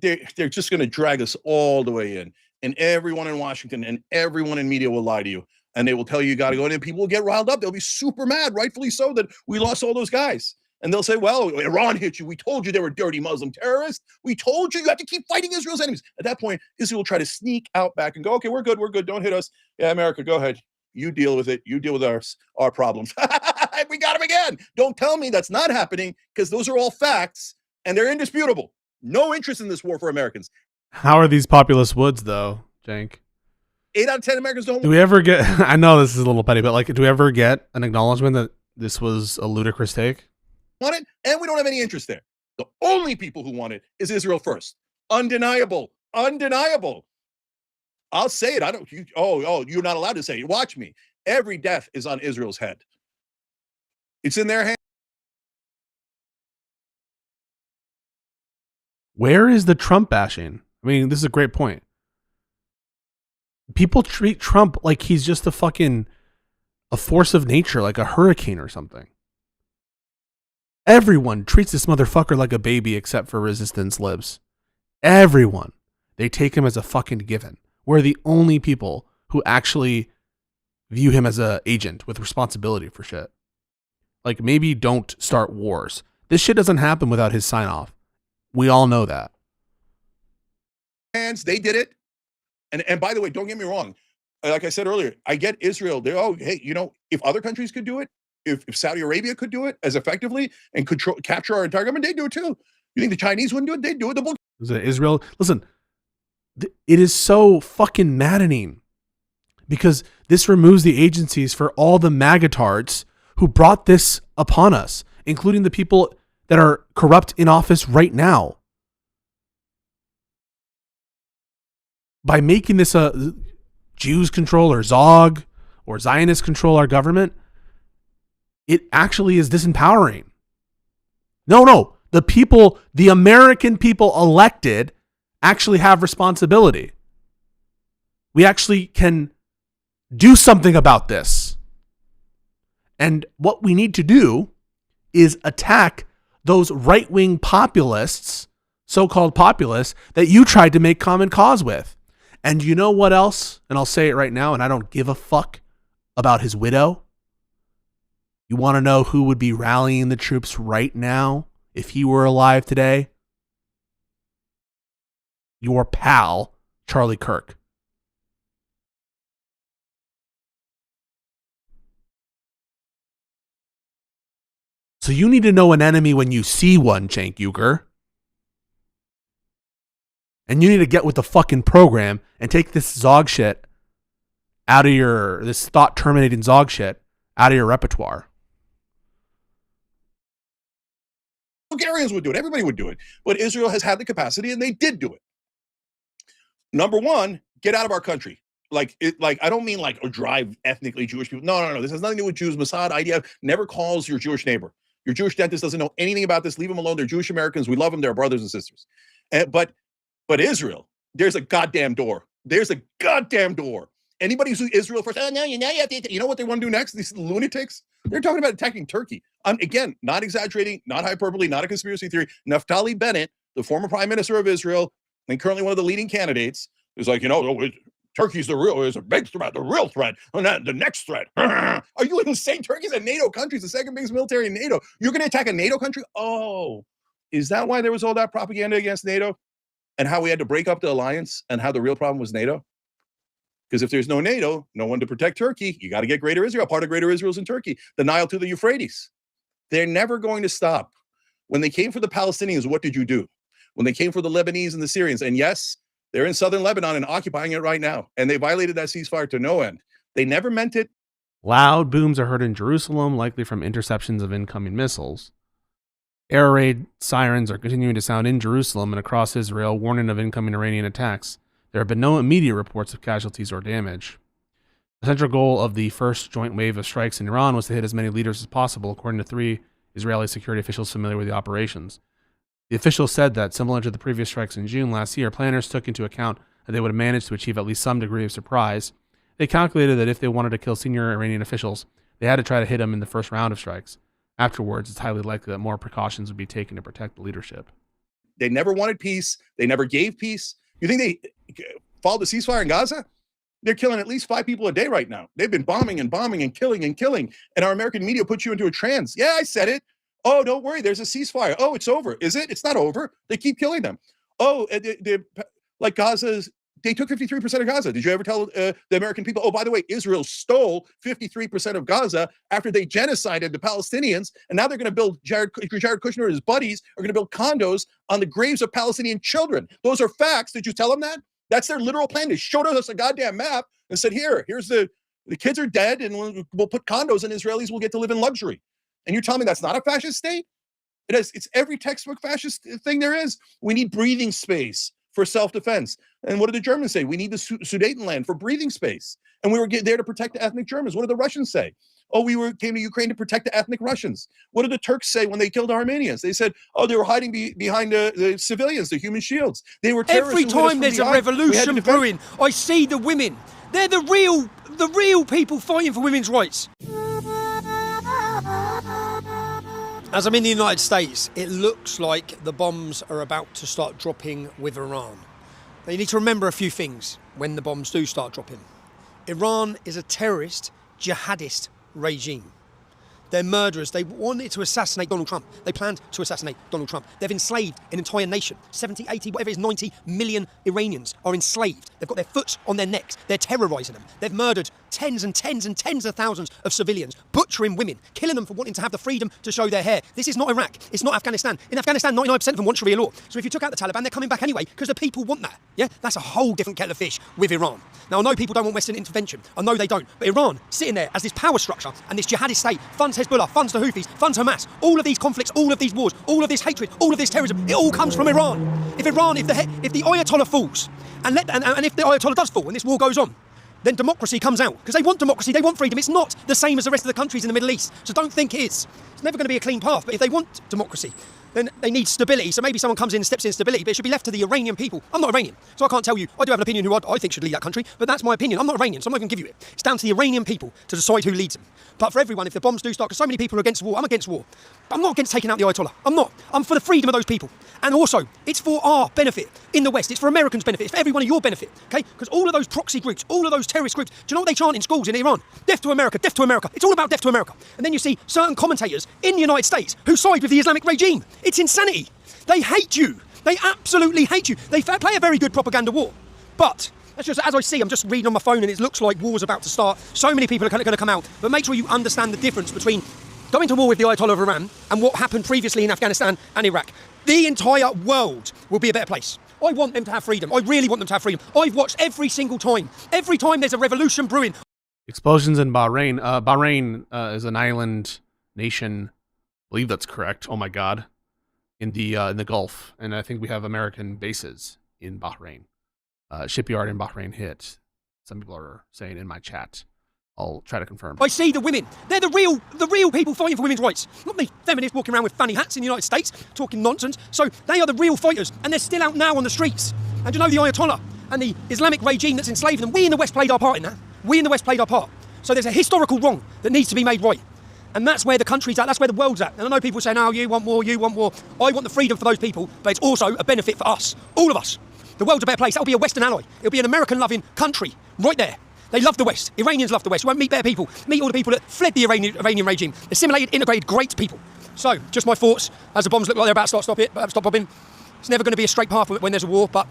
they're just going to drag us all the way in. And everyone in Washington and everyone in media will lie to you. And they will tell you got to go in, and people will get riled up. They'll be super mad, rightfully so, that we lost all those guys. And they'll say, well, Iran hit you. We told you they were dirty Muslim terrorists. We told you have to keep fighting Israel's enemies. At that point, Israel will try to sneak out back and go, okay, we're good. Don't hit us. Yeah, America, go ahead. You deal with it. You deal with our problems. We got them again. Don't tell me that's not happening, because those are all facts, and they're indisputable. No interest in this war for Americans. How are these populous woods, though, Jank? 8 out of 10 Americans don't. Do we ever get, I know this is a little petty, but do we ever get an acknowledgement that this was a ludicrous take? Want it, and we don't have any interest there. The only people who want it is Israel first. Undeniable. I'll say it. You're not allowed to say it. Watch me. Every death is on Israel's head. It's in their hands. Where is the Trump bashing? I mean, this is a great point. People treat Trump like he's just a force of nature, like a hurricane or something. Everyone treats this motherfucker like a baby except for resistance libs. Everyone. They take him as a fucking given. We're the only people who actually view him as an agent with responsibility for shit. Maybe don't start wars. This shit doesn't happen without his sign off. We all know that. They did it. And by the way, don't get me wrong. Like I said earlier, I get Israel. If other countries could do it, if Saudi Arabia could do it as effectively and capture our entire government, they'd do it too. You think the Chinese wouldn't do it? They'd do it. Is it Israel? Listen, it is so fucking maddening because this removes the agencies for all the magatards who brought this upon us, including the people that are corrupt in office right now. By making this a Jews control or Zog or Zionists control our government, it actually is disempowering. No. The people, the American people elected, actually have responsibility. We actually can do something about this. And what we need to do is attack those right-wing populists, so-called populists, that you tried to make common cause with. And you know what else? And I'll say it right now, and I don't give a fuck about his widow. You want to know who would be rallying the troops right now if he were alive today? Your pal, Charlie Kirk. So you need to know an enemy when you see one, Cenk Uygur. And you need to get with the fucking program and take this Zog shit out of this thought terminating Zog shit out of your repertoire. Bulgarians would do it. Everybody would do it. But Israel has had the capacity, and they did do it. Number one, get out of our country. Like I don't mean like drive ethnically Jewish people. No. This has nothing to do with Jews. Mossad, IDF never calls your Jewish neighbor. Your Jewish dentist doesn't know anything about this. Leave them alone. They're Jewish Americans. We love them. They're brothers and sisters. But Israel, there's a goddamn door. There's a goddamn door. Anybody who's Israel first, you have to, you know what they want to do next? These lunatics, they're talking about attacking Turkey. Again, not exaggerating, not hyperbole, not a conspiracy theory. Naftali Bennett, the former prime minister of Israel, and currently one of the leading candidates, is like, Turkey's is a big threat, the real threat, and the next threat. Are you insane? Turkey's a NATO country. It's the second biggest military in NATO. You're going to attack a NATO country? Oh, is that why there was all that propaganda against NATO? And how we had to break up the alliance, and how the real problem was NATO? Because if there's no NATO, no one to protect Turkey, you got to get Greater Israel. Part of Greater Israel is in Turkey, the Nile to the Euphrates. They're never going to stop. When they came for the Palestinians, what did you do? When they came for the Lebanese and the Syrians, and yes, they're in southern Lebanon and occupying it right now, and they violated that ceasefire to no end. They never meant it. Loud booms are heard in Jerusalem, likely from interceptions of incoming missiles. Air raid sirens are continuing to sound in Jerusalem and across Israel, warning of incoming Iranian attacks. There have been no immediate reports of casualties or damage. The central goal of the first joint wave of strikes in Iran was to hit as many leaders as possible, according to 3 Israeli security officials familiar with the operations. The officials said that, similar to the previous strikes in June last year, planners took into account that they would have managed to achieve at least some degree of surprise. They calculated that if they wanted to kill senior Iranian officials, they had to try to hit them in the first round of strikes. Afterwards, it's highly likely that more precautions would be taken to protect the leadership. They never wanted peace. They never gave peace. You think they followed the ceasefire in Gaza? They're killing at least 5 people a day right now. They've been bombing and killing. And our American media puts you into a trance. Yeah, I said it. Oh, don't worry. There's a ceasefire. Oh, it's over. Is it? It's not over. They keep killing them. Oh, like Gaza's. They took 53% of Gaza. Did you ever tell the American people, oh, by the way, Israel stole 53% of Gaza after they genocided the Palestinians, and now they're going to build, Jared Kushner and his buddies are going to build condos on the graves of Palestinian children. Those are facts. Did you tell them that? That's their literal plan. They showed us a goddamn map and said, here's the kids are dead, and we'll put condos, and Israelis will get to live in luxury. And you're telling me that's not a fascist state? It's every textbook fascist thing there is. We need breathing space for self-defense. And what do the Germans say? We need the Sudetenland for breathing space. And we were there to protect the ethnic Germans. What do the Russians say? Oh, came to Ukraine to protect the ethnic Russians. What did the Turks say when they killed Armenians? They said, oh, they were hiding behind the civilians, the human shields. They were terrorists. Every time there's a revolution brewing, I see the women. They're the real people fighting for women's rights. As I'm in the United States, it looks like the bombs are about to start dropping with Iran. Now you need to remember a few things when the bombs do start dropping. Iran is a terrorist, jihadist regime. They're murderers. They wanted to assassinate Donald Trump. They planned to assassinate Donald Trump. They've enslaved an entire nation. 70, 80, whatever it is, 90 million Iranians are enslaved. They've got their foot on their necks. They're terrorizing them. They've murdered tens and tens and tens of thousands of civilians, butchering women, killing them for wanting to have the freedom to show their hair. This is not Iraq. It's not Afghanistan. In Afghanistan, 99% of them want Sharia law. So if you took out the Taliban, they're coming back anyway because the people want that. Yeah, that's a whole different kettle of fish with Iran. Now, I know people don't want Western intervention. I know they don't. But Iran, sitting there as this power structure and this jihadist state, funds Hezbollah, funds the Houthis, funds Hamas. All of these conflicts, all of these wars, all of this hatred, all of this terrorism, it all comes from Iran. If the Ayatollah falls, and if the Ayatollah does fall and this war goes on, then democracy comes out. Because they want democracy, they want freedom. It's not the same as the rest of the countries in the Middle East. So don't think it is. It's never going to be a clean path. But if they want democracy, then they need stability. So maybe someone comes in and steps in stability, but it should be left to the Iranian people. I'm not Iranian, so I can't tell you. I do have an opinion who I think should lead that country, but that's my opinion. I'm not Iranian, so I'm not going to give you it. It's down to the Iranian people to decide who leads them. But for everyone, if the bombs do start, because so many people are against war, I'm against war. But I'm not against taking out the Ayatollah. I'm not. I'm for the freedom of those people. And also, it's for our benefit in the West. It's for Americans' benefit. It's for everyone of your benefit, okay? Because all of those proxy groups, all of those terrorist groups, do you know what they chant in schools in Iran? Death to America, death to America. It's all about death to America. And then you see certain commentators in the United States who side with the Islamic regime. It's insanity. They hate you. They absolutely hate you. They play a very good propaganda war. But that's just, as I see, I'm just reading on my phone and it looks like war's about to start. So many people are going to come out. But make sure you understand the difference between going to war with the Ayatollah of Iran and what happened previously in Afghanistan and Iraq. The entire world will be a better place. I want them to have freedom. I really want them to have freedom. I've watched every single time. Every time there's a revolution brewing. Explosions in Bahrain. Bahrain is an island nation. I believe that's correct. Oh my God. In the Gulf. And I think we have American bases in Bahrain. Shipyard in Bahrain hit. Some people are saying in my chat. I'll try to confirm. I see the women. They're the real people fighting for women's rights. Not the feminists walking around with funny hats in the United States talking nonsense. So they are the real fighters, and they're still out now on the streets. And you know the Ayatollah and the Islamic regime that's enslaved them. We in the West played our part in that. We in the West played our part. So there's a historical wrong that needs to be made right. And that's where the country's at, that's where the world's at. And I know people say, no, you want war, you want war. I want the freedom for those people, but it's also a benefit for us, all of us. The world's a better place. That'll be a Western ally. It'll be an American-loving country right there. They love the West. Iranians love the West. You won't meet better people. Meet all the people that fled the Iranian regime. Assimilated, integrated, great people. So, just my thoughts. As the bombs look like they're about to stop bombing. It's never going to be a straight path when there's a war, but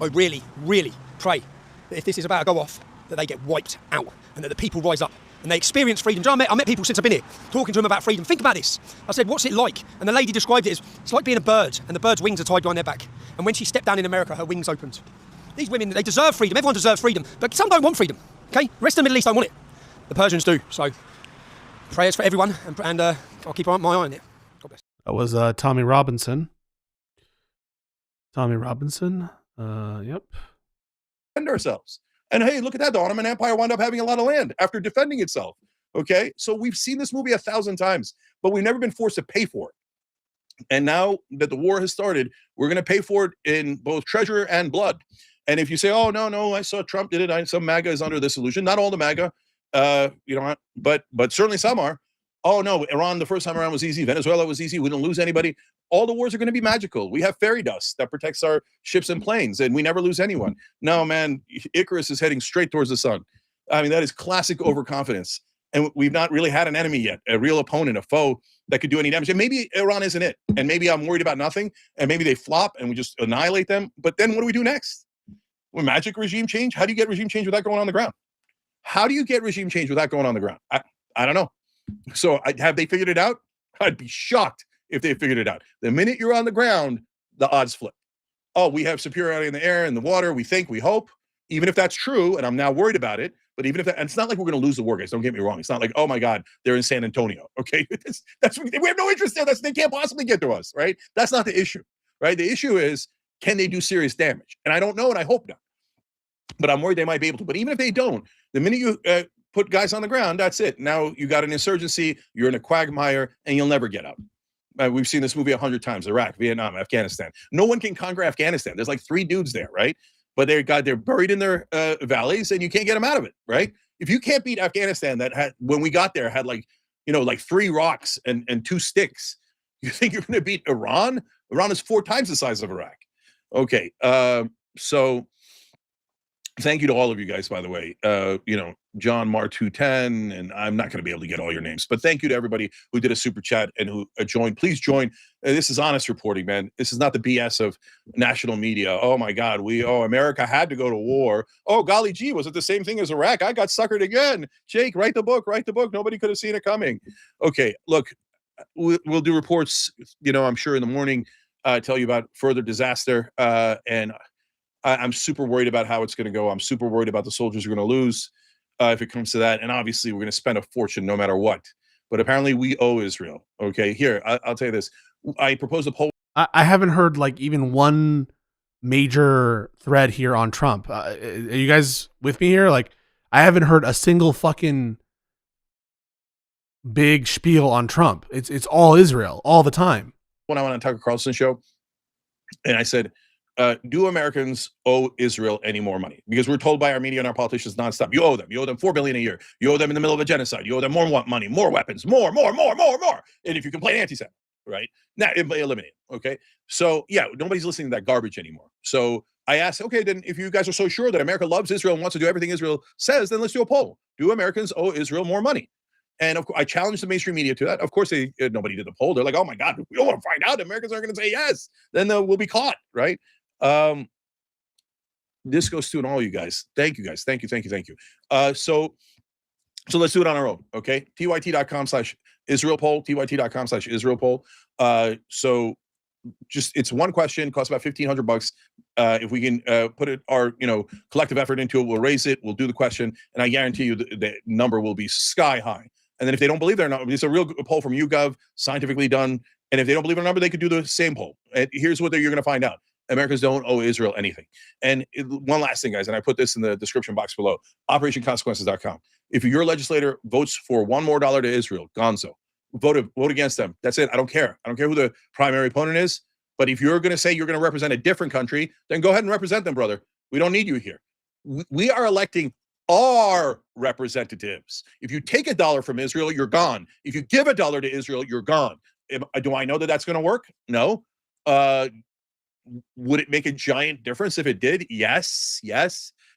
I really, really pray that if this is about to go off, that they get wiped out and that the people rise up and they experience freedom. I met people since I've been here, talking to them about freedom. Think about this. I said, what's it like? And the lady described it as, it's like being a bird, and the bird's wings are tied behind their back. And when she stepped down in America, her wings opened. These women, they deserve freedom. Everyone deserves freedom. But some don't want freedom, okay? The rest of the Middle East don't want it. The Persians do. So, prayers for everyone, and I'll keep my eye on it. God bless. That was Tommy Robinson. Tommy Robinson. Yep. Defend ourselves. And hey, look at that. The Ottoman Empire wound up having a lot of land after defending itself. Okay. So we've seen this movie 1,000 times, but we've never been forced to pay for it. And now that the war has started, we're going to pay for it in both treasure and blood. And if you say, oh, no, I saw Trump did it. Some MAGA is under this illusion. Not all the MAGA, but certainly some are. Oh, no, Iran, the first time around was easy. Venezuela was easy. We didn't lose anybody. All the wars are going to be magical. We have fairy dust that protects our ships and planes, and we never lose anyone. No, man, Icarus is heading straight towards the sun. I mean, that is classic overconfidence. And we've not really had an enemy yet, a real opponent, a foe that could do any damage. And maybe Iran isn't it. And maybe I'm worried about nothing. And maybe they flop and we just annihilate them. But then what do we do next? Well, magic regime change? How do you get regime change without going on the ground? How do you get regime change without going on the ground? I don't know. So have they figured it out? I'd be shocked if they figured it out. The minute you're on the ground, the odds flip. Oh, we have superiority in the air and the water. We think, we hope. Even if that's true, and I'm now worried about it, but even if that, and it's not like we're going to lose the war, guys. Don't get me wrong. It's not like, oh my God, they're in San Antonio. Okay, we have no interest there. They can't possibly get to us, right? That's not the issue, right? The issue is, can they do serious damage? And I don't know, and I hope not. But I'm worried they might be able to. But even if they don't, the minute you put guys on the ground, that's it. Now you got an insurgency. You're in a quagmire, and you'll never get out. We've seen this movie 100 times: Iraq, Vietnam, Afghanistan. No one can conquer Afghanistan. There's like 3 dudes there, right? But they're buried in their valleys, and you can't get them out of it, right? If you can't beat Afghanistan, that had when we got there had like 3 rocks and 2 sticks, you think you're going to beat Iran? Iran is 4 times the size of Iraq. Okay, so thank you to all of you guys, by the way. John Mar 210, and I'm not going to be able to get all your names, but thank you to everybody who did a super chat and who joined. Please join. This is honest reporting, man. This is not the BS of national media. Oh my God, America had to go to war. Oh golly gee, was it the same thing as Iraq? I got suckered again. Jake, write the book. Nobody could have seen it coming. Okay, look, we'll do reports. I'm sure in the morning, tell you about further disaster, and I'm super worried about how it's going to go. I'm super worried about the soldiers are going to lose. If it comes to that. And obviously we're going to spend a fortune no matter what. But apparently we owe Israel. Okay, here, I'll tell you this. I proposed a poll. I haven't heard like even one major thread here on Trump. Are you guys with me here? Like, I haven't heard a single fucking big spiel on Trump. It's all Israel all the time. when I went on Tucker Carlson show, and I said, do Americans owe Israel any more money? Because we're told by our media and our politicians nonstop, you owe them $4 billion a year. You owe them in the middle of a genocide. You owe them more money, more weapons, more. And if you complain, anti-Semite, right? Now, eliminate it, okay? So, yeah, nobody's listening to that garbage anymore. So I asked, okay, then if you guys are so sure that America loves Israel and wants to do everything Israel says, then let's do a poll. Do Americans owe Israel more money? And of course, I challenged the mainstream media to that. Of course, nobody did the poll. They're like, oh my God, we don't want to find out. Americans aren't going to say yes. Then we'll be caught, right? This goes to all you guys. Thank you, guys. Thank you. So let's do it on our own, okay? tyt.com/Israel poll, tyt.com/Israel poll. So just, it's one question, costs about $1,500. If we can put our collective effort into it, we'll raise it, we'll do the question, and I guarantee you the number will be sky high. And then if they don't believe their number, it's a real poll from YouGov, scientifically done. And if they don't believe their number, they could do the same poll. And here's what you're going to find out. Americans don't owe Israel anything. And one last thing, guys, and I put this in the description box below, OperationConsequences.com. If your legislator votes for $1 more to Israel, gonzo, vote against them. That's it. I don't care. I don't care who the primary opponent is. But if you're going to say you're going to represent a different country, then go ahead and represent them, brother. We don't need you here. We are electing our representatives. If you take $1 from Israel, you're gone. If you give $1 to Israel, you're gone. Do I know that that's going to work? No. Would it make a giant difference if it did? Yes.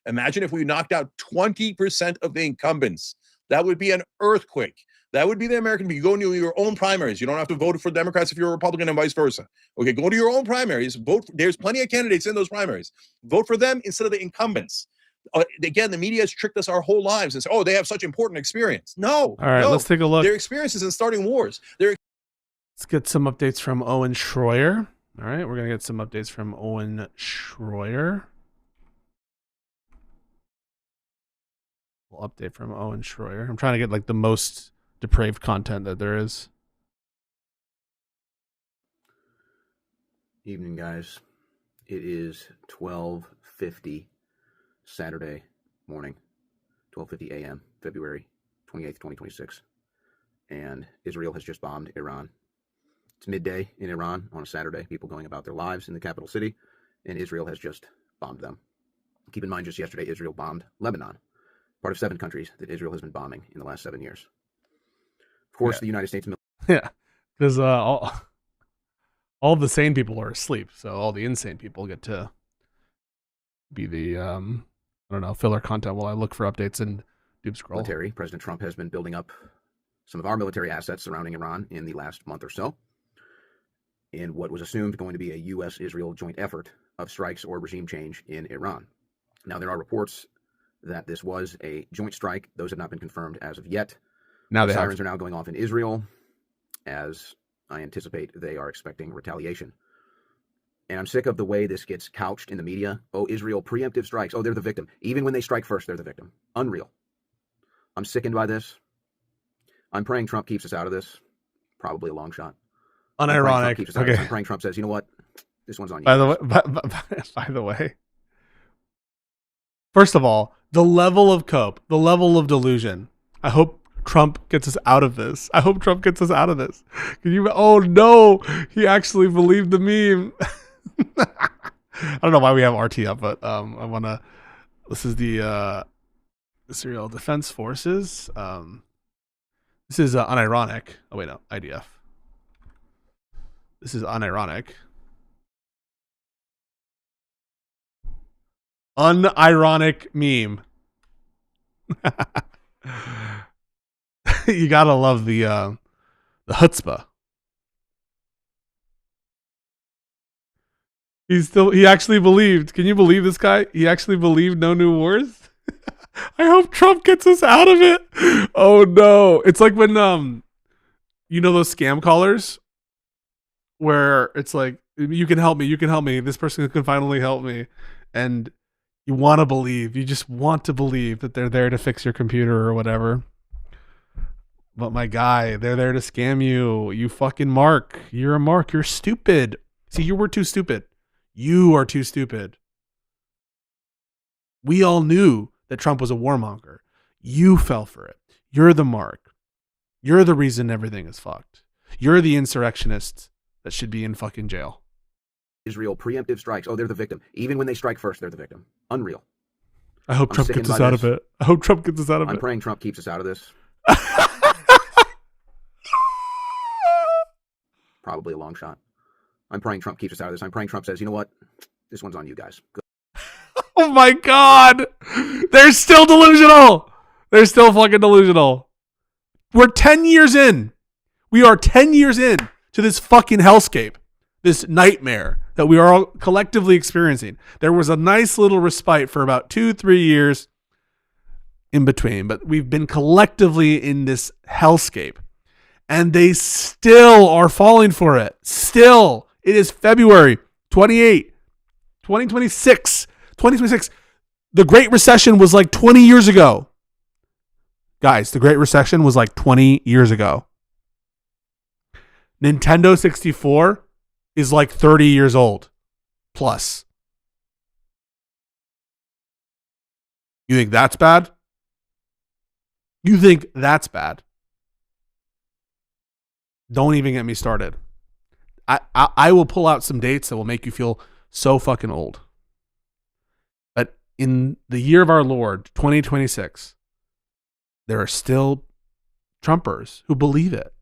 Imagine if we knocked out 20% of the incumbents. That would be an earthquake. That would be the American. You go into your own primaries. You don't have to vote for Democrats if you're a Republican and vice versa. Okay, go to your own primaries. Vote. There's plenty of candidates in those primaries. Vote for them instead of the incumbents. Again, the media has tricked us our whole lives and say, oh, they have such important experience. No. All right, let's take a look. Their experiences in starting wars. Let's get some updates from Owen Schroyer. All right, we're going to get some updates from Owen Schroyer. We'll update from Owen Schroyer. I'm trying to get like the most depraved content that there is. Evening, guys. It is 12:50 Saturday morning, 12:50 a.m., February 28th, 2026. And Israel has just bombed Iran. It's midday in Iran on a Saturday, people going about their lives in the capital city, and Israel has just bombed them. Keep in mind, just yesterday, Israel bombed Lebanon, part of 7 countries that Israel has been bombing in the last 7 years. Of course, the United States military. Yeah, because all the sane people are asleep, so all the insane people get to be the filler content while I look for updates and doom scroll. Military. President Trump has been building up some of our military assets surrounding Iran in the last month or so, in what was assumed going to be a U.S.-Israel joint effort of strikes or regime change in Iran. Now, there are reports that this was a joint strike. Those have not been confirmed as of yet. Now the sirens are now going off in Israel, as I anticipate they are expecting retaliation. And I'm sick of the way this gets couched in the media. Oh, Israel, preemptive strikes. Oh, they're the victim. Even when they strike first, they're the victim. Unreal. I'm sickened by this. I'm praying Trump keeps us out of this. Probably a long shot. Unironic. Okay. I'm praying Trump says, you know what? This one's on you. By the way, first of all, the level of cope, the level of delusion. I hope Trump gets us out of this. Can you? Oh no, he actually believed the meme. I don't know why we have RT up, but I want to. This is the Israel Defense Forces. This is unironic. Oh wait, no, IDF. This is unironic. Unironic meme. You gotta love the chutzpah. He actually believed. Can you believe this guy? He actually believed no new wars. I hope Trump gets us out of it. Oh no. It's like when you know those scam callers where it's like, you can help me. This person can finally help me. And you want to believe. You just want to believe that they're there to fix your computer or whatever. But my guy, they're there to scam you. You fucking Mark. You're a Mark. You're stupid. See, you were too stupid. You are too stupid. We all knew that Trump was a warmonger. You fell for it. You're the Mark. You're the reason everything is fucked. You're the insurrectionist that should be in fucking jail. Israel preemptive strikes. Oh, they're the victim. Even when they strike first, they're the victim. Unreal. I hope I'm Trump sickened gets us by out of this. it. I hope Trump gets us out of I'm it. praying Trump keeps us out of this. Probably a long shot. I'm praying Trump keeps us out of this. I'm praying Trump says, you know what? This one's on you guys. Good. Oh my God. They're still delusional. They're still fucking delusional. We're 10 years in. We are 10 years in to this fucking hellscape, this nightmare that we are all collectively experiencing. There was a nice little respite for about 2-3 years in between, but we've been collectively in this hellscape, and they still are falling for it. Still, it is February 28, 2026. 2026. The Great Recession was like 20 years ago. Guys, the Great Recession was like 20 years ago. Nintendo 64 is like 30 years old plus. You think that's bad? You think that's bad? Don't even get me started. I will pull out some dates that will make you feel so fucking old. But in the year of our Lord, 2026, there are still Trumpers who believe it.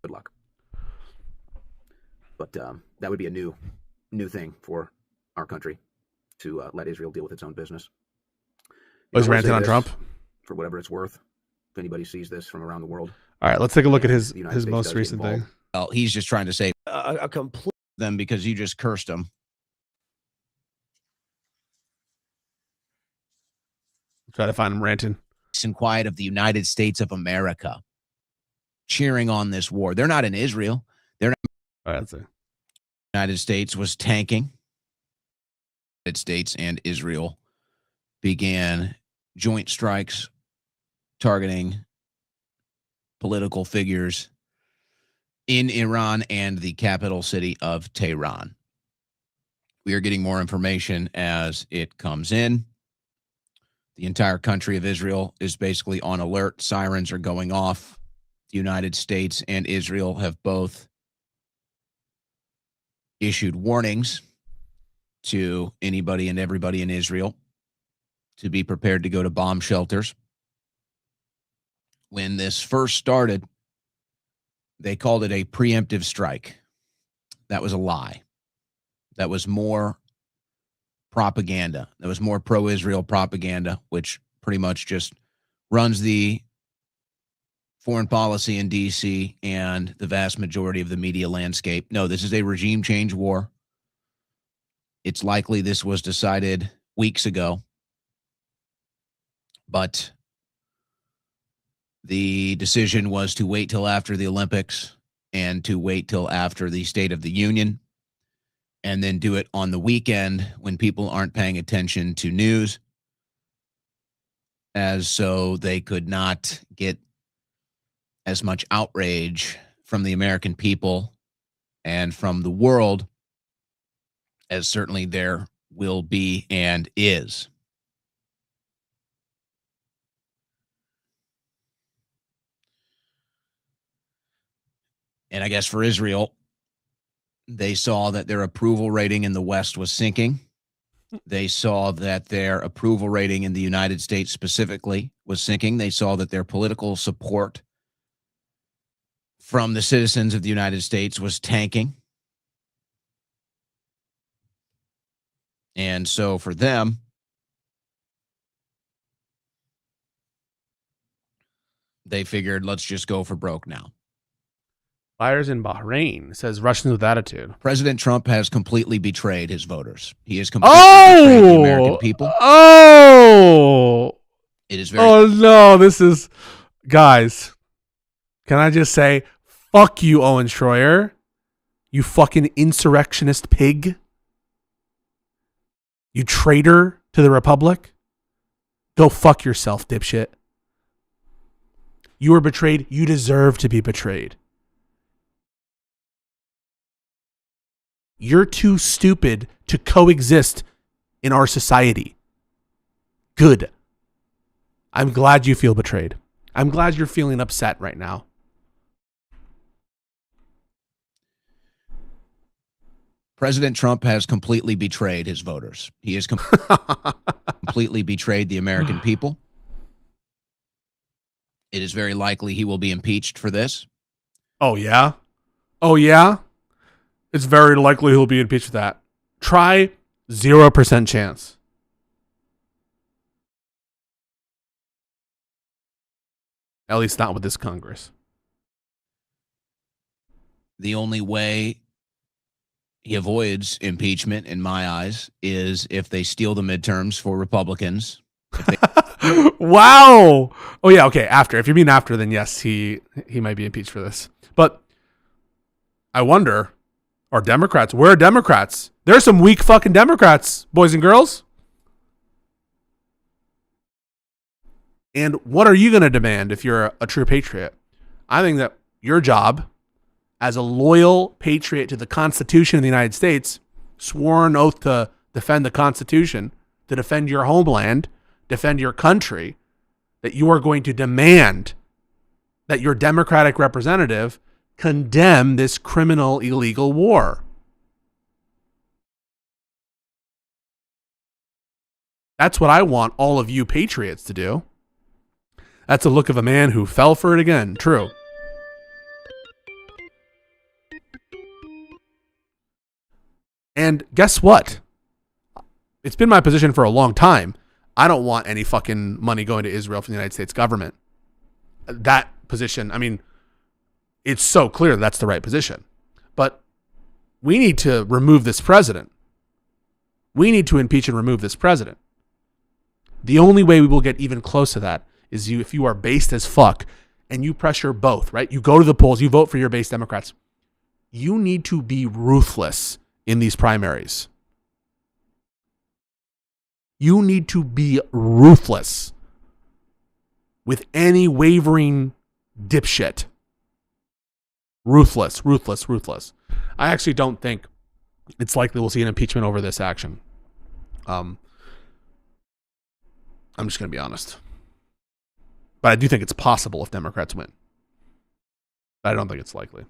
Good luck. But that would be a new thing for our country to let Israel deal with its own business. Was ranting on Trump? For whatever it's worth, if anybody sees this from around the world. All right, let's take a look at his States most does recent get thing. involved. Well, he's just trying to say a complete them because you just cursed them. Try to find him ranting. Peace and quiet of the United States of America cheering on this war. They're not in Israel. They're not. All right, that's it. The United States was tanking. The United States and Israel began joint strikes targeting political figures in Iran and the capital city of Tehran. We are getting more information as it comes in. The entire country of Israel is basically on alert. Sirens are going off. The United States and Israel have both issued warnings to anybody and everybody in Israel to be prepared to go to bomb shelters. When this first started, they called it a preemptive strike. That was a lie. That was more propaganda. That was more pro-Israel propaganda, which pretty much just runs the foreign policy in D.C. and the vast majority of the media landscape. No, this is a regime change war. It's likely this was decided weeks ago, but the decision was to wait till after the Olympics and to wait till after the State of the Union, and then do it on the weekend when people aren't paying attention to news, as so they could not get as much outrage from the American people and from the world as certainly there will be and is. And I guess for Israel, they saw that their approval rating in the West was sinking. They saw that their approval rating in the United States specifically was sinking. They saw that their political support from the citizens of the United States was tanking. And so for them, they figured, let's just go for broke now. Fires in Bahrain says Russians with attitude. President Trump has completely betrayed his voters. He has completely betrayed the American people. Oh, it is very. Oh no, this is, guys. Can I just say, fuck you, Owen Schroyer, you fucking insurrectionist pig, you traitor to the Republic. Go fuck yourself, dipshit. You were betrayed. You deserve to be betrayed. You're too stupid to coexist in our society. Good. I'm glad you feel betrayed. I'm glad you're feeling upset right now. President Trump has completely betrayed his voters. He has completely betrayed the American people. It is very likely he will be impeached for this. Oh, yeah? Oh, yeah? It's very likely he'll be impeached for that. Try 0% chance. At least not with this Congress. The only way he avoids impeachment, in my eyes, is if they steal the midterms for Republicans. Wow. Oh, yeah, okay, after. If you mean after, then yes, he might be impeached for this. But I wonder, are Democrats, where are Democrats? There are some weak fucking Democrats, boys and girls. And what are you going to demand if you're a true patriot? I think that your job as a loyal patriot to the Constitution of the United States, sworn oath to defend the Constitution, to defend your homeland, defend your country, that you are going to demand that your Democratic representative condemn this criminal, illegal war. That's what I want all of you patriots to do. That's a look of a man who fell for it again. True. And guess what? It's been my position for a long time. I don't want any fucking money going to Israel from the United States government. That position, I mean, it's so clear that's the right position. But we need to remove this president. We need to impeach and remove this president. The only way we will get even close to that is if you are based as fuck and you pressure both, right? You go to the polls, you vote for your base Democrats. You need to be ruthless in these primaries. You need to be ruthless with any wavering dipshit. Ruthless, ruthless, ruthless. I actually don't think it's likely we'll see an impeachment over this action. I'm just going to be honest. But I do think it's possible if Democrats win. But I don't think it's likely.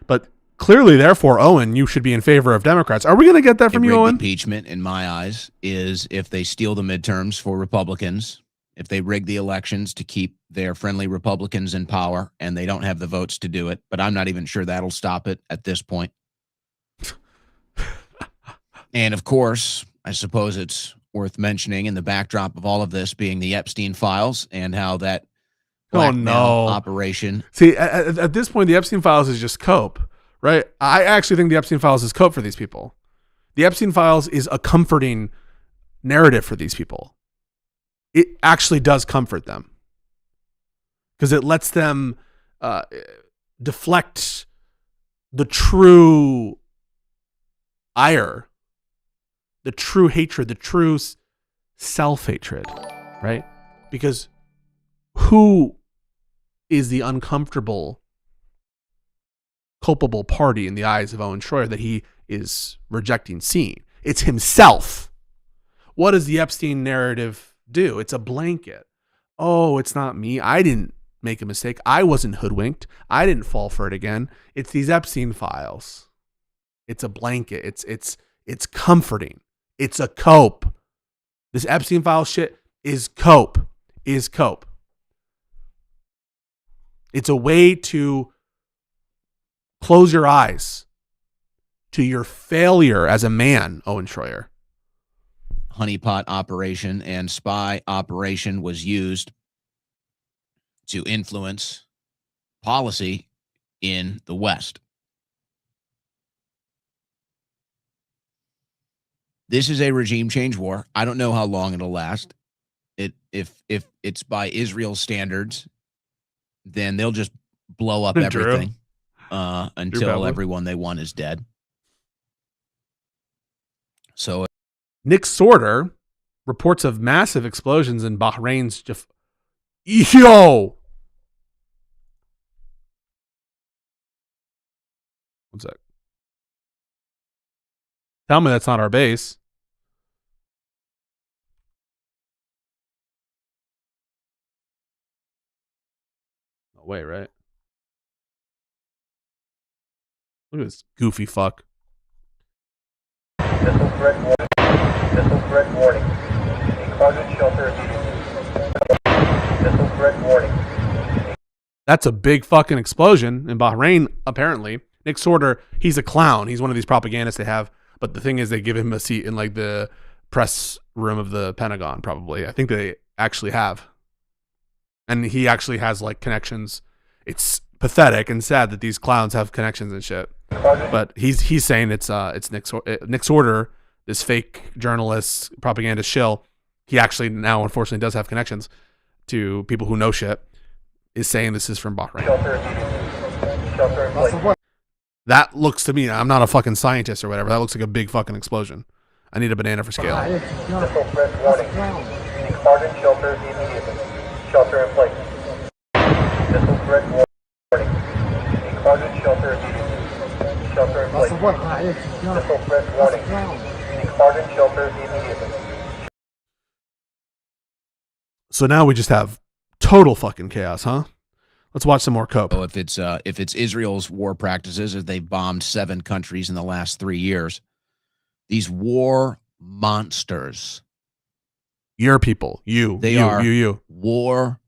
But clearly, therefore, Owen, you should be in favor of Democrats. Are we going to get that from you, Owen? Impeachment, in my eyes, is if they steal the midterms for Republicans, if they rig the elections to keep their friendly Republicans in power, and they don't have the votes to do it. But I'm not even sure that'll stop it at this point. And, of course, I suppose it's worth mentioning in the backdrop of all of this being the Epstein files and how that operation. See, at this point, the Epstein files is just cope, right? I actually think the Epstein files is cope for these people. The Epstein files is a comforting narrative for these people. It actually does comfort them because it lets them deflect the true ire, the true hatred, the true self-hatred, right? Because who is the uncomfortable, culpable party in the eyes of Owen Schroyer that he is rejecting seeing? It's himself. What does the Epstein narrative do? It's a blanket. Oh, it's not me. I didn't make a mistake. I wasn't hoodwinked. I didn't fall for it again. It's these Epstein files. It's a blanket. It's comforting. It's a cope. This Epstein file shit is cope. Is cope. It's a way to close your eyes to your failure as a man, Owen Schroyer. Honeypot operation and spy operation was used to influence policy in the West. This is a regime change war. I don't know how long it'll last. If it's by Israel standards, then they'll just blow up everything until everyone they want is dead. So Nick Sorter reports of massive explosions in Bahrain's Yo! One sec. Tell me that's not our base. No way, right? Look at this goofy fuck. Missile threat warning. Missile threat warning. A closet shelter immediately. Missile threat warning. That's a big fucking explosion in Bahrain, apparently. Nick Sorter, he's a clown. He's one of these propagandists they have. But the thing is, they give him a seat in like the press room of the Pentagon, probably. I think they actually have. And he actually has like connections. It's pathetic and sad that these clowns have connections and shit. But he's saying it's Nick Sorter, this fake journalist, propaganda shill. He actually now unfortunately does have connections to people who know shit. Is saying this is from Bahrain. Shelter in place. That looks to me, I'm not a fucking scientist or whatever, that looks like a big fucking explosion. I need a banana for scale. Missile threat warning. A closet shelter immediately. Shelter in place. Missile threat warning. A closet shelter immediately. Shelter in place. Missile threat warning. A closet shelter immediately. So now we just have total fucking chaos, huh? Let's watch some more Cope. So if it's Israel's war practices, as they've bombed 7 countries in the last 3 years, these war monsters. Your people, you war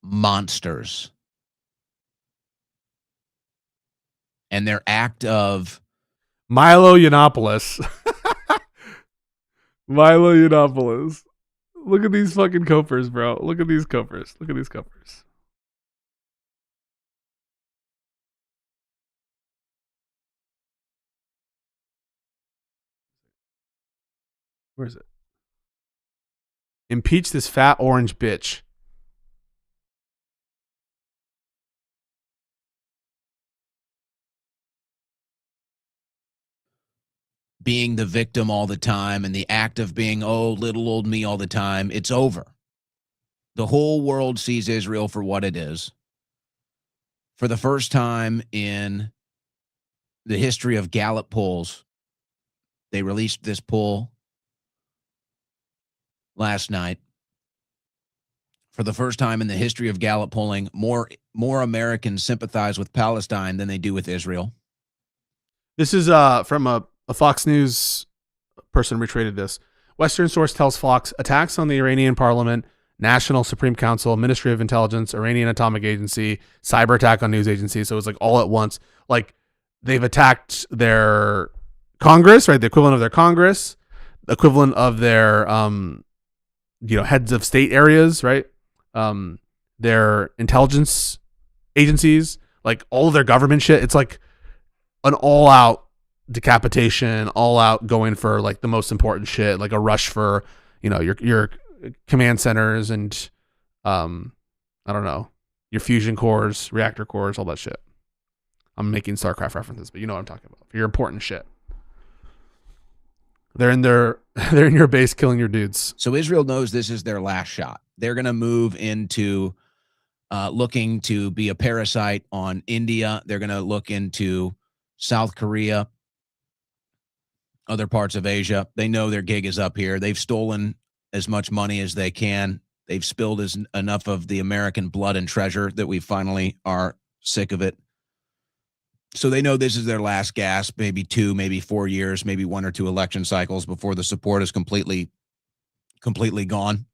monsters. And their act of Milo Yiannopoulos. Milo Yiannopoulos. Look at these fucking copers, bro. Look at these copers. Look at these copers. Where is it? Impeach this fat orange bitch. being the victim all the time and the act of being, oh, little old me all the time, it's over. The whole world sees Israel for what it is. For the first time in the history of Gallup polls, they released this poll last night. For the first time in the history of Gallup polling, more Americans sympathize with Palestine than they do with Israel. This is from a Fox News person retweeted this. Western source tells Fox attacks on the Iranian parliament, National Supreme Council, Ministry of Intelligence, Iranian Atomic Agency, cyber attack on news agencies. So it was like all at once. Like they've attacked their Congress, right? The equivalent of their Congress, the equivalent of their heads of state areas, right? Their intelligence agencies, like all of their government shit. It's like an all-out decapitation, all-out going for like the most important shit, like a rush for your command centers and I don't know, your fusion cores, reactor cores, all that shit. I'm making StarCraft references, but you know what I'm talking about. For your important shit. They're in your base killing your dudes. So Israel knows this is their last shot. They're going to move into looking to be a parasite on India. They're going to look into South Korea, other parts of Asia. They know their gig is up here. They've stolen as much money as they can. They've spilled enough of the American blood and treasure that we finally are sick of it. So they know this is their last gasp, maybe 2, maybe 4 years, maybe 1 or 2 election cycles before the support is completely gone.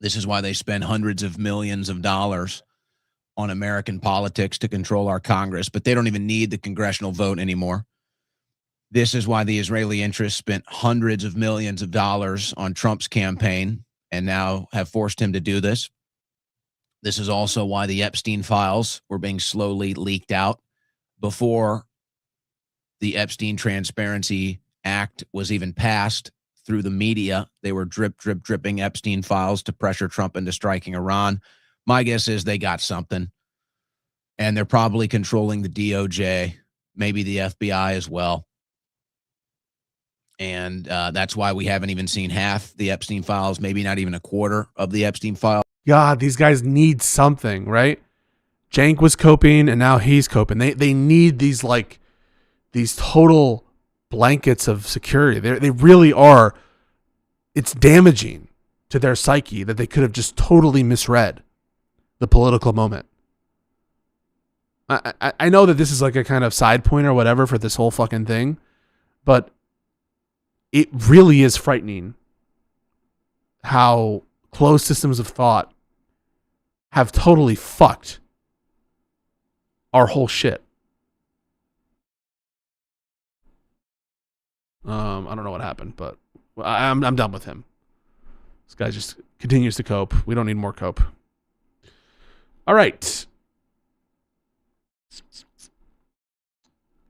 This is why they spend hundreds of millions of dollars on American politics to control our Congress, but they don't even need the congressional vote anymore. This is why the Israeli interests spent hundreds of millions of dollars on Trump's campaign and now have forced him to do this. This is also why the Epstein files were being slowly leaked out before the Epstein Transparency Act was even passed through the media. They were dripping Epstein files to pressure Trump into striking Iran. My guess is they got something, and they're probably controlling the DOJ, maybe the FBI as well. And that's why we haven't even seen half the Epstein files, maybe not even a quarter of the Epstein file. God, these guys need something, right? Cenk was coping, and now he's coping. They need these total blankets of security. They really are. It's damaging to their psyche that they could have just totally misread the political moment. I know that this is like a kind of side point or whatever for this whole fucking thing, but it really is frightening how closed systems of thought have totally fucked our whole shit. I don't know what happened, but I'm done with him. This guy just continues to cope. We don't need more cope. All right.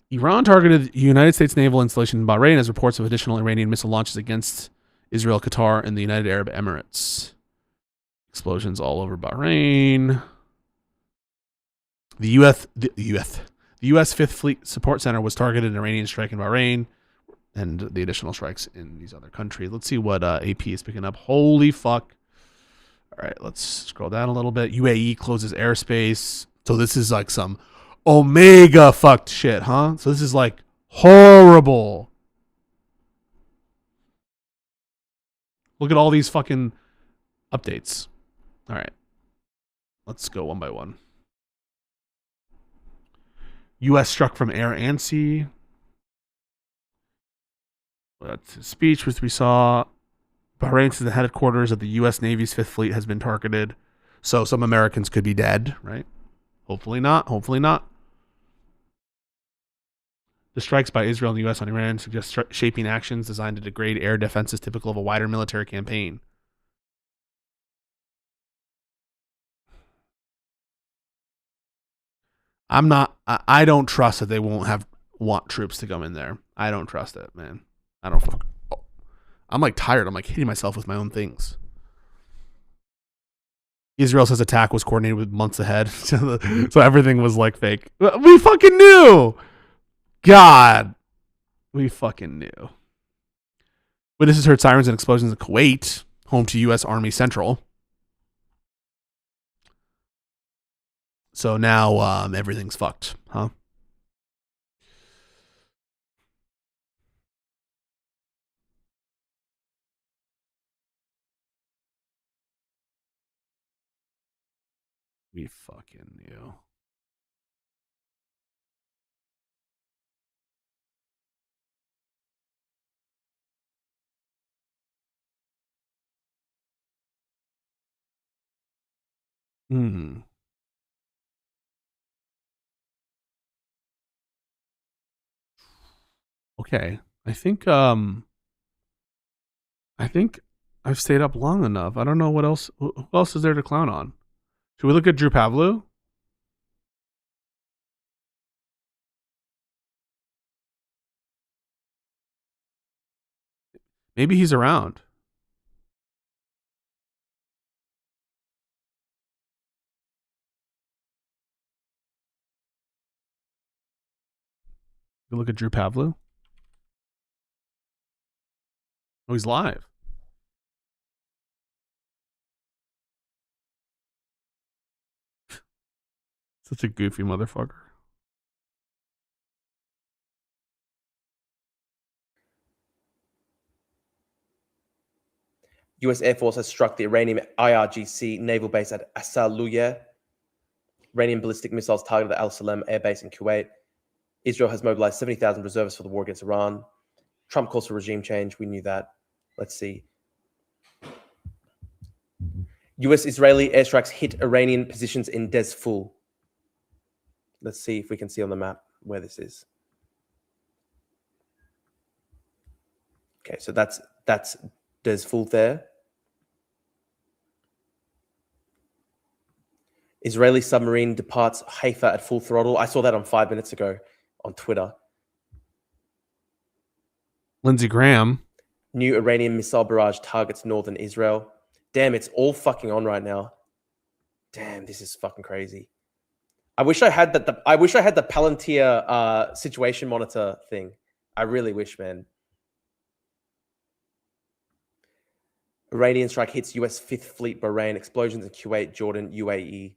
Iran targeted United States naval installation in Bahrain as reports of additional Iranian missile launches against Israel, Qatar, and the United Arab Emirates. Explosions all over Bahrain. The U.S. Fifth Fleet Support Center was targeted an Iranian strike in Bahrain, and the additional strikes in these other countries. Let's see what AP is picking up. Holy fuck. All right, let's scroll down a little bit. UAE closes airspace. So this is like some Omega fucked shit, huh? So this is like horrible. Look at all these fucking updates. All right. Let's go one by one. U.S. struck from air and sea. That's his speech, which we saw. Bahrain says the headquarters of the U.S. Navy's Fifth Fleet has been targeted. So some Americans could be dead, right? Hopefully not. Hopefully not. The strikes by Israel and the U.S. on Iran suggest shaping actions designed to degrade air defenses typical of a wider military campaign. I don't trust that they won't want troops to come in there. I don't trust it, man. I don't fuck. Oh. I'm like tired. I'm like hitting myself with my own things. Israel says attack was coordinated with months ahead. So everything was like fake. We fucking knew. God. We fucking knew. Witnesses heard sirens and explosions in Kuwait, home to U.S. Army Central. So now everything's fucked, huh? We fucking knew. Okay. I think I've stayed up long enough. I don't know what else. Who else is there to clown on? Should we look at Drew Pavlou? Maybe he's around. We look at Drew Pavlou. Oh, he's live. Such a goofy motherfucker. U.S. Air Force has struck the Iranian IRGC naval base at Asaluya. Iranian ballistic missiles targeted the Al Salem air base in Kuwait. Israel has mobilized 70,000 reservists for the war against Iran. Trump calls for regime change. We knew that. Let's see. U.S.-Israeli airstrikes hit Iranian positions in Dezful. Let's see if we can see on the map where this is. Okay, so that's Dezful there. Israeli submarine departs Haifa at full throttle. I saw that on 5 minutes ago on Twitter. Lindsey Graham. New Iranian missile barrage targets northern Israel. Damn, it's all fucking on right now. Damn, this is fucking crazy. I wish I had that. I wish I had the Palantir situation monitor thing. I really wish, man. Iranian strike hits U.S. Fifth Fleet Bahrain. Explosions in Kuwait, Jordan, UAE.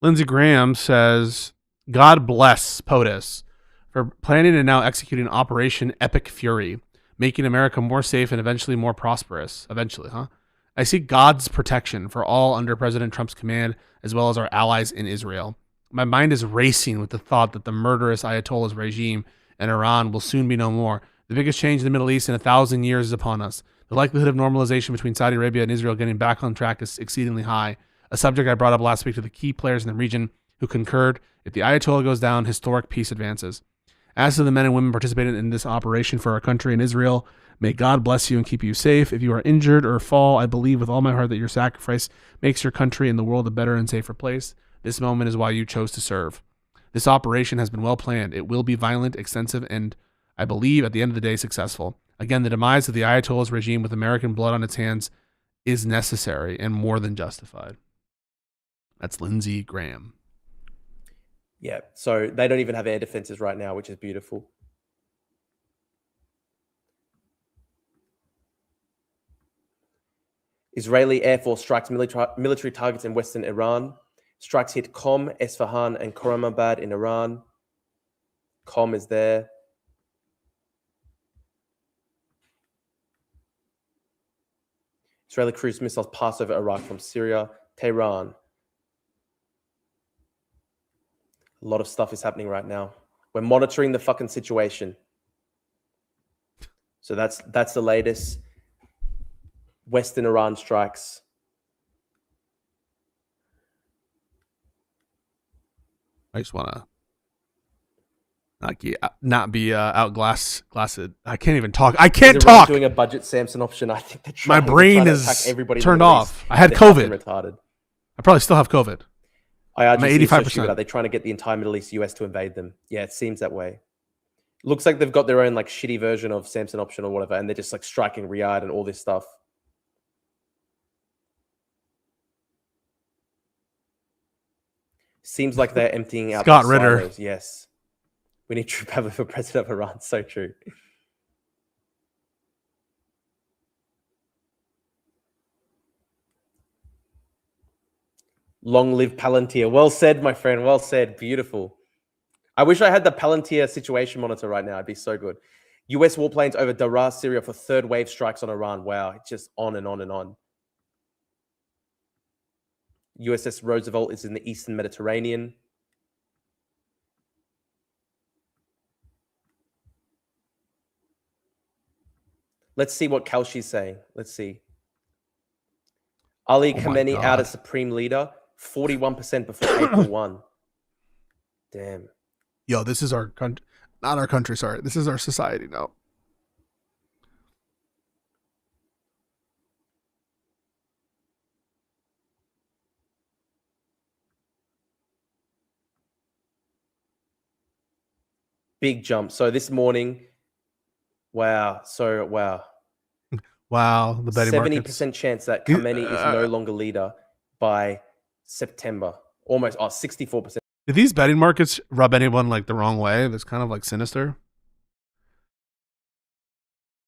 Lindsey Graham says, God bless POTUS for planning and now executing Operation Epic Fury, making America more safe and eventually more prosperous. Eventually, huh? I see God's protection for all under President Trump's command, as well as our allies in Israel. My mind is racing with the thought that the murderous Ayatollah's regime in Iran will soon be no more. The biggest change in the Middle East in 1,000 years is upon us. The likelihood of normalization between Saudi Arabia and Israel getting back on track is exceedingly high, a subject I brought up last week to the key players in the region who concurred. If the Ayatollah goes down, historic peace advances. As to the men and women participating in this operation for our country and Israel, may God bless you and keep you safe. If you are injured or fall, I believe with all my heart that your sacrifice makes your country and the world a better and safer place. This moment is why you chose to serve. This operation has been well planned. It will be violent, extensive, and I believe at the end of the day successful. Again, the demise of the Ayatollah's regime with American blood on its hands is necessary and more than justified. That's Lindsey Graham. Yeah, so they don't even have air defenses right now, which is beautiful. Israeli Air Force strikes military targets in western Iran. Strikes hit Qom, Esfahan, and Khorramabad in Iran. Qom is there. Israeli cruise missiles pass over Iraq from Syria. Tehran. A lot of stuff is happening right now. We're monitoring the fucking situation. So that's the latest. Western Iran strikes. I just want to not be outglassed. I can't even talk. I can't talk. Doing a budget Samson option. I think my brain is turned off. I had COVID. Retarded. I probably still have COVID. I'm 85%. So they're trying to get the entire Middle East, US to invade them. Yeah, it seems that way. Looks like they've got their own like shitty version of Samson option or whatever, and they're just like striking Riyadh and all this stuff. Seems like they're emptying out Scott the Ritter. silos. Yes. We need True Power for president of Iran. So true. Long live Palantir. Well said, my friend. Well said. Beautiful. I wish I had the Palantir situation monitor right now. It'd be so good. US warplanes over Daraa, Syria for third wave strikes on Iran. Wow. It's just on and on and on. USS Roosevelt is in the Eastern Mediterranean. Let's see what Kalshi's saying. Let's see. Ali Khamenei out as supreme leader. 41% before April 1. Damn. Yo, this is our country. Not our country, sorry. This is our society now. Big jump. So this morning, wow. So, wow. Wow. The betting 70% chance that Khamenei is no longer leader by September. Almost 64%. Do these betting markets rub anyone like the wrong way? That's kind of like sinister.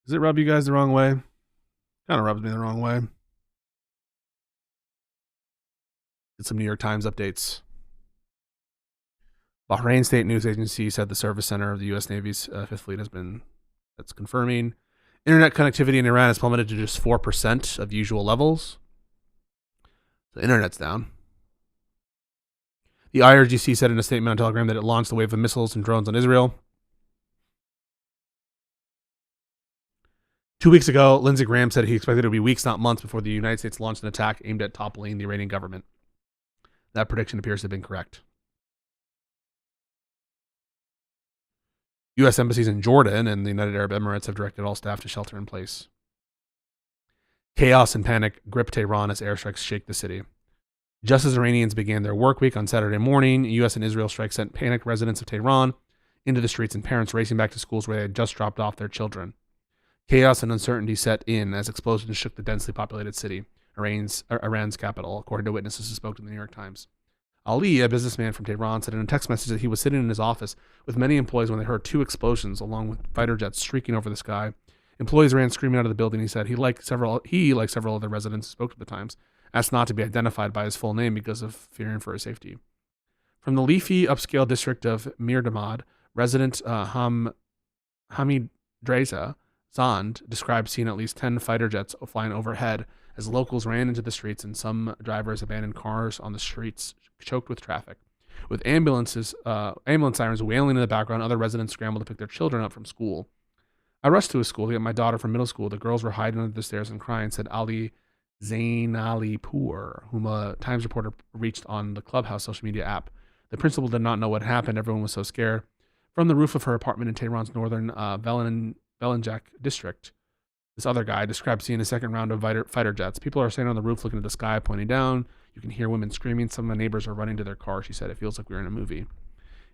Does it rub you guys the wrong way? Kind of rubs me the wrong way. Did some New York Times updates. Bahrain State News Agency said the service center of the U.S. Navy's Fifth Fleet that's confirming. Internet connectivity in Iran has plummeted to just 4% of usual levels. The internet's down. The IRGC said in a statement on Telegram that it launched a wave of missiles and drones on Israel. 2 weeks ago, Lindsey Graham said he expected it would be weeks, not months, before the United States launched an attack aimed at toppling the Iranian government. That prediction appears to have been correct. U.S. embassies in Jordan and the United Arab Emirates have directed all staff to shelter in place. Chaos and panic grip Tehran as airstrikes shake the city. Just as Iranians began their work week on Saturday morning, U.S. and Israel strikes sent panicked residents of Tehran into the streets and parents racing back to schools where they had just dropped off their children. Chaos and uncertainty set in as explosions shook the densely populated city, Iran's capital, according to witnesses who spoke to the New York Times. Ali, a businessman from Tehran, said in a text message that he was sitting in his office with many employees when they heard two explosions along with fighter jets streaking over the sky. Employees ran screaming out of the building. He said he, like several other residents who spoke to the Times, asked not to be identified by his full name because of fearing for his safety. From the leafy upscale district of Mirdamad, resident Hamid Dreza Zand described seeing at least 10 fighter jets flying overhead as locals ran into the streets and some drivers abandoned cars on the streets choked with traffic. With ambulance sirens wailing in the background, other residents scrambled to pick their children up from school. I rushed to a school to get my daughter from middle school. The girls were hiding under the stairs and crying, said Ali Zainalipour, whom a Times reporter reached on the Clubhouse social media app. The principal did not know what happened. Everyone was so scared. From the roof of her apartment in Tehran's northern Belenjak district, this other guy described seeing a second round of fighter jets. People are standing on the roof looking at the sky, pointing down. You can hear women screaming. Some of the neighbors are running to their car. She said, it feels like we're in a movie.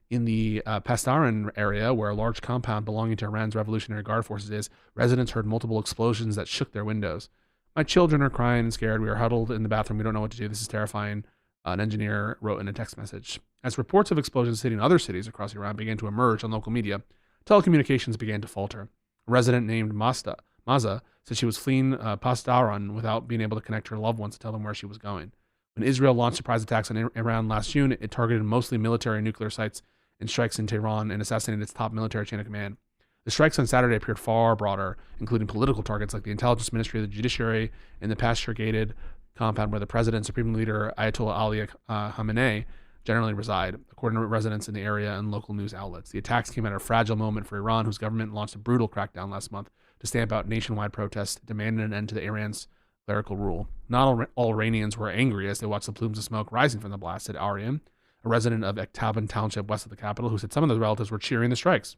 In the Pastaran area, where a large compound belonging to Iran's Revolutionary Guard forces is, residents heard multiple explosions that shook their windows. My children are crying and scared. We are huddled in the bathroom. We don't know what to do. This is terrifying, an engineer wrote in a text message. As reports of explosions hitting other cities across Iran began to emerge on local media, telecommunications began to falter. A resident named Maza said she was fleeing Pastaran without being able to connect her loved ones to tell them where she was going. When Israel launched surprise attacks on Iran last June, it targeted mostly military and nuclear sites and strikes in Tehran and assassinated its top military chain of command. The strikes on Saturday appeared far broader, including political targets like the intelligence ministry, the judiciary, and the pasture-gated compound where the president and supreme leader Ayatollah Ali Khamenei generally reside, according to residents in the area and local news outlets. The attacks came at a fragile moment for Iran, whose government launched a brutal crackdown last month to stamp out nationwide protests demanding an end to Iran's clerical rule. Not all Iranians were angry as they watched the plumes of smoke rising from the blast, said Aryan, a resident of Ektaban Township west of the capital, who said some of the relatives were cheering the strikes.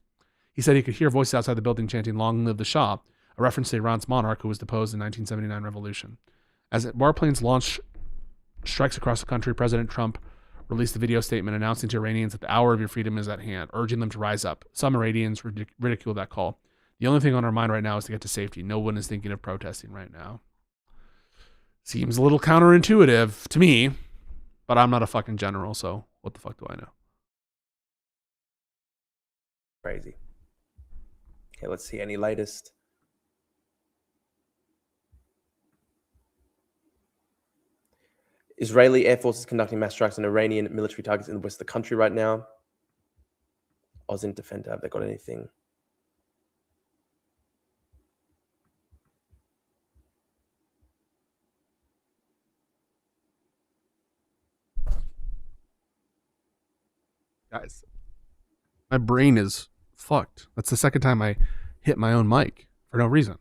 He said he could hear voices outside the building chanting, "Long live the Shah," a reference to Iran's monarch who was deposed in the 1979 revolution. As warplanes launched strikes across the country, President Trump released a video statement announcing to Iranians that the hour of your freedom is at hand, urging them to rise up. Some Iranians ridiculed that call. The only thing on our mind right now is to get to safety. No one is thinking of protesting right now. Seems a little counterintuitive to me, but I'm not a fucking general, so what the fuck do I know? Crazy. Okay, let's see any latest. Israeli Air Force is conducting mass strikes on Iranian military targets in the west of the country right now. Osin Defender, have they got anything? Guys, my brain is fucked. That's the second time I hit my own mic for no reason.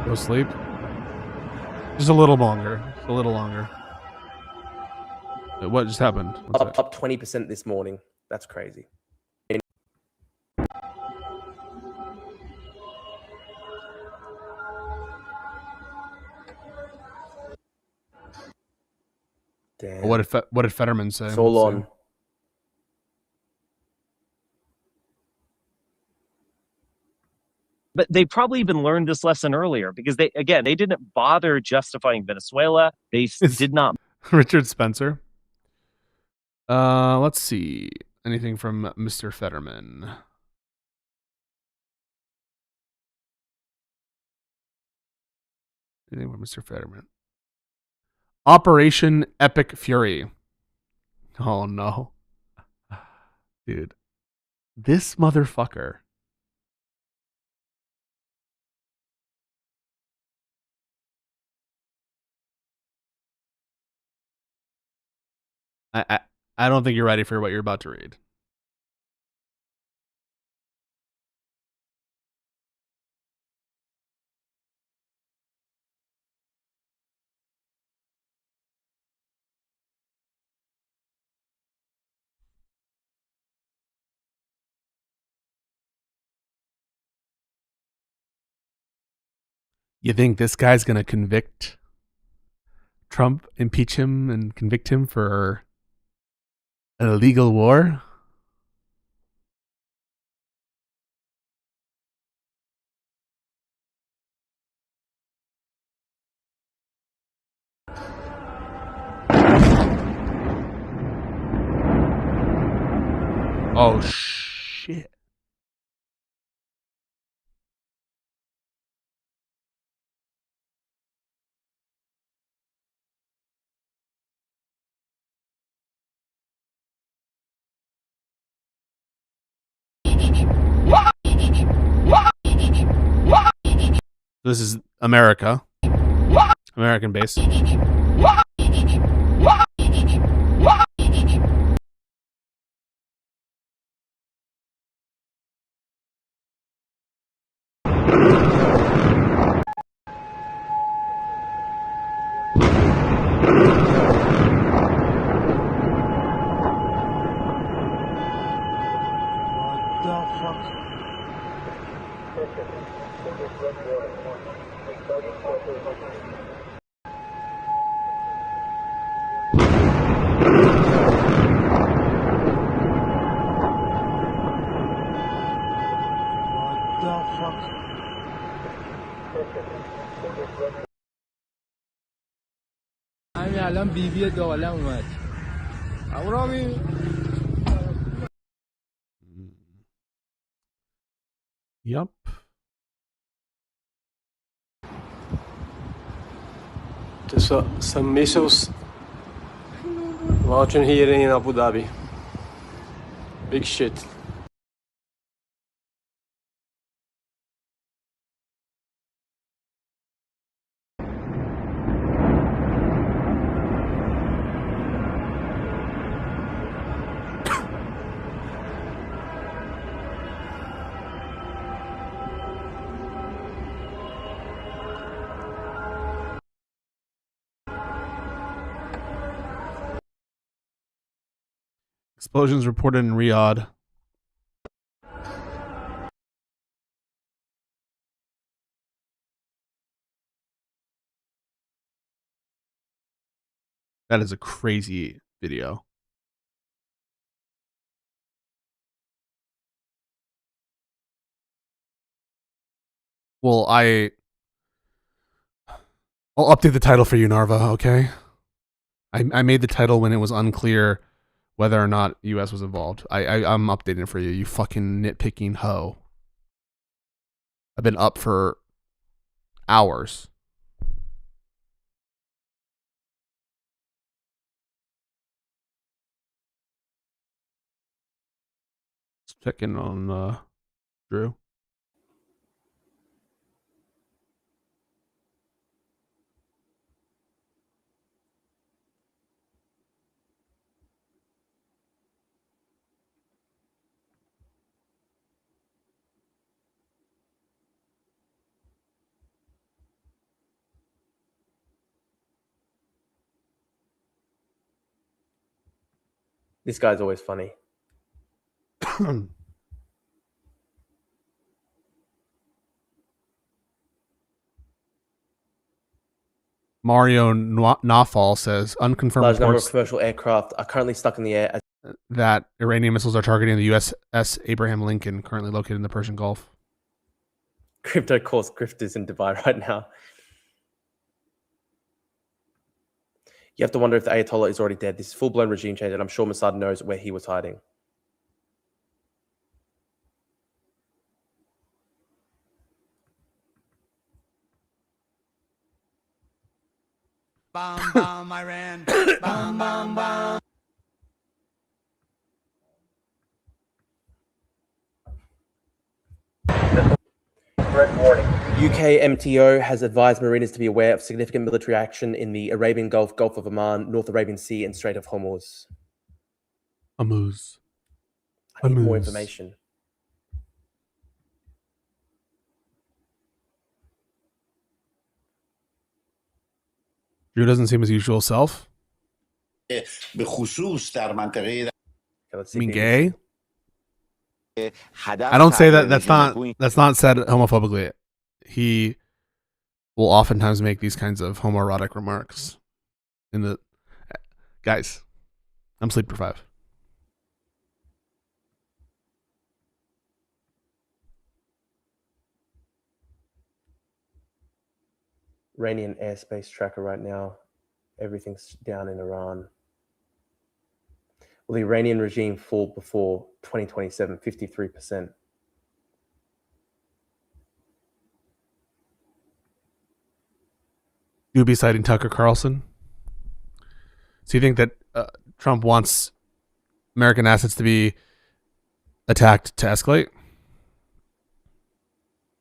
Go sleep. Just a little longer. Just a little longer. What just happened? Up 20% this morning. That's crazy. Damn. What did Fetterman say? It's all on. But they probably even learned this lesson earlier because they didn't bother justifying Venezuela. They did not. Richard Spencer. Let's see. Anything from Mr. Fetterman? Anything from Mr. Fetterman? Operation Epic Fury. Oh no. Dude. This motherfucker. I don't think you're ready for what you're about to read. You think this guy's going to convict Trump, impeach him, and convict him for an illegal war? Oh, shit. This is America. American base. همین الان بیبی داله اومد اونامی Yup. Some missiles launching here in Abu Dhabi. Big shit. Explosions reported in Riyadh. That is a crazy video. Well, I'll update the title for you, Narva, okay? I made the title when it was unclear whether or not US was involved. I'm updating it for you, you fucking nitpicking hoe. I've been up for hours. Let's check in on Drew. This guy's always funny. Mario Nafal says unconfirmed Large number of reports commercial aircraft are currently stuck in the air as that Iranian missiles are targeting the USS Abraham Lincoln, currently located in the Persian Gulf. crypto course grifters in Dubai right now. You have to wonder if the Ayatollah is already dead. This is full-blown regime change, and I'm sure Mossad knows where he was hiding. Bomb, bomb, Iran. Bomb, bomb, bomb. Threat warning. UK MTO has advised mariners to be aware of significant military action in the Arabian Gulf, Gulf of Oman, North Arabian Sea, and Strait of Hormuz. Hormuz. I need more information. Drew doesn't seem his usual self. به خصوص در منطقه I mean, gay? I don't say that. That's not said homophobically. He will oftentimes make these kinds of homoerotic remarks. In the guys, I'm sleep deprived. Iranian airspace tracker right now. Everything's down in Iran. Will the Iranian regime fall before 2027? 53%. You'll be citing Tucker Carlson. So you think that Trump wants American assets to be attacked to escalate?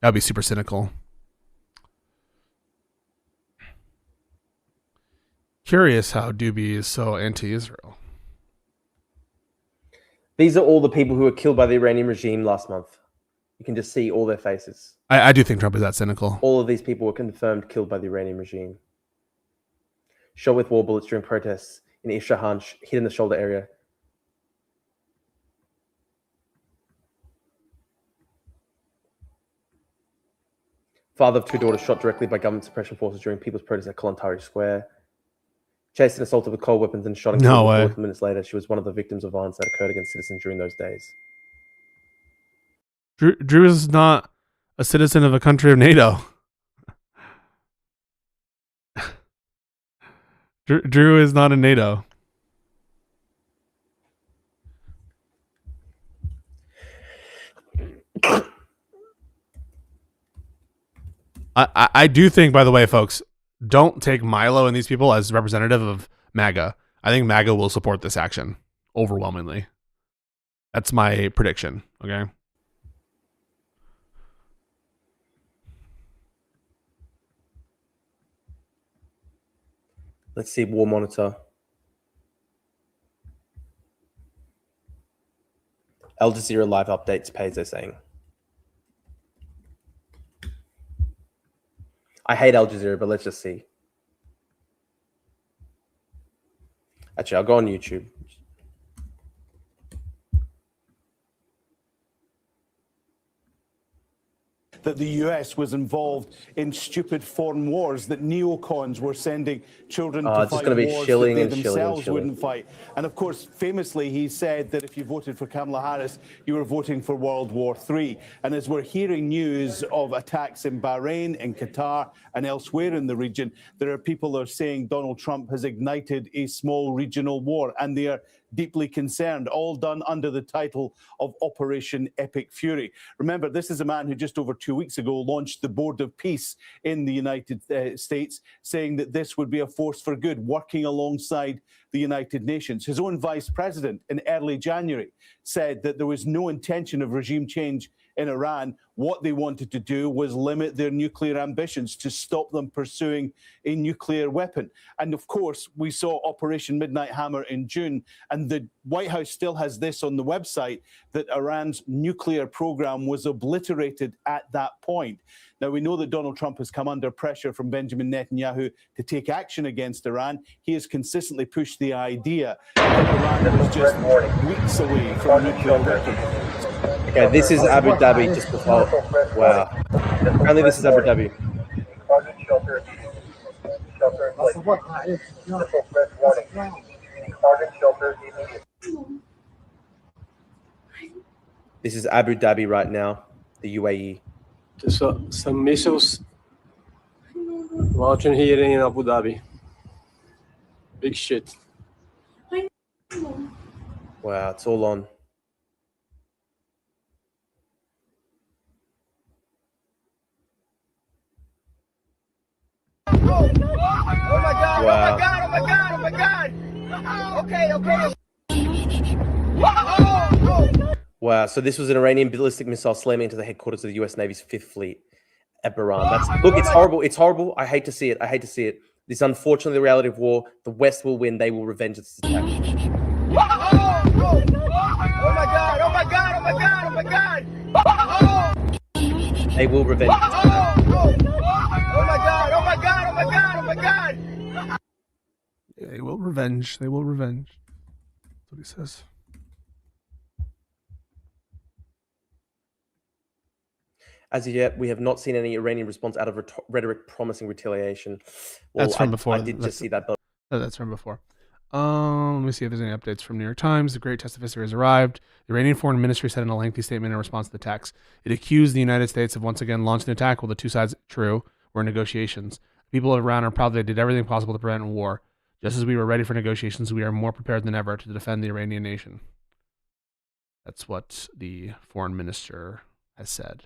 That would be super cynical. Curious how Doobie is so anti-Israel. These are all the people who were killed by the Iranian regime last month. You can just see all their faces. I do think Trump is that cynical. All of these people were confirmed killed by the Iranian regime. Shot with war bullets during protests in Isfahan, hit in the shoulder area. Father of 2 daughters shot directly by government suppression forces during people's protests at Kalantari Square. Chased and assaulted with cold weapons and shot and No killed way. 40 minutes later. She was one of the victims of violence that occurred against citizens during those days. Drew is not a citizen of a country of NATO. Drew is not in NATO. I do think, by the way, folks, don't take Milo and these people as representative of MAGA. I think MAGA will support this action overwhelmingly. That's my prediction. Okay. Let's see War Monitor. Al Jazeera live updates page, they're saying. I hate Al Jazeera, but let's just see. Actually, I'll go on YouTube. That the US was involved in stupid foreign wars, that neocons were sending children to it's just fight gonna be wars shilling that and they shilling and themselves shilling. wouldn't fight. And of course, famously, he said that if you voted for Kamala Harris, you were voting for World War III. And as we're hearing news of attacks in Bahrain, in Qatar, and elsewhere in the region, there are people that are saying Donald Trump has ignited a small regional war, and they are deeply concerned, all done under the title of Operation Epic Fury. Remember, this is a man who just over 2 weeks ago launched the Board of Peace in the United States, saying that this would be a force for good, working alongside the United Nations. His own vice president in early January said that there was no intention of regime change in Iran. What they wanted to do was limit their nuclear ambitions, to stop them pursuing a nuclear weapon. And of course, we saw Operation Midnight Hammer in June, and the White House still has this on the website, that Iran's nuclear program was obliterated at that point. Now, we know that Donald Trump has come under pressure from Benjamin Netanyahu to take action against Iran. He has consistently pushed the idea that Iran was just weeks away from a nuclear weapon. Okay, this is Abu Dhabi just before. Wow. Apparently this is Abu Dhabi. Shelter in place. Missile threat warning. Target shelter immediately. This is Abu Dhabi right now, the UAE. So, some missiles launching here in Abu Dhabi. Big shit. Wow, it's all on. Oh my god, Wow. oh my god, oh my god, oh my god. Okay, okay. Wow, so this was an Iranian ballistic missile slamming into the headquarters of the US Navy's 5th Fleet at Bahrain. Look, it's horrible. It's horrible. I hate to see it. I hate to see it. This is unfortunately the reality of war. The West will win. They will revenge this attack. Oh my god, oh my god, oh my god, oh my god. They will revenge. Oh my god, oh my god, oh my god, oh my god. They will revenge. They will revenge. That's what he says. As of yet, we have not seen any Iranian response out of rhetoric promising retaliation. Well, That's from before. I did just see that. But That's from before. Let me see if there's any updates from New York Times. The great test officer has arrived. The Iranian Foreign Ministry said in a lengthy statement in response to the attacks, it accused the United States of once again launching an attack while the two sides, true, were in negotiations. The people of Iran are proud they did everything possible to prevent war. Just as we were ready for negotiations, we are more prepared than ever to defend the Iranian nation. That's what the foreign minister has said.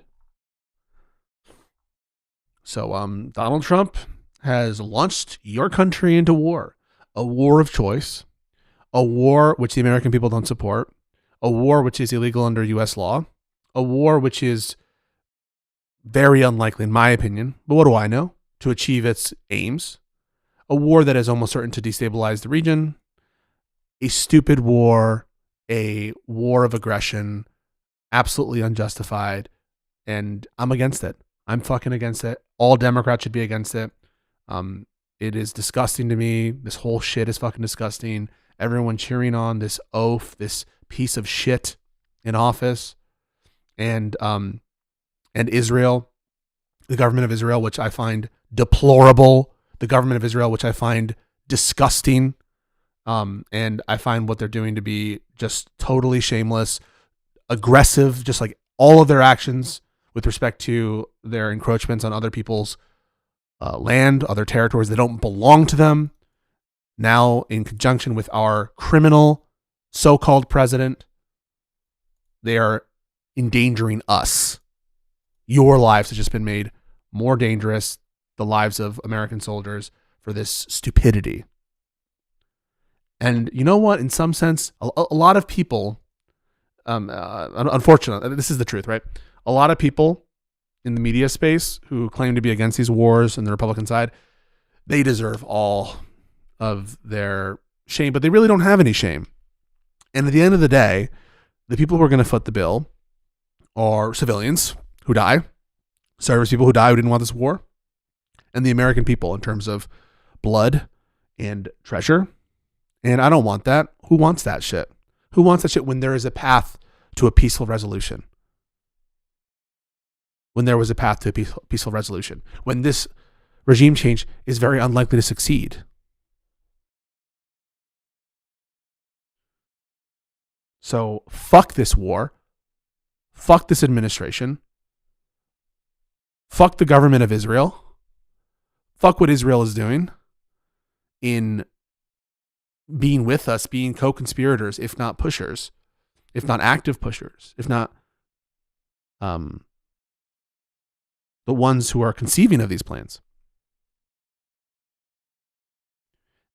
So, Donald Trump has launched your country into war, a war of choice, a war which the American people don't support, a war which is illegal under U.S. law, a war which is very unlikely, in my opinion, but what do I know, to achieve its aims, a war that is almost certain to destabilize the region, a stupid war, a war of aggression, absolutely unjustified, and I'm against it. I'm fucking against it. All Democrats should be against it. It is disgusting to me. This whole shit is fucking disgusting. Everyone cheering on this oaf, this piece of shit in office, and Israel, the government of Israel, which I find deplorable, the government of Israel, which I find disgusting, and I find what they're doing to be just totally shameless, aggressive, just like all of their actions with respect to their encroachments on other people's land, other territories that don't belong to them. Now, in conjunction with our criminal so-called president, they are endangering us. Your lives have just been made more dangerous, the lives of American soldiers, for this stupidity. And you know what? In some sense, a lot of people, unfortunately, this is the truth, right? A lot of people in the media space who claim to be against these wars on the Republican side, they deserve all of their shame, but they really don't have any shame. And at the end of the day, the people who are going to foot the bill are civilians who die, service people who die who didn't want this war, and the American people in terms of blood and treasure. And I don't want that. Who wants that shit? Who wants that shit when there is a path to a peaceful resolution? When there was a path to a peaceful resolution. When this regime change is very unlikely to succeed. So fuck this war. Fuck this administration. Fuck the government of Israel. Fuck what Israel is doing in being with us, being co-conspirators, if not pushers, if not active pushers, if not the ones who are conceiving of these plans.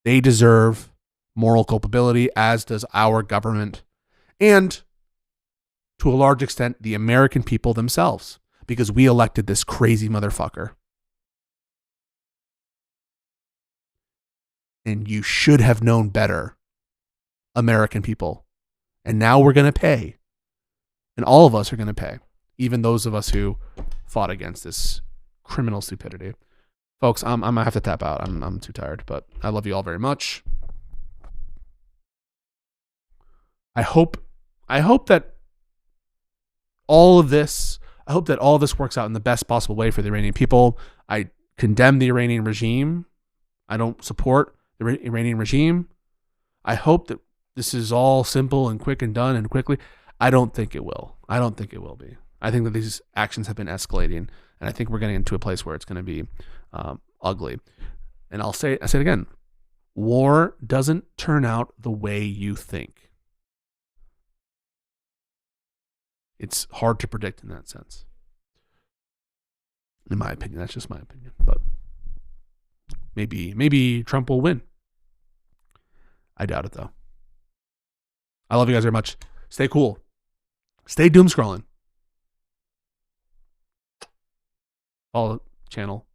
They deserve moral culpability, as does our government, and to a large extent, the American people themselves, because we elected this crazy motherfucker. And you should have known better, American people. And now we're going to pay. And all of us are going to pay. Even those of us who fought against this criminal stupidity. Folks, I'm going to have to tap out. I'm too tired. But I love you all very much. I hope that all this works out in the best possible way for the Iranian people. I condemn the Iranian regime. I don't support the Iranian regime. I hope that this is all simple and quick and done and quickly. I don't think it will. I don't think it will be. I think that these actions have been escalating, and I think we're getting into a place where it's going to be ugly. And I say it again. War doesn't turn out the way you think. It's hard to predict in that sense. In my opinion, that's just my opinion. But maybe Trump will win. I doubt it, though. I love you guys very much. Stay cool. Stay doom scrolling. Follow the channel.